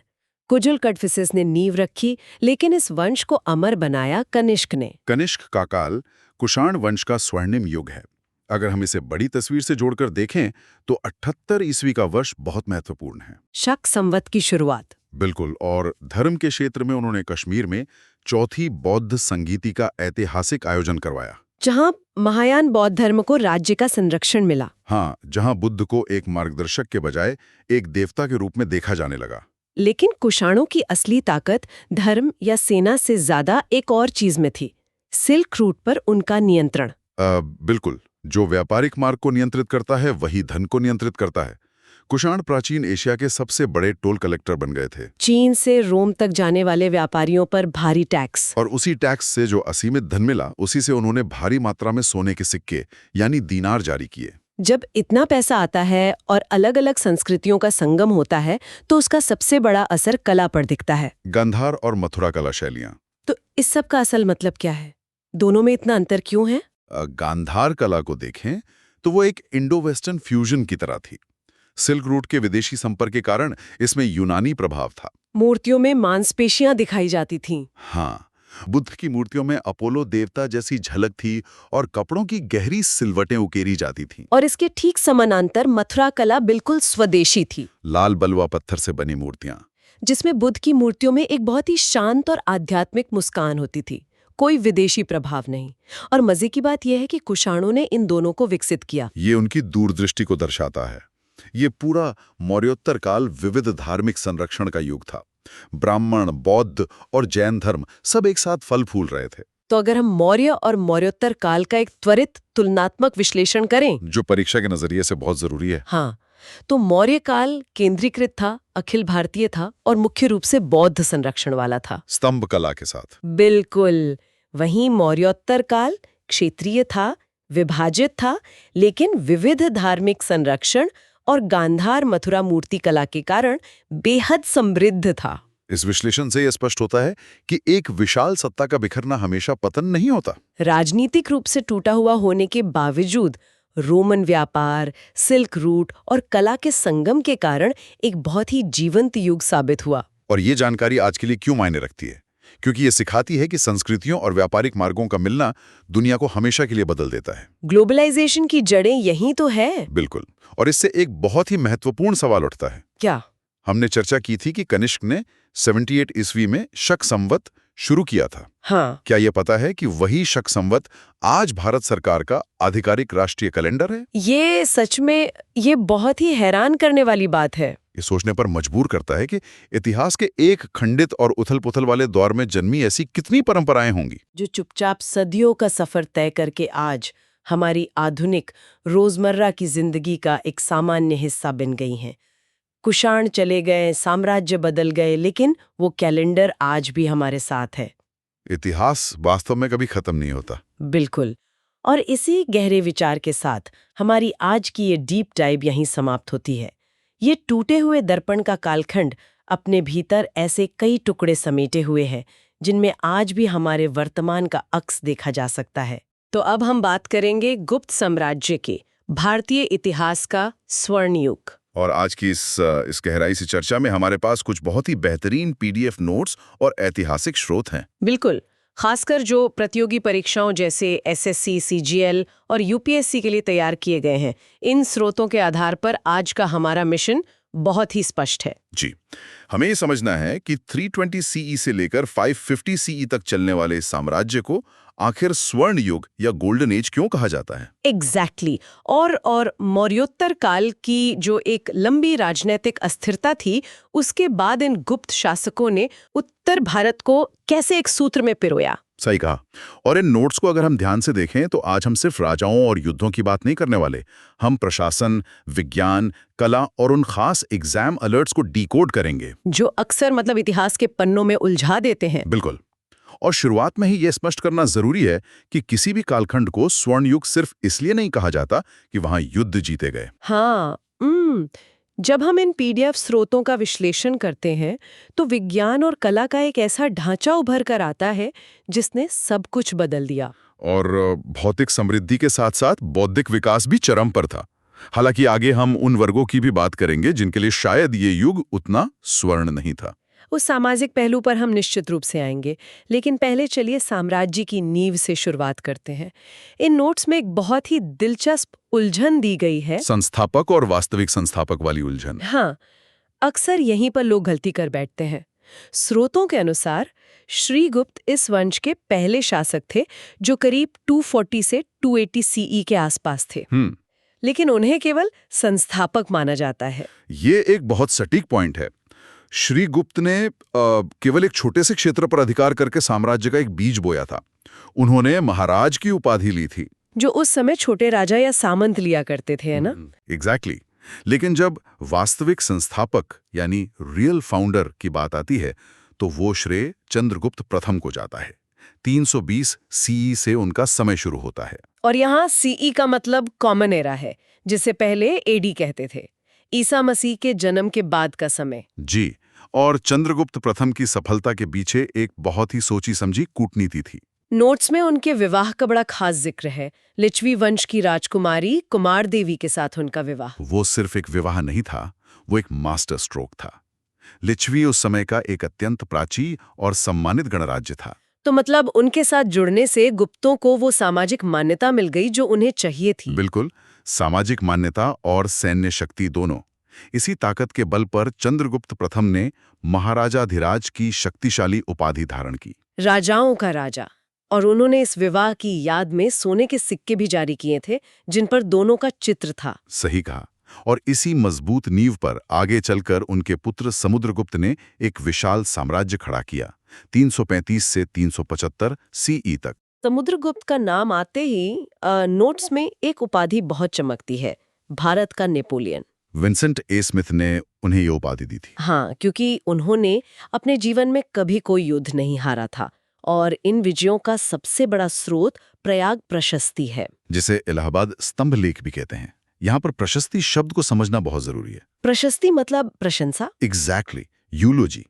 कुजुल कड़फिसेस ने नींव रखी, लेकिन इस वंश को अमर बनाया कनिष्क ने। कनिष्क का काल कुषाण वंश का स्वर्णिम युग है। अगर हम इसे बड़ी तस्वीर से जोड़कर देखें तो 78 ईस्वी का वर्ष बहुत महत्वपूर्ण है। शक संवत की शुरुआत। बिल्कुल। और धर्म के क्षेत्र में उन्होंने कश्मीर में चौथी बौद्ध संगीति का ऐतिहासिक आयोजन करवाया। जहां महायान बौद्ध धर्म को राज्य का संरक्षण मिला। हाँ, जहां बुद्ध को एक मार्गदर्शक के बजाय एक देवता के रूप में देखा जाने लगा। लेकिन कुषाणों की असली ताकत धर्म या सेना से ज्यादा एक और चीज में थी, सिल्क रूट पर उनका नियंत्रण। बिल्कुल। जो व्यापारिक मार्ग को नियंत्रित करता है वही धन को नियंत्रित करता है। कुषाण प्राचीन एशिया के सबसे बड़े टोल कलेक्टर बन गए थे। चीन से रोम तक जाने वाले व्यापारियों पर भारी टैक्स। और उसी टैक्स से जो असीमित धन मिला, उसी से उन्होंने भारी मात्रा में सोने के सिक्के यानी दीनार जारी किए। जब इतना पैसा आता है और अलग अलग संस्कृतियों का संगम होता है तो उसका सबसे बड़ा असर कला पर दिखता है। गांधार और मथुरा कला शैलियां। तो इस सब का असल मतलब क्या है? दोनों में इतना अंतर क्यों है? गांधार कला को देखें तो वो एक इंडो वेस्टर्न फ्यूजन की तरह थी। सिल्क रूट के विदेशी संपर्क के कारण इसमें यूनानी प्रभाव था। मूर्तियों में मांसपेशियां दिखाई जाती थीं। हाँ, बुद्ध की मूर्तियों में अपोलो देवता जैसी झलक थी और कपड़ों की गहरी सिलवटें उकेरी जाती थीं। और इसके ठीक समानांतर मथुरा कला बिल्कुल स्वदेशी थी। लाल बलुआ पत्थर से बनी मूर्तियां, जिसमें बुद्ध की मूर्तियों में एक बहुत ही शांत और आध्यात्मिक मुस्कान होती थी, कोई विदेशी प्रभाव नहीं। और मजे की बात यह है कि कुषाणों ने इन दोनों को विकसित किया। ये उनकी दूरदृष्टि को दर्शाता है। ये पूरा मौर्योत्तर काल विविध धार्मिक संरक्षण का युग था। ब्राह्मण, बौद्ध और जैन धर्म सब एक साथ फल फूल रहे थे। तो अगर हम मौर्य और मौर्योत्तर काल का एक त्वरित तुलनात्मक विश्लेषण करें, जो परीक्षा के नजरिए से बहुत जरूरी है। हाँ, तो मौर्य काल केंद्रीकृत था, अखिल भारतीय था और मुख्य रूप से बौद्ध संरक्षण वाला था, स्तंभ कला के साथ। बिल्कुल। वहीं मौर्योत्तर काल क्षेत्रीय था, विभाजित था, लेकिन विविध धार्मिक संरक्षण और गांधार मथुरा मूर्ति कला के कारण बेहद समृद्ध था। इस विश्लेषण से यह स्पष्ट होता है कि एक विशाल सत्ता का बिखरना हमेशा पतन नहीं होता। राजनीतिक रूप से टूटा हुआ होने के बावजूद रोमन व्यापार, सिल्क रूट और कला के संगम के कारण एक बहुत ही जीवंत युग साबित हुआ। और ये जानकारी आज के लिए क्यों मायने रखती है? क्योंकि ये सिखाती है कि संस्कृतियों और व्यापारिक मार्गों का मिलना दुनिया को हमेशा के लिए बदल देता है। ग्लोबलाइजेशन की जड़ें यहीं तो है। बिल्कुल। और इससे एक बहुत ही महत्वपूर्ण सवाल उठता है। क्या? हमने चर्चा की थी कि कनिष्क ने 78 ईस्वी में शक संवत शुरू किया था। हाँ। क्या यह पता है कि वही शक संवत आज भारत सरकार का आधिकारिक राष्ट्रीय कैलेंडर है? ये सच में ये बहुत ही हैरान करने वाली बात है। ये सोचने पर मजबूर करता है कि इतिहास के एक खंडित और उथल-पुथल वाले दौर में जन्मी ऐसी कितनी परंपराएं होंगी जो चुपचाप सदियों का सफर तय करके आज हमारी आधुनिक रोजमर्रा की जिंदगी का एक सामान्य हिस्सा बन गई हैं। कुषाण चले गए, साम्राज्य बदल गए, लेकिन वो कैलेंडर आज भी हमारे साथ है। इतिहास वास्तव में कभी खत्म नहीं होता। बिल्कुल। और इसी गहरे विचार के साथ हमारी आज की ये डीप डाइव यहीं समाप्त होती है। ये टूटे हुए दर्पण का कालखंड अपने भीतर ऐसे कई टुकड़े समेटे हुए हैं जिनमें आज भी हमारे वर्तमान का अक्स देखा जा सकता है। तो अब हम बात करेंगे गुप्त साम्राज्य के भारतीय इतिहास का स्वर्ण युग। और आज की इस गहराई से चर्चा में हमारे पास कुछ बहुत ही बेहतरीन PDF नोट्स और ऐतिहासिक स्रोत हैं। बिल्कुल। खासकर जो प्रतियोगी परीक्षाओं जैसे एसएससी, सीजीएल और यूपीएससी के लिए तैयार किए गए हैं। इन स्रोतों के आधार पर आज का हमारा मिशन बहुत ही स्पष्ट है। जी, हमें ये समझना है कि 320 सीई से लेकर 550 सीई तक चलने वाले इस साम्राज्य को आखिर स्वर्ण युग या गोल्डन एज क्यों कहा जाता है? एग्जैक्टली और मौर्योत्तर काल की जो एक लंबी राजनीतिक अस्थिरता थी, उसके बाद इन गुप्त शासकों ने उत्तर भारत को कैसे एक सूत्र में पिरोया। सही कहा। और इन नोट्स को अगर हम ध्यान से देखें तो आज हम सिर्फ राजाओं और युद्धों की बात नहीं करने वाले। हम प्रशासन, विज्ञान, कला और उन खास एग्जाम अलर्ट्स को डिकोड करेंगे जो अक्सर इतिहास के पन्नों में उलझा देते हैं। बिल्कुल। और शुरुआत में ही यह स्पष्ट करना जरूरी है कि किसी भी कालखंड को स्वर्ण युग सिर्फ इसलिए नहीं कहा जाता कि वहां युद्ध जीते गए। हाँ, जब हम इन पीडीएफ स्रोतों का विश्लेषण करते हैं तो विज्ञान और कला का एक ऐसा ढांचा उभर कर आता है जिसने सब कुछ बदल दिया। और भौतिक समृद्धि के साथ साथ बौद्धिक विकास भी चरम पर था। हालांकि आगे हम उन वर्गों की भी बात करेंगे जिनके लिए शायद ये युग उतना स्वर्ण नहीं था। उस सामाजिक पहलू पर हम निश्चित रूप से आएंगे, लेकिन पहले चलिए साम्राज्य की नींव से शुरुआत करते हैं। इन नोट्स में एक बहुत ही दिलचस्प उलझन दी गई है, संस्थापक और वास्तविक संस्थापक वाली उलझन। हाँ, अक्सर यहीं पर लोग गलती कर बैठते हैं। स्रोतों के अनुसार श्रीगुप्त इस वंश के पहले शासक थे जो करीब 240 से 280 सीई के आसपास थे, लेकिन उन्हें केवल संस्थापक माना जाता है। ये एक बहुत सटीक पॉइंट है। श्रीगुप्त ने केवल एक छोटे से क्षेत्र पर अधिकार करके साम्राज्य का एक बीज बोया था। उन्होंने महाराज की उपाधि ली थी, जो उस समय छोटे राजा या सामंत लिया करते थे, है ना? एग्जैक्टली। लेकिन जब वास्तविक संस्थापक यानी रियल फाउंडर की बात आती है तो वो श्रेय चंद्रगुप्त प्रथम को जाता है। 320 सीई से उनका समय शुरू होता है। और यहाँ सीई का मतलब कॉमन एरा है, जिसे पहले एडी कहते थे, ईसा मसीह के जन्म के बाद का समय। जी, और चंद्रगुप्त प्रथम की सफलता के पीछे एक बहुत ही सोची समझी कूटनीति थी। नोट्स में उनके विवाह का बड़ा खास जिक्र है। लिच्छवी वंश की राजकुमारी कुमार देवी के साथ उनका विवाह। वो सिर्फ एक विवाह नहीं था, वो एक मास्टर स्ट्रोक था। लिच्छवी उस समय का एक अत्यंत प्राचीन और सम्मानित गणराज्य था। तो उनके साथ जुड़ने से गुप्तों को वो सामाजिक मान्यता मिल गई जो उन्हें चाहिए थी। बिल्कुल, सामाजिक मान्यता और सैन्य शक्ति दोनों। इसी ताकत के बल पर चंद्रगुप्त प्रथम ने महाराजाधिराज की शक्तिशाली उपाधि धारण की, राजाओं का राजा। और उन्होंने इस विवाह की याद में सोने के सिक्के भी जारी किए थे जिन पर दोनों का चित्र था। सही कहा। और इसी मजबूत नींव पर आगे चलकर उनके पुत्र समुद्रगुप्त ने एक विशाल साम्राज्य खड़ा किया, 335 से 375 सीई तक। समुद्रगुप्त का नाम आते ही नोट्स में एक उपाधि बहुत चमकती है, भारत का नेपोलियन। विंसेंट ए स्मिथ ने उन्हें ये उपाधि दी थी। हाँ, क्योंकि उन्होंने अपने जीवन में कभी कोई युद्ध नहीं हारा था और इन विजयों का सबसे बड़ा स्रोत प्रयाग प्रशस्ति है, जिसे इलाहाबाद स्तंभ लेख भी कहते हैं। यहाँ पर प्रशस्ति शब्द को समझना बहुत जरूरी है। प्रशस्ति मतलब प्रशंसा। एग्जैक्टली, यूलोजी।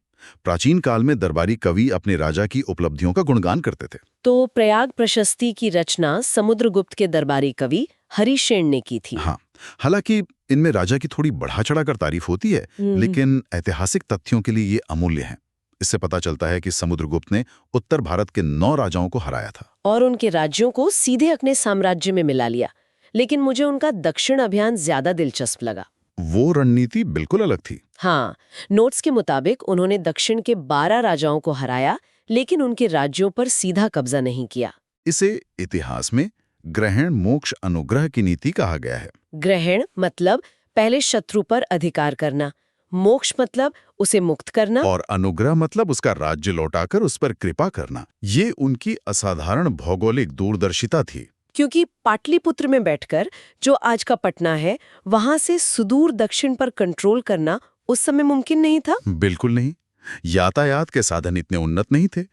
प्राचीन काल में दरबारी कवि अपने राजा की उपलब्धियों का गुणगान करते थे। तो प्रयाग प्रशस्ति की रचना समुद्रगुप्त के दरबारी कवि हरिशेन ने की थी। हाँ, हालांकि इनमें राजा की थोड़ी बढ़ा चढ़ाकर तारीफ होती है, लेकिन ऐतिहासिक तथ्यों के लिए ये अमूल्य है। इससे पता चलता है कि समुद्रगुप्त ने उत्तर भारत के 9 राजाओं को हराया था और उनके राज्यों को सीधे अपने साम्राज्य में मिला लिया। लेकिन मुझे उनका दक्षिण अभियान ज्यादा दिलचस्प लगा। वो रणनीति बिल्कुल अलग थी। हाँ, नोट्स के मुताबिक उन्होंने दक्षिण के 12 राजाओं को हराया, लेकिन उनके राज्यों पर सीधा कब्जा नहीं किया। इसे इतिहास में ग्रहण मोक्ष अनुग्रह की नीति कहा गया है। ग्रहण मतलब पहले शत्रु पर अधिकार करना, मोक्ष मतलब उसे मुक्त करना, और अनुग्रह मतलब उसका राज्य लौटाकर उस पर कृपा करना। ये उनकी असाधारण भौगोलिक दूरदर्शिता थी। क्योंकि पाटलिपुत्र में बैठकर, जो आज का पटना है, वहां से सुदूर दक्षिण पर कंट्रोल करना उस समय मुमकिन नहीं था। बिल्कुल नहीं। यातायात के साधन इतने उन्नत नहीं थे,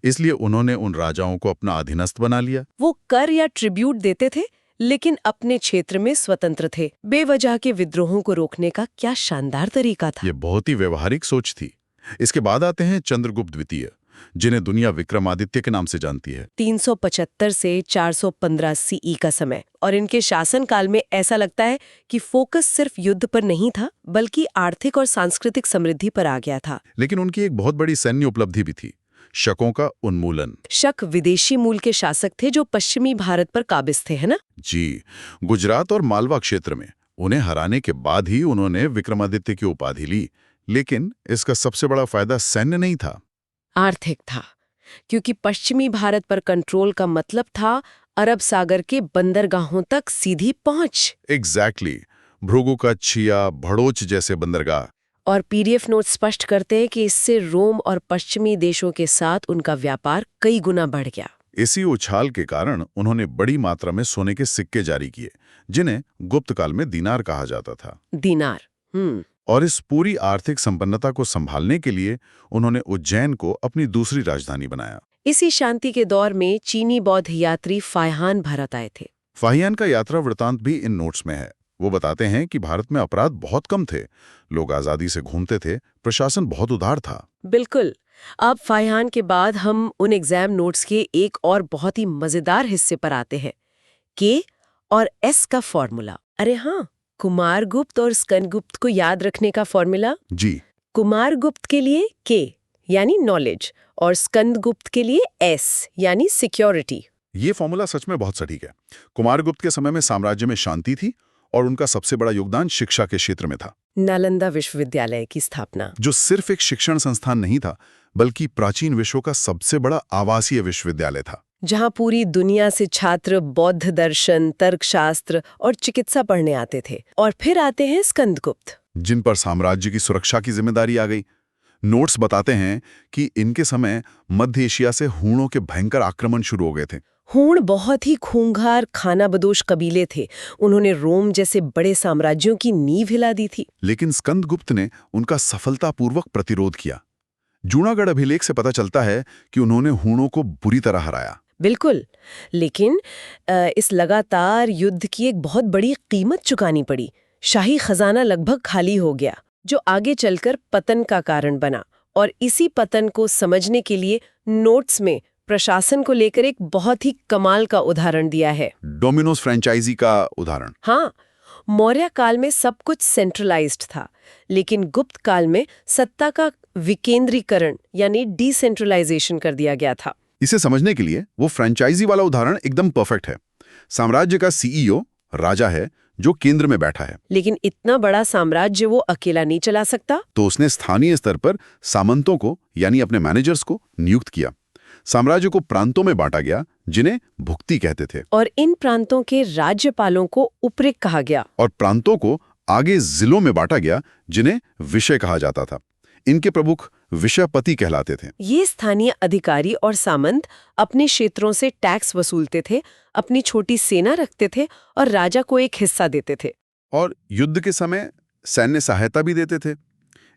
इसलिए उन्होंने उन राजाओं को अपना अधीनस्थ बना लिया। वो कर या ट्रिब्यूट देते थे, लेकिन अपने क्षेत्र में स्वतंत्र थे। बेवजह के विद्रोहों को रोकने का क्या शानदार तरीका था। ये बहुत ही व्यवहारिक सोच थी। इसके बाद आते हैं चंद्रगुप्त द्वितीय, जिन्हें दुनिया विक्रमादित्य के नाम से जानती है। 375 से 415 सीई का समय, और इनके शासनकाल में ऐसा लगता है कि फोकस सिर्फ युद्ध पर नहीं था, बल्कि आर्थिक और सांस्कृतिक समृद्धि पर आ गया था। लेकिन उनकी एक बहुत बड़ी सैन्य उपलब्धि भी थी। शकों का उन्मूलन। शक विदेशी मूल के शासक थे जो पश्चिमी भारत पर काबिज थे, है ना? जी, गुजरात और मालवा क्षेत्र में उन्हें हराने के बाद ही उन्होंने विक्रमादित्य की उपाधि ली, लेकिन इसका सबसे बड़ा फायदा सैन्य नहीं था। आर्थिक था, क्योंकि पश्चिमी भारत पर कंट्रोल का मतलब था अरब सागर के बंदरगाहों तक सीधी पहुंच। एग्जैक्टली, भृगु का छिया, भड़ोच जैसे बंदरगाह। और पीडीएफ नोट स्पष्ट करते हैं कि इससे रोम और पश्चिमी देशों के साथ उनका व्यापार कई गुना बढ़ गया। इसी उछाल के कारण उन्होंने बड़ी मात्रा में सोने के सिक्के जारी किए, जिन्हें गुप्त काल में दीनार कहा जाता था। दीनार। और इस पूरी आर्थिक संपन्नता को संभालने के लिए उन्होंने उज्जैन को अपनी दूसरी राजधानी बनाया। इसी शांति के दौर में चीनी बौद्ध यात्री फाहियान भारत आए थे। फाहियान का यात्रा वृतांत भी इन नोट्स में है। वो बताते हैं कि भारत में अपराध बहुत कम थे, लोग आजादी से घूमते थे, प्रशासन बहुत उदार था। बिल्कुल। अब फाहियान के बाद हम उन एग्जाम नोट्स के एक और बहुत ही मजेदार हिस्से पर आते हैं, के और एस का फॉर्मूला। अरे हाँ, कुमारगुप्त और स्कंदगुप्त को याद रखने का फॉर्मूला। जी, कुमारगुप्त के लिए के यानी नॉलेज और स्कंदगुप्त के लिए एस यानी सिक्योरिटी। ये फॉर्मूला सच में बहुत सटीक है। कुमारगुप्त के समय में साम्राज्य में शांति थी और उनका सबसे बड़ा योगदान शिक्षा के क्षेत्र में था। नालंदा विश्वविद्यालय की स्थापना, जो सिर्फ एक शिक्षण संस्थान नहीं था, बल्कि प्राचीन विश्व का सबसे बड़ा आवासीय विश्वविद्यालय था, जहां पूरी दुनिया से छात्र बौद्ध दर्शन, तर्कशास्त्र और चिकित्सा पढ़ने आते थे। और फिर आते हैं स्कंदगुप्त, जिन पर साम्राज्य की सुरक्षा की जिम्मेदारी आ गई। नोट्स बताते हैं कि इनके समय मध्य एशिया से हूणों के भयंकर आक्रमण शुरू हो गए थे। हूण बहुत ही खूंखार खानाबदोश कबीले थे। उन्होंने रोम जैसे बड़े साम्राज्यों की नींव हिला दी थी। लेकिन स्कंदगुप्त ने उनका सफलतापूर्वक प्रतिरोध किया। जूनागढ़ अभिलेख से पता चलता है कि उन्होंने हूणों को बुरी तरह हराया। बिल्कुल, लेकिन इस लगातार युद्ध की एक बहुत बड़ी कीमत चुकानी पड़ी। शाही खजाना लगभग खाली हो गया, जो आगे चलकर पतन का कारण बना। और इसी पतन को समझने के लिए नोट्स में प्रशासन को लेकर एक बहुत ही कमाल का उदाहरण दिया है। डोमिनोज फ्रेंचाइजी का उदाहरण। हाँ, मौर्य काल में सब कुछ सेंट्रलाइज्ड था, लेकिन गुप्त काल में सत्ता का विकेंद्रीकरण यानी डिसेंट्रलाइजेशन कर दिया गया था। इसे समझने के लिए वो फ्रेंचाइजी वाला उदाहरण एकदम परफेक्ट है। साम्राज्य का सीईओ राजा है जो केंद्र में बैठा है, लेकिन इतना बड़ा साम्राज्य वो अकेला नहीं चला सकता। तो उसने स्थानीय स्तर पर सामंतों को यानी अपने मैनेजर्स को नियुक्त किया। साम्राज्य को प्रांतों में बांटा गया, जिन्हें भुक्ति कहते थे, और इन प्रांतों के राज्यपालों को उपरिक कहा गया। और प्रांतों को आगे जिलों में बांटा गया, जिन्हें विषय कहा जाता था। इनके प्रमुख विषयपति कहलाते थे। ये स्थानीय अधिकारी और सामंत अपने क्षेत्रों से टैक्स वसूलते थे, अपनी छोटी सेना रखते थे और राजा को एक हिस्सा देते थे। और युद्ध के समय सैन्य सहायता भी देते थे।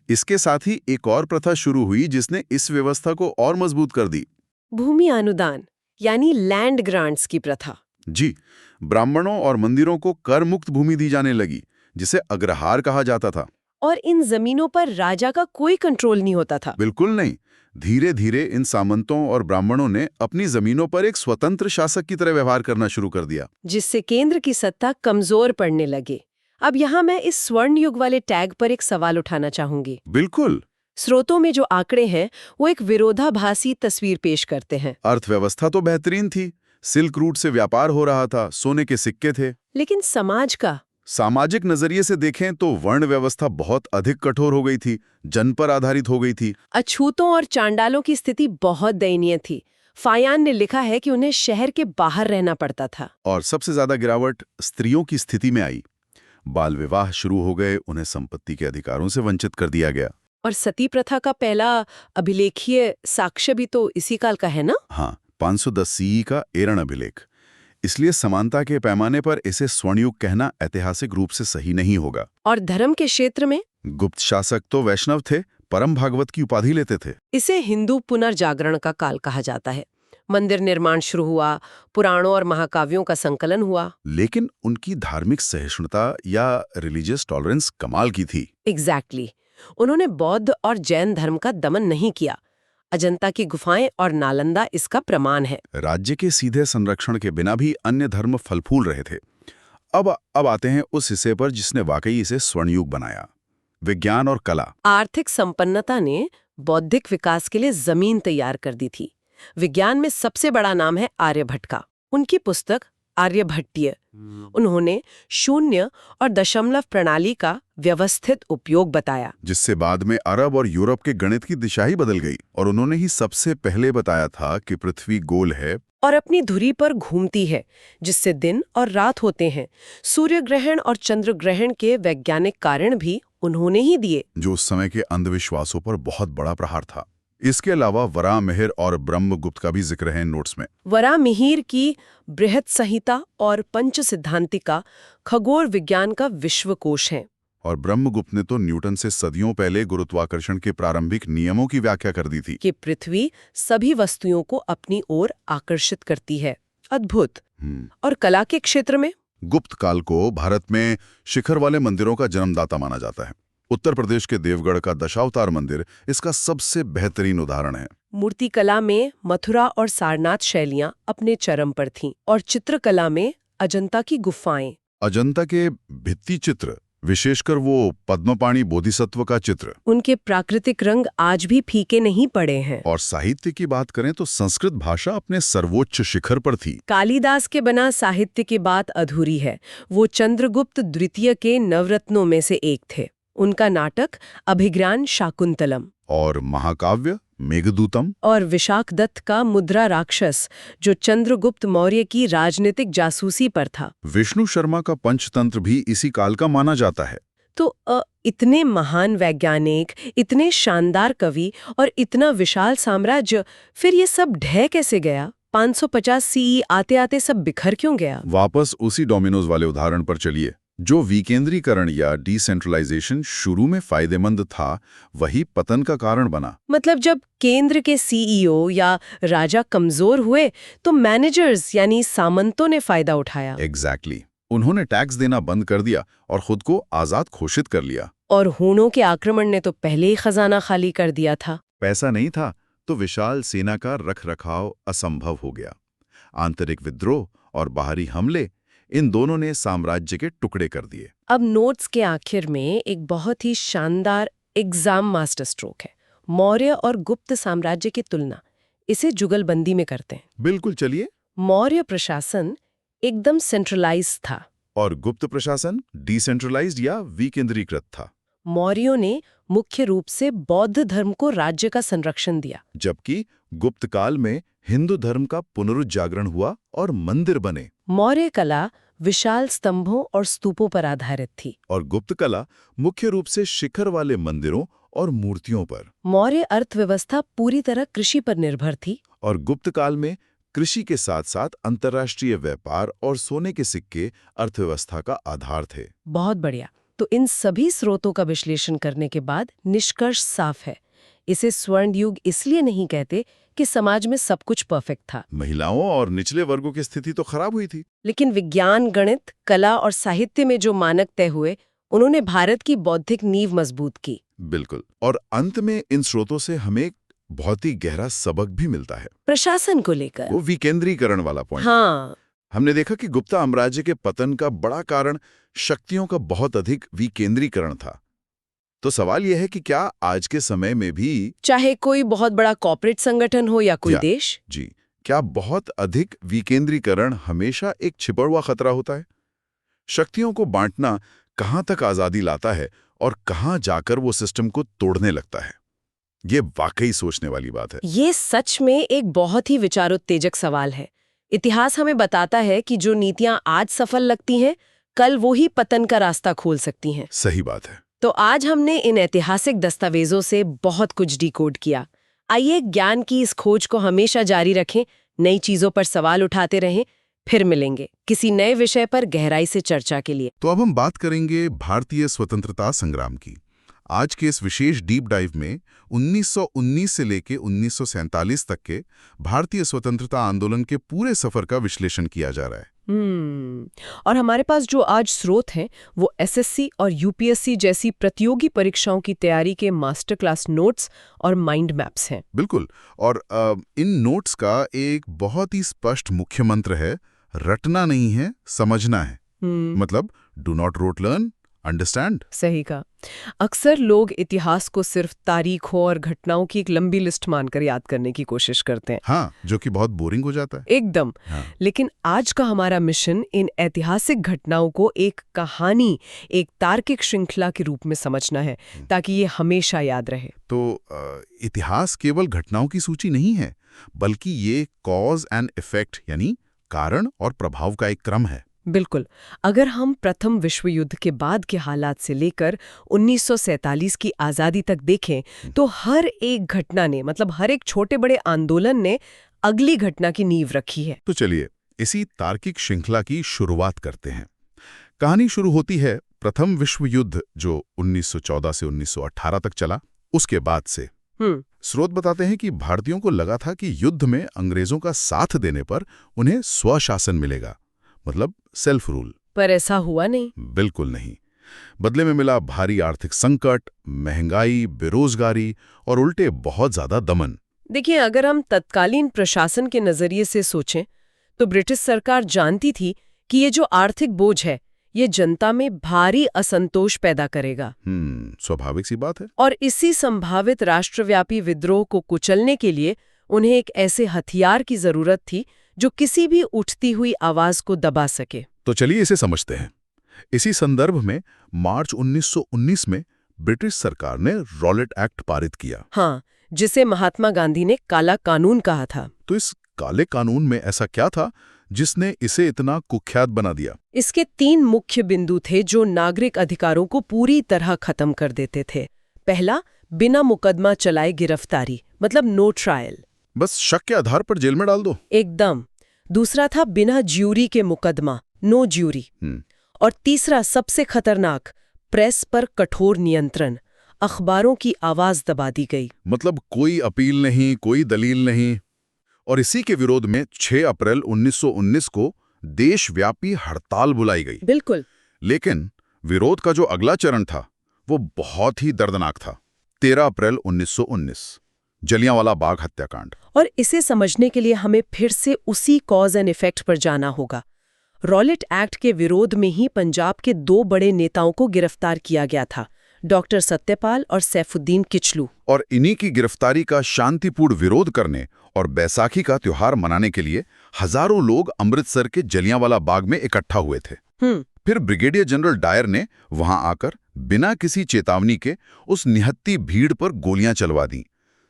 इसके साथ ही एक और प्रथा शुरू हुई जिसने इस व्यवस्था को और मजबूत कर दी। भूमि अनुदान यानी लैंड ग्रांट्स की प्रथा। जी, ब्राह्मणों और मंदिरों को कर मुक्त भूमि दी जाने लगी, जिसे अग्रहार कहा जाता था। और इन जमीनों पर राजा का कोई कंट्रोल नहीं होता था। बिल्कुल नहीं। धीरे धीरे इन सामंतों और ब्राह्मणों ने अपनी जमीनों पर एक स्वतंत्र शासक की तरह व्यवहार करना शुरू कर दिया, जिससे केंद्र की सत्ता कमजोर पड़ने लगे। अब यहाँ मैं इस स्वर्ण युग वाले टैग पर एक सवाल उठाना चाहूंगी। बिल्कुल। स्रोतों में जो आंकड़े हैं वो एक विरोधाभासी तस्वीर पेश करते हैं। अर्थव्यवस्था तो बेहतरीन थी, सिल्क रूट से व्यापार हो रहा था, सोने के सिक्के थे। लेकिन समाज का सामाजिक नजरिए से देखें तो वर्ण व्यवस्था बहुत अधिक कठोर हो गई थी, जन पर आधारित हो गई थी। अछूतों और चांडालों की स्थिति बहुत दयनीय थी। फायान ने लिखा है कि उन्हें शहर के बाहर रहना पड़ता था। और सबसे ज्यादा गिरावट स्त्रियों की स्थिति में आई। बाल विवाह शुरू हो गए, उन्हें संपत्ति के अधिकारों से वंचित कर दिया गया। और सती प्रथा का पहला अभिलेखीय साक्ष्य भी तो इसी काल का है ना? हाँ, 510 सीई का एरण अभिलेख। इसलिए समानता के पैमाने पर इसे स्वर्णयुग कहना ऐतिहासिक रूप से सही नहीं होगा। और धर्म के क्षेत्र में गुप्त शासक तो वैष्णव थे, परम भागवत की उपाधि लेते थे। इसे हिंदू पुनर्जागरण का काल कहा जाता है। मंदिर निर्माण शुरू हुआ, पुराणों और महाकाव्यों का संकलन हुआ। लेकिन उनकी धार्मिक सहिष्णुता या रिलीजियस टॉलरेंस कमाल की थी। एग्जैक्टली। उन्होंने बौद्ध और जैन धर्म का दमन नहीं किया। अजंता की गुफाएं और नालंदा इसका प्रमाण है। राज्य के सीधे संरक्षण के बिना भी अन्य धर्म फल फूल रहे थे। अब आते हैं उस हिस्से पर जिसने वाकई इसे स्वर्णयुग बनाया, विज्ञान और कला। आर्थिक संपन्नता ने बौद्धिक विकास के लिए जमीन तैयार कर दी थी। विज्ञान में सबसे बड़ा नाम है आर्यभट्ट का। उनकी पुस्तक आर्यभट्टीय, उन्होंने शून्य और दशमलव प्रणाली का व्यवस्थित उपयोग बताया, जिससे बाद में अरब और यूरोप के गणित की दिशा ही बदल गई। और उन्होंने ही सबसे पहले बताया था कि पृथ्वी गोल है और अपनी धुरी पर घूमती है, जिससे दिन और रात होते हैं। सूर्य ग्रहण और चंद्र ग्रहण के वैज्ञानिक कारण भी उन्होंने ही दिए, जो उस समय के अंधविश्वासों पर बहुत बड़ा प्रहार था। इसके अलावा वराहमिहिर और ब्रह्मगुप्त का भी जिक्र है इन नोट्स में। वराहमिहिर की बृहत संहिता और पंच सिद्धांतिका खगोल विज्ञान का विश्वकोश है। और ब्रह्मगुप्त ने तो न्यूटन से सदियों पहले गुरुत्वाकर्षण के प्रारंभिक नियमों की व्याख्या कर दी थी कि पृथ्वी सभी वस्तुओं को अपनी ओर आकर्षित करती है। अद्भुत। और कला के क्षेत्र में गुप्त काल को भारत में शिखर वाले मंदिरों का जन्मदाता माना जाता है। उत्तर प्रदेश के देवगढ़ का दशावतार मंदिर इसका सबसे बेहतरीन उदाहरण है। मूर्तिकला में मथुरा और सारनाथ शैलियां अपने चरम पर थीं, और चित्रकला में अजंता की गुफाएं। अजंता के भित्ति चित्र, विशेषकर वो पद्मपाणि बोधिसत्व का चित्र, उनके प्राकृतिक रंग आज भी फीके नहीं पड़े हैं। और साहित्य की बात करें तो संस्कृत भाषा अपने सर्वोच्च शिखर पर थी। कालिदास के बिना साहित्य की बात अधूरी है। वो चंद्रगुप्त द्वितीय के नवरत्नों में से एक थे। उनका नाटक अभिज्ञान शाकुंतलम और महाकाव्य मेघदूतम और विशाखदत्त का मुद्रा राक्षस, जो चंद्रगुप्त मौर्य की राजनीतिक जासूसी पर था। विष्णु शर्मा का पंचतंत्र भी इसी काल का माना जाता है। तो इतने महान वैज्ञानिक, इतने शानदार कवि और इतना विशाल साम्राज्य, फिर ये सब ढह कैसे गया? 550 सीई आते आते सब बिखर क्यों गया? वापस उसी डोमिनोज वाले उदाहरण पर चलिए। जो विकेंद्रीकरण या डिसेंट्रलाइजेशन शुरू में फायदेमंद था, वही पतन का कारण बना। मतलब जब केंद्र के सीईओ या राजा कमजोर हुए तो मैनेजर्स यानी सामंतों ने फायदा उठाया। एग्जैक्टली। उन्होंने टैक्स देना बंद कर दिया और खुद को आजाद घोषित कर लिया। और हूणों के आक्रमण ने तो पहले ही खजाना खाली कर दिया था। पैसा नहीं था तो विशाल सेना का रखरखाव असंभव हो गया। आंतरिक विद्रोह और बाहरी हमले, इन दोनों ने साम्राज्य के टुकड़े कर दिए। अब नोट्स के आखिर में एक बहुत ही शानदार एग्जाम मास्टर स्ट्रोक है। मौर्य और गुप्त साम्राज्य की तुलना, इसे जुगलबंदी में करते हैं। बिल्कुल, चलिए। मौर्य प्रशासन एकदम सेंट्रलाइज था और गुप्त प्रशासन डिसेंट्रलाइज्ड या विकेंद्रीकृत था। मौर्यों ने मुख्य रूप से बौद्ध धर्म को राज्य का संरक्षण दिया, जबकि गुप्त काल में हिंदू धर्म का पुनरुज्जागरण हुआ और मंदिर बने। मौर्य कला विशाल स्तंभों और स्तूपों पर आधारित थी और गुप्त कला मुख्य रूप से शिखर वाले मंदिरों और मूर्तियों पर। मौर्य अर्थव्यवस्था पूरी तरह कृषि पर निर्भर थी और गुप्त काल में कृषि के साथ साथ अंतर्राष्ट्रीय व्यापार और सोने के सिक्के अर्थव्यवस्था का आधार थे। बहुत बढ़िया। तो इन सभी स्रोतों का विश्लेषण करने के बाद निष्कर्ष साफ है। इसे स्वर्ण युग इसलिए नहीं कहते कि समाज में सब कुछ परफेक्ट था। महिलाओं और निचले वर्गों की स्थिति तो खराब हुई थी, लेकिन विज्ञान, गणित, कला और साहित्य में जो मानक तय हुए, उन्होंने भारत की बौद्धिक नींव मजबूत की। बिल्कुल। और अंत में इन स्रोतों से हमें एक बहुत ही गहरा सबक भी मिलता है, प्रशासन को लेकर। वो विकेंद्रीकरण वाला पॉइंट। हाँ, हमने देखा कि गुप्त साम्राज्य के पतन का बड़ा कारण शक्तियों का बहुत अधिक विकेंद्रीकरण था। तो सवाल यह है कि क्या आज के समय में भी, चाहे कोई बहुत बड़ा कॉर्पोरेट संगठन हो या कोई देश, जी, क्या बहुत अधिक विकेंद्रीकरण हमेशा एक छिपा हुआ खतरा होता है? शक्तियों को बांटना कहां तक आजादी लाता है और कहां जाकर वो सिस्टम को तोड़ने लगता है? ये वाकई सोचने वाली बात है। ये सच में एक बहुत ही विचारोत्तेजक सवाल है। इतिहास हमें बताता है कि जो नीतियां आज सफल लगती हैं, कल वो ही पतन का रास्ता खोल सकती हैं। सही बात है। तो आज हमने इन ऐतिहासिक दस्तावेजों से बहुत कुछ डिकोड किया। आइए ज्ञान की इस खोज को हमेशा जारी रखें, नई चीजों पर सवाल उठाते रहें। फिर मिलेंगे किसी नए विषय पर गहराई से चर्चा के लिए। तो अब हम बात करेंगे भारतीय स्वतंत्रता संग्राम की। आज के इस विशेष डीप डाइव में 1919 से लेकर 1947 तक के भारतीय स्वतंत्रता आंदोलन के पूरे सफर का विश्लेषण किया जा रहा है। और हमारे पास जो आज स्रोत हैं वो एसएससी और यूपीएससी जैसी प्रतियोगी परीक्षाओं की तैयारी के मास्टर क्लास नोट्स और माइंड मैप्स हैं। बिल्कुल। और इन नोट्स का एक बहुत ही स्पष्ट मुख्य मंत्र है, रटना नहीं है, समझना है। मतलब do not rote learn, understand? सही कहा। अक्सर लोग इतिहास को सिर्फ तारीखों और घटनाओं की एक लंबी लिस्ट मानकर याद करने की कोशिश करते हैं। हाँ, जो कि बहुत बोरिंग हो जाता है। एकदम। हाँ। लेकिन आज का हमारा मिशन इन ऐतिहासिक घटनाओं को एक कहानी, एक तार्किक श्रृंखला के रूप में समझना है, ताकि ये हमेशा याद रहे। तो इतिहास केवल घटनाओं की सूची नहीं है, बल्कि ये कॉज एंड इफेक्ट यानी कारण और प्रभाव का एक क्रम है। बिल्कुल। अगर हम प्रथम विश्व युद्ध के बाद के हालात से लेकर 1947 की आज़ादी तक देखें तो हर एक घटना ने, मतलब हर एक छोटे बड़े आंदोलन ने अगली घटना की नींव रखी है। तो चलिए इसी तार्किक श्रृंखला की शुरुआत करते हैं। कहानी शुरू होती है प्रथम विश्व युद्ध जो 1914 से 1918 तक चला, उसके बाद से। स्रोत बताते हैं कि भारतीयों को लगा था कि युद्ध में अंग्रेजों का साथ देने पर उन्हें स्वशासन मिलेगा, मतलब सेल्फ रूल। पर ऐसा हुआ नहीं। बिल्कुल नहीं। बदले में मिला भारी आर्थिक संकट, महंगाई, बेरोजगारी और उल्टे बहुत ज्यादा दमन। देखिए, अगर हम तत्कालीन प्रशासन के नजरिए से सोचें तो ब्रिटिश सरकार जानती थी कि ये जो आर्थिक बोझ है ये जनता में भारी असंतोष पैदा करेगा। स्वाभाविक सी बात है। और इसी संभावित राष्ट्रव्यापी विद्रोह को कुचलने के लिए उन्हें एक ऐसे हथियार की जरूरत थी जो किसी भी उठती हुई आवाज को दबा सके। तो चलिए इसे समझते हैं। इसी संदर्भ में मार्च 1919 में ब्रिटिश सरकार ने रॉलेट एक्ट पारित किया। हाँ, जिसे महात्मा गांधी ने काला कानून कहा था। तो इस काले कानून में ऐसा क्या था जिसने इसे इतना कुख्यात बना दिया? इसके 3 मुख्य बिंदु थे जो नागरिक अधिकारों को पूरी तरह खत्म कर देते थे। पहला, बिना मुकदमा चलाए गिरफ्तारी, मतलब नो ट्रायल। बस शक के आधार पर जेल में डाल दो। एकदम। दूसरा था बिना ज्यूरी के मुकदमा, नो ज्यूरी। और तीसरा, सबसे खतरनाक, प्रेस पर कठोर नियंत्रण। अखबारों की आवाज दबा दी गई। मतलब कोई अपील नहीं, कोई दलील नहीं। और इसी के विरोध में 6 अप्रैल 1919 को देशव्यापी हड़ताल बुलाई गई। बिल्कुल। लेकिन विरोध का जो अगला चरण था वो बहुत ही दर्दनाक था। 13 अप्रैल 1919, जलियांवाला बाग हत्याकांड। और इसे समझने के लिए हमें फिर से उसी कॉज एंड इफेक्ट पर जाना होगा। रॉलेट एक्ट के विरोध में ही पंजाब के 2 बड़े नेताओं को गिरफ्तार किया गया था, डॉक्टर सत्यपाल और सैफुद्दीन किचलू। और इन्हीं की गिरफ्तारी का शांतिपूर्ण विरोध करने और बैसाखी का त्योहार मनाने के लिए हजारों लोग अमृतसर के जलियांवाला बाग में इकट्ठा हुए थे। फिर ब्रिगेडियर जनरल डायर ने वहां आकर बिना किसी चेतावनी के उस निहत्ती भीड़ पर गोलियां चलवा दी।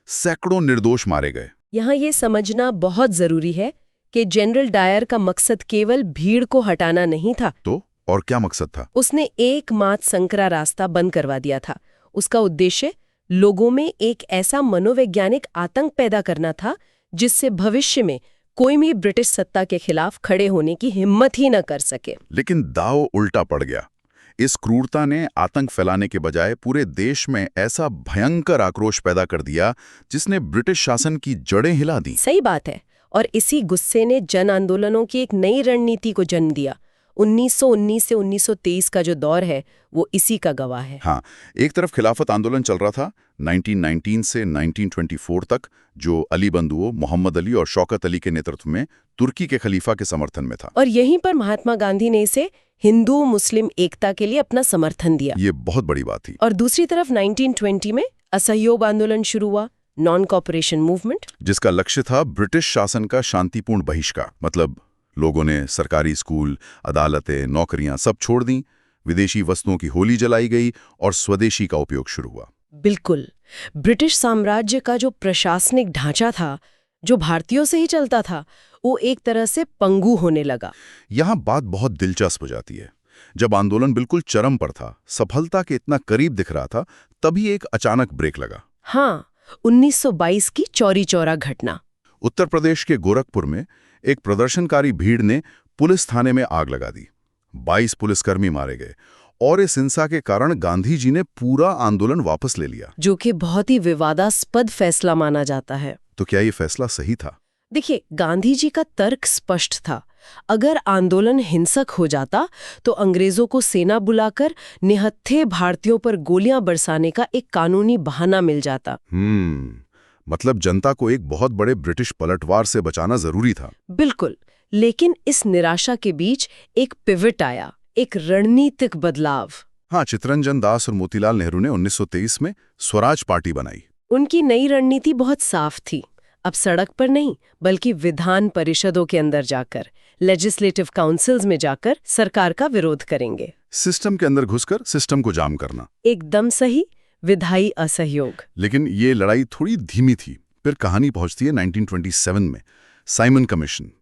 सैकड़ों निर्दोष मारे गए। यहाँ ये समझना बहुत जरूरी है कि जनरल डायर का मकसद केवल भीड़ को हटाना नहीं था। तो और क्या मकसद था? उसने एकमात्र संकरा रास्ता बंद करवा दिया था। उसका उद्देश्य लोगों में एक ऐसा मनोवैज्ञानिक आतंक पैदा करना था जिससे भविष्य में कोई भी ब्रिटिश सत्ता के खिलाफ खड़े होने की हिम्मत ही न कर सके। लेकिन दांव उल्टा पड़ गया। इस क्रूरता ने आतंक फैलाने के बजाय पूरे देश में ऐसा भयंकर आक्रोश पैदा कर दिया जिसने ब्रिटिश शासन की जड़ें हिला दी। सही बात है। और इसी गुस्से ने जन आंदोलनों की एक नई रणनीति को जन्म दिया। 1919 से 1923 का जो दौर है वो इसी का गवाह है। हाँ, एक तरफ खिलाफत आंदोलन चल रहा था 1919 से 1924 तक, जो अली बंधुओं, मोहम्मद अली और शौकत अली के नेतृत्व में तुर्की के खलीफा के समर्थन में था। और यहीं पर महात्मा गांधी ने इसे हिंदू मुस्लिम एकता के लिए अपना समर्थन दिया। ये बहुत बड़ी बात थी। और दूसरी तरफ 1920 में असहयोग आंदोलन शुरू हुआ, नॉन कॉपरेशन मूवमेंट, जिसका लक्ष्य था ब्रिटिश शासन का शांतिपूर्ण बहिष्कार। मतलब लोगों ने सरकारी स्कूल, अदालतें, नौकरियां सब छोड़ दी, विदेशी वस्तुओं की होली जलाई गई और स्वदेशी का उपयोग शुरू हुआ। बिल्कुल। ब्रिटिश साम्राज्य का जो प्रशासनिक ढांचा था, जो भारतीयों से ही चलता था, वो एक तरह से पंगु होने लगा। यहाँ बात बहुत दिलचस्प हो जाती है। जब आंदोलन बिल्कुल चरम पर था, सफलता के इतना करीब दिख रहा था, तभी एक अचानक ब्रेक लगा। हाँ, 1922 की चौरी चौरा घटना। उत्तर प्रदेश के गोरखपुर में एक प्रदर्शनकारी भीड़ ने पुलिस थाने में आग लगा दी। 22 पुलिसकर्मी मारे गए और इस हिंसा के कारण गांधी जी ने पूरा आंदोलन वापस ले लिया, जो कि बहुत ही विवादास्पद फैसला माना जाता है। तो क्या ये फैसला सही था? देखिए, गांधी जी का तर्क स्पष्ट था। अगर आंदोलन हिंसक हो जाता तो अंग्रेजों को सेना बुलाकर निहत्थे भारतीयों पर गोलियां बरसाने का एक कानूनी बहाना मिल जाता। मतलब जनता को एक बहुत बड़े ब्रिटिश पलटवार से बचाना जरूरी था। बिल्कुल। लेकिन इस निराशा के बीच एक पिवट आया, एक रणनीतिक बदलाव। हाँ, चित्तरंजन दास और मोतीलाल नेहरू ने 1923 में स्वराज पार्टी बनाई। उनकी नई रणनीति बहुत साफ थी। अब सड़क पर नहीं, बल्कि विधान परिषदों के अंदर जाकर, लेजिस्लेटिव काउंसिल्स में जाकर सरकार का विरोध करेंगे। सिस्टम के अंदर घुसकर सिस्टम को जाम करना। एकदम सही, विधायी असहयोग। लेकिन ये लड़ाई थोड़ी धीमी थी। फिर कहानी पहुंचती है 1927 में, साइमन कमीशन।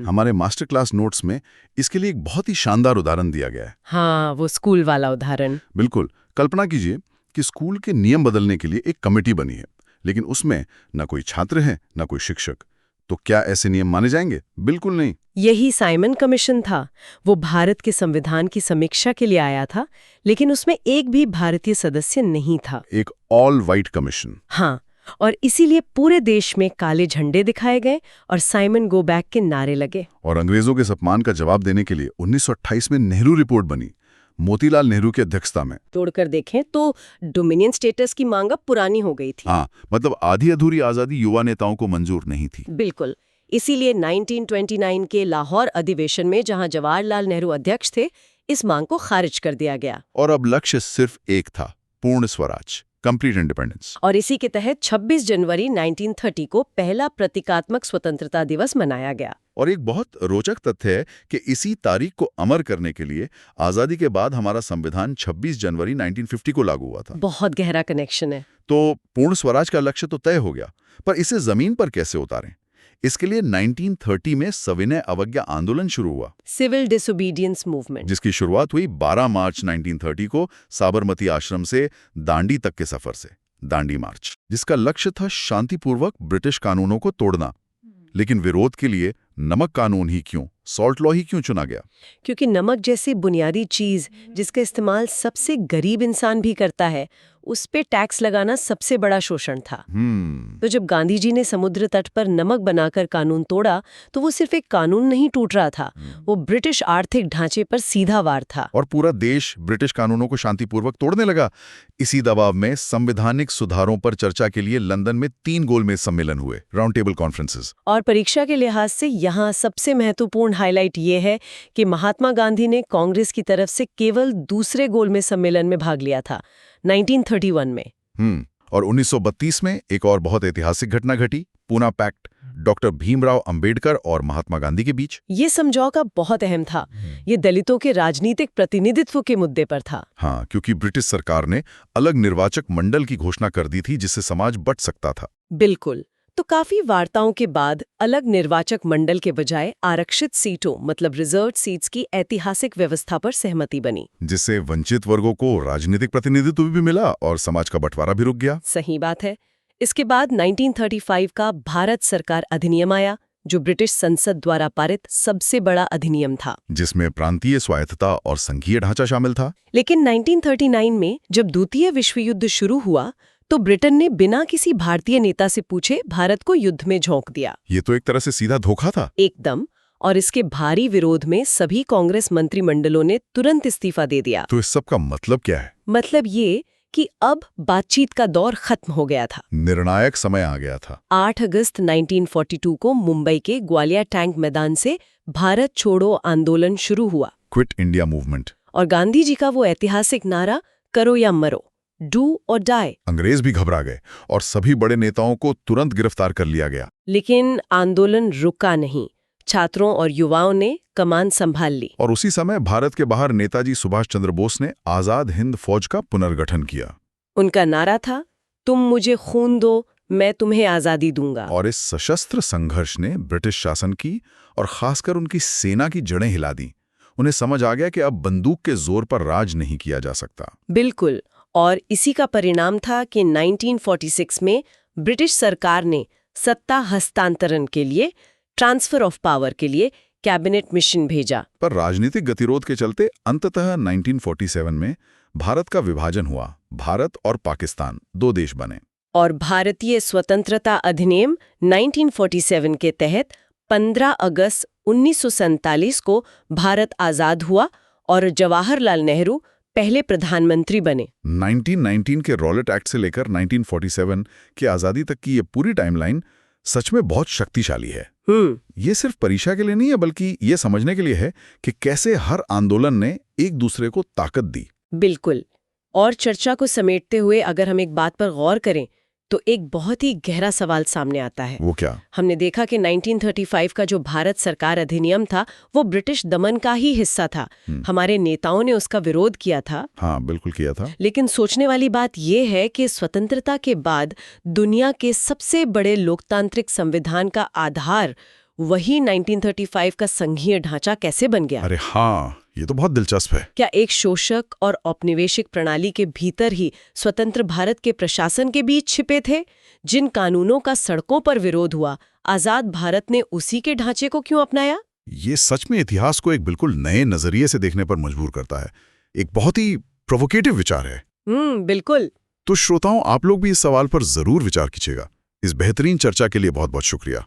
हमारे मास्टर क्लास नोट्स में इसके लिए एक बहुत ही शानदार उदाहरण दिया गया है। हाँ, वो स्कूल वाला उदाहरण। बिल्कुल। कल्पना कीजिए कि स्कूल के नियम बदलने के लिए एक कमेटी बनी है, लेकिन उसमें न कोई छात्र है न कोई शिक्षक। तो क्या ऐसे नियम माने जाएंगे? बिल्कुल नहीं। यही साइमन कमीशन था। वो भारत के संविधान की समीक्षा के लिए आया था, लेकिन उसमें एक भी भारतीय सदस्य नहीं था। एक ऑल वाइट कमीशन। हाँ, और इसीलिए पूरे देश में काले झंडे दिखाए गए और साइमन गो बैक के नारे लगे। और अंग्रेजों के अपमान का जवाब देने के लिए 1928 में नेहरू रिपोर्ट बनी, मोतीलाल नेहरू की अध्यक्षता में। तोड़कर देखें तो डोमिनियन स्टेटस की मांग अब पुरानी हो गई थी। हाँ, मतलब आधी अधूरी आजादी युवा नेताओं को मंजूर नहीं थी। बिल्कुल। इसीलिए 1929 के लाहौर अधिवेशन में, जहां जवाहरलाल नेहरू अध्यक्ष थे, इस मांग को खारिज कर दिया गया। और अब लक्ष्य सिर्फ एक था, पूर्ण स्वराज, कंप्लीट इंडिपेंडेंस। और इसी के तहत 26 जनवरी 1930 को पहला प्रतीकात्मक स्वतंत्रता दिवस मनाया गया। और एक बहुत रोचक तथ्य है कि इसी तारीख को अमर करने के लिए आजादी के बाद हमारा संविधान 26 जनवरी 1950 को लागू हुआ था। बहुत गहरा कनेक्शन है। तो पूर्ण स्वराज का लक्ष्य तो तय हो गया, पर इसे जमीन पर कैसे उतारें? इसके लिए 1930 में सविनय अवज्ञा आंदोलन शुरू हुआ, सिविल डिसोबीडियंस मूवमेंट, जिसकी शुरुआत हुई 12 मार्च 1930 को साबरमती आश्रम से दांडी तक के सफर से, दांडी मार्च, जिसका लक्ष्य था शांतिपूर्वक ब्रिटिश कानूनों को तोड़ना। लेकिन विरोध के लिए नमक कानून ही क्यों, सॉल्ट लॉ ही क्यों चुना गया? क्योंकि नमक जैसी बुनियादी चीज जिसका इस्तेमाल सबसे गरीब इंसान भी करता है, उस पे टैक्स लगाना सबसे बड़ा शोषण था। तो जब गांधी जी ने समुद्र तट पर नमक बनाकर कानून तोड़ा, तो वो सिर्फ एक कानून नहीं टूट रहा था, वो ब्रिटिश आर्थिक ढांचे पर सीधा वार था। और पूरा देश ब्रिटिश कानूनों को शांतिपूर्वक तोड़ने लगा। इसी दबाव में संवैधानिक सुधारों पर चर्चा के लिए लंदन में 3 गोलमेज सम्मेलन हुए, राउंड टेबल कॉन्फ्रेंसेस। और परीक्षा के लिहाज से यहाँ सबसे महत्वपूर्ण हाईलाइट ये है कि महात्मा गांधी ने कांग्रेस की तरफ से केवल दूसरे गोलमेज सम्मेलन में भाग लिया था, 1931 में। और 1932 में एक और बहुत ऐतिहासिक घटना घटी, पूना पैक्ट, डॉक्टर भीमराव अंबेडकर और महात्मा गांधी के बीच। ये समझौता बहुत अहम था। ये दलितों के राजनीतिक प्रतिनिधित्व के मुद्दे पर था। हाँ, क्योंकि ब्रिटिश सरकार ने अलग निर्वाचक मंडल की घोषणा कर दी थी, जिससे समाज बंट सकता था। बिल्कुल। तो काफी वार्ताओं के बाद अलग निर्वाचक मंडल के बजाय आरक्षित सीटों, मतलब रिजर्व्ड सीट्स की ऐतिहासिक व्यवस्था पर सहमति बनी, जिससे वंचित वर्गों को राजनीतिक प्रतिनिधित्व भी मिला और समाज का बंटवारा भी रुक गया। सही बात है। इसके बाद 1935 का भारत सरकार अधिनियम आया, जो ब्रिटिश संसद द्वारा पारित सबसे बड़ा अधिनियम था, जिसमें प्रांतीय स्वायत्तता और संघीय ढांचा शामिल था। लेकिन 1939 में जब द्वितीय विश्व युद्ध शुरू हुआ, तो ब्रिटेन ने बिना किसी भारतीय नेता से पूछे भारत को युद्ध में झोंक दिया। ये तो एक तरह से सीधा धोखा था। एकदम। और इसके भारी विरोध में सभी कांग्रेस मंत्रिमंडलों ने तुरंत इस्तीफा दे दिया। तो इस सब का मतलब क्या है? मतलब ये कि अब बातचीत का दौर खत्म हो गया था। निर्णायक समय आ गया था। 8 अगस्त 1942 को मुंबई के ग्वालियर टैंक मैदान से भारत छोड़ो आंदोलन शुरू हुआ, क्विट इंडिया मूवमेंट। और गांधी जी का वो ऐतिहासिक नारा, करो या मरो, डू और डाई। अंग्रेज भी घबरा गए और सभी बड़े नेताओं को तुरंत गिरफ्तार कर लिया गया। लेकिन आंदोलन रुका नहीं। छात्रों और युवाओं ने कमान संभाल ली। और उसी समय भारत के बाहर नेताजी सुभाष चंद्र बोस ने आजाद हिंद फौज का पुनर्गठन किया। उनका नारा था, तुम मुझे खून दो, मैं तुम्हें आजादी दूंगा। और इस सशस्त्र संघर्ष ने ब्रिटिश शासन की और खासकर उनकी सेना की जड़ें हिला दी। उन्हें समझ आ गया कि अब बंदूक के जोर पर राज नहीं किया जा सकता। बिल्कुल। और इसी का परिणाम था कि 1946 में ब्रिटिश सरकार ने सत्ता हस्तांतरण के लिए, ट्रांसफर ऑफ पावर के लिए कैबिनेट मिशन भेजा। पर राजनीतिक गतिरोध के चलते अंततः 1947 में भारत का विभाजन हुआ। भारत और पाकिस्तान 2 देश बने। और भारतीय स्वतंत्रता अधिनियम 1947 के तहत 15 अगस्त 1947 को भारत आजाद हुआ और जवाहरलाल नेहरू पहले प्रधानमंत्री बने। 1919 के रॉलेट एक्ट से लेकर 1947 की आजादी तक की ये पूरी टाइमलाइन सच में बहुत शक्तिशाली है। ये सिर्फ परीक्षा के लिए नहीं है, बल्कि ये समझने के लिए है कि कैसे हर आंदोलन ने एक दूसरे को ताकत दी। बिल्कुल। और चर्चा को समेटते हुए अगर हम एक बात पर गौर करें तो एक बहुत ही गहरा सवाल सामने आता है। वो क्या? हमने देखा कि 1935 का जो भारत सरकार अधिनियम था वो ब्रिटिश दमन का ही हिस्सा था। हमारे नेताओं ने उसका विरोध किया था। हाँ, बिल्कुल किया था। लेकिन सोचने वाली बात यह है कि स्वतंत्रता के बाद दुनिया के सबसे बड़े लोकतांत्रिक संविधान का आधार वही 1935 का संघीय ढांचा कैसे बन गया? अरे हाँ, ये तो बहुत दिलचस्प है। क्या एक शोषक और औपनिवेशिक प्रणाली के भीतर ही स्वतंत्र भारत के प्रशासन के बीच छिपे थे? जिन कानूनों का सड़कों पर विरोध हुआ, आजाद भारत ने उसी के ढांचे को क्यों अपनाया? ये सच में इतिहास को एक बिल्कुल नए नजरिए से देखने पर मजबूर करता है। एक बहुत ही प्रोवोकेटिव विचार है। बिल्कुल। तो श्रोताओं, आप लोग भी इस सवाल पर जरूर विचार कीजिएगा। इस बेहतरीन चर्चा के लिए बहुत बहुत शुक्रिया।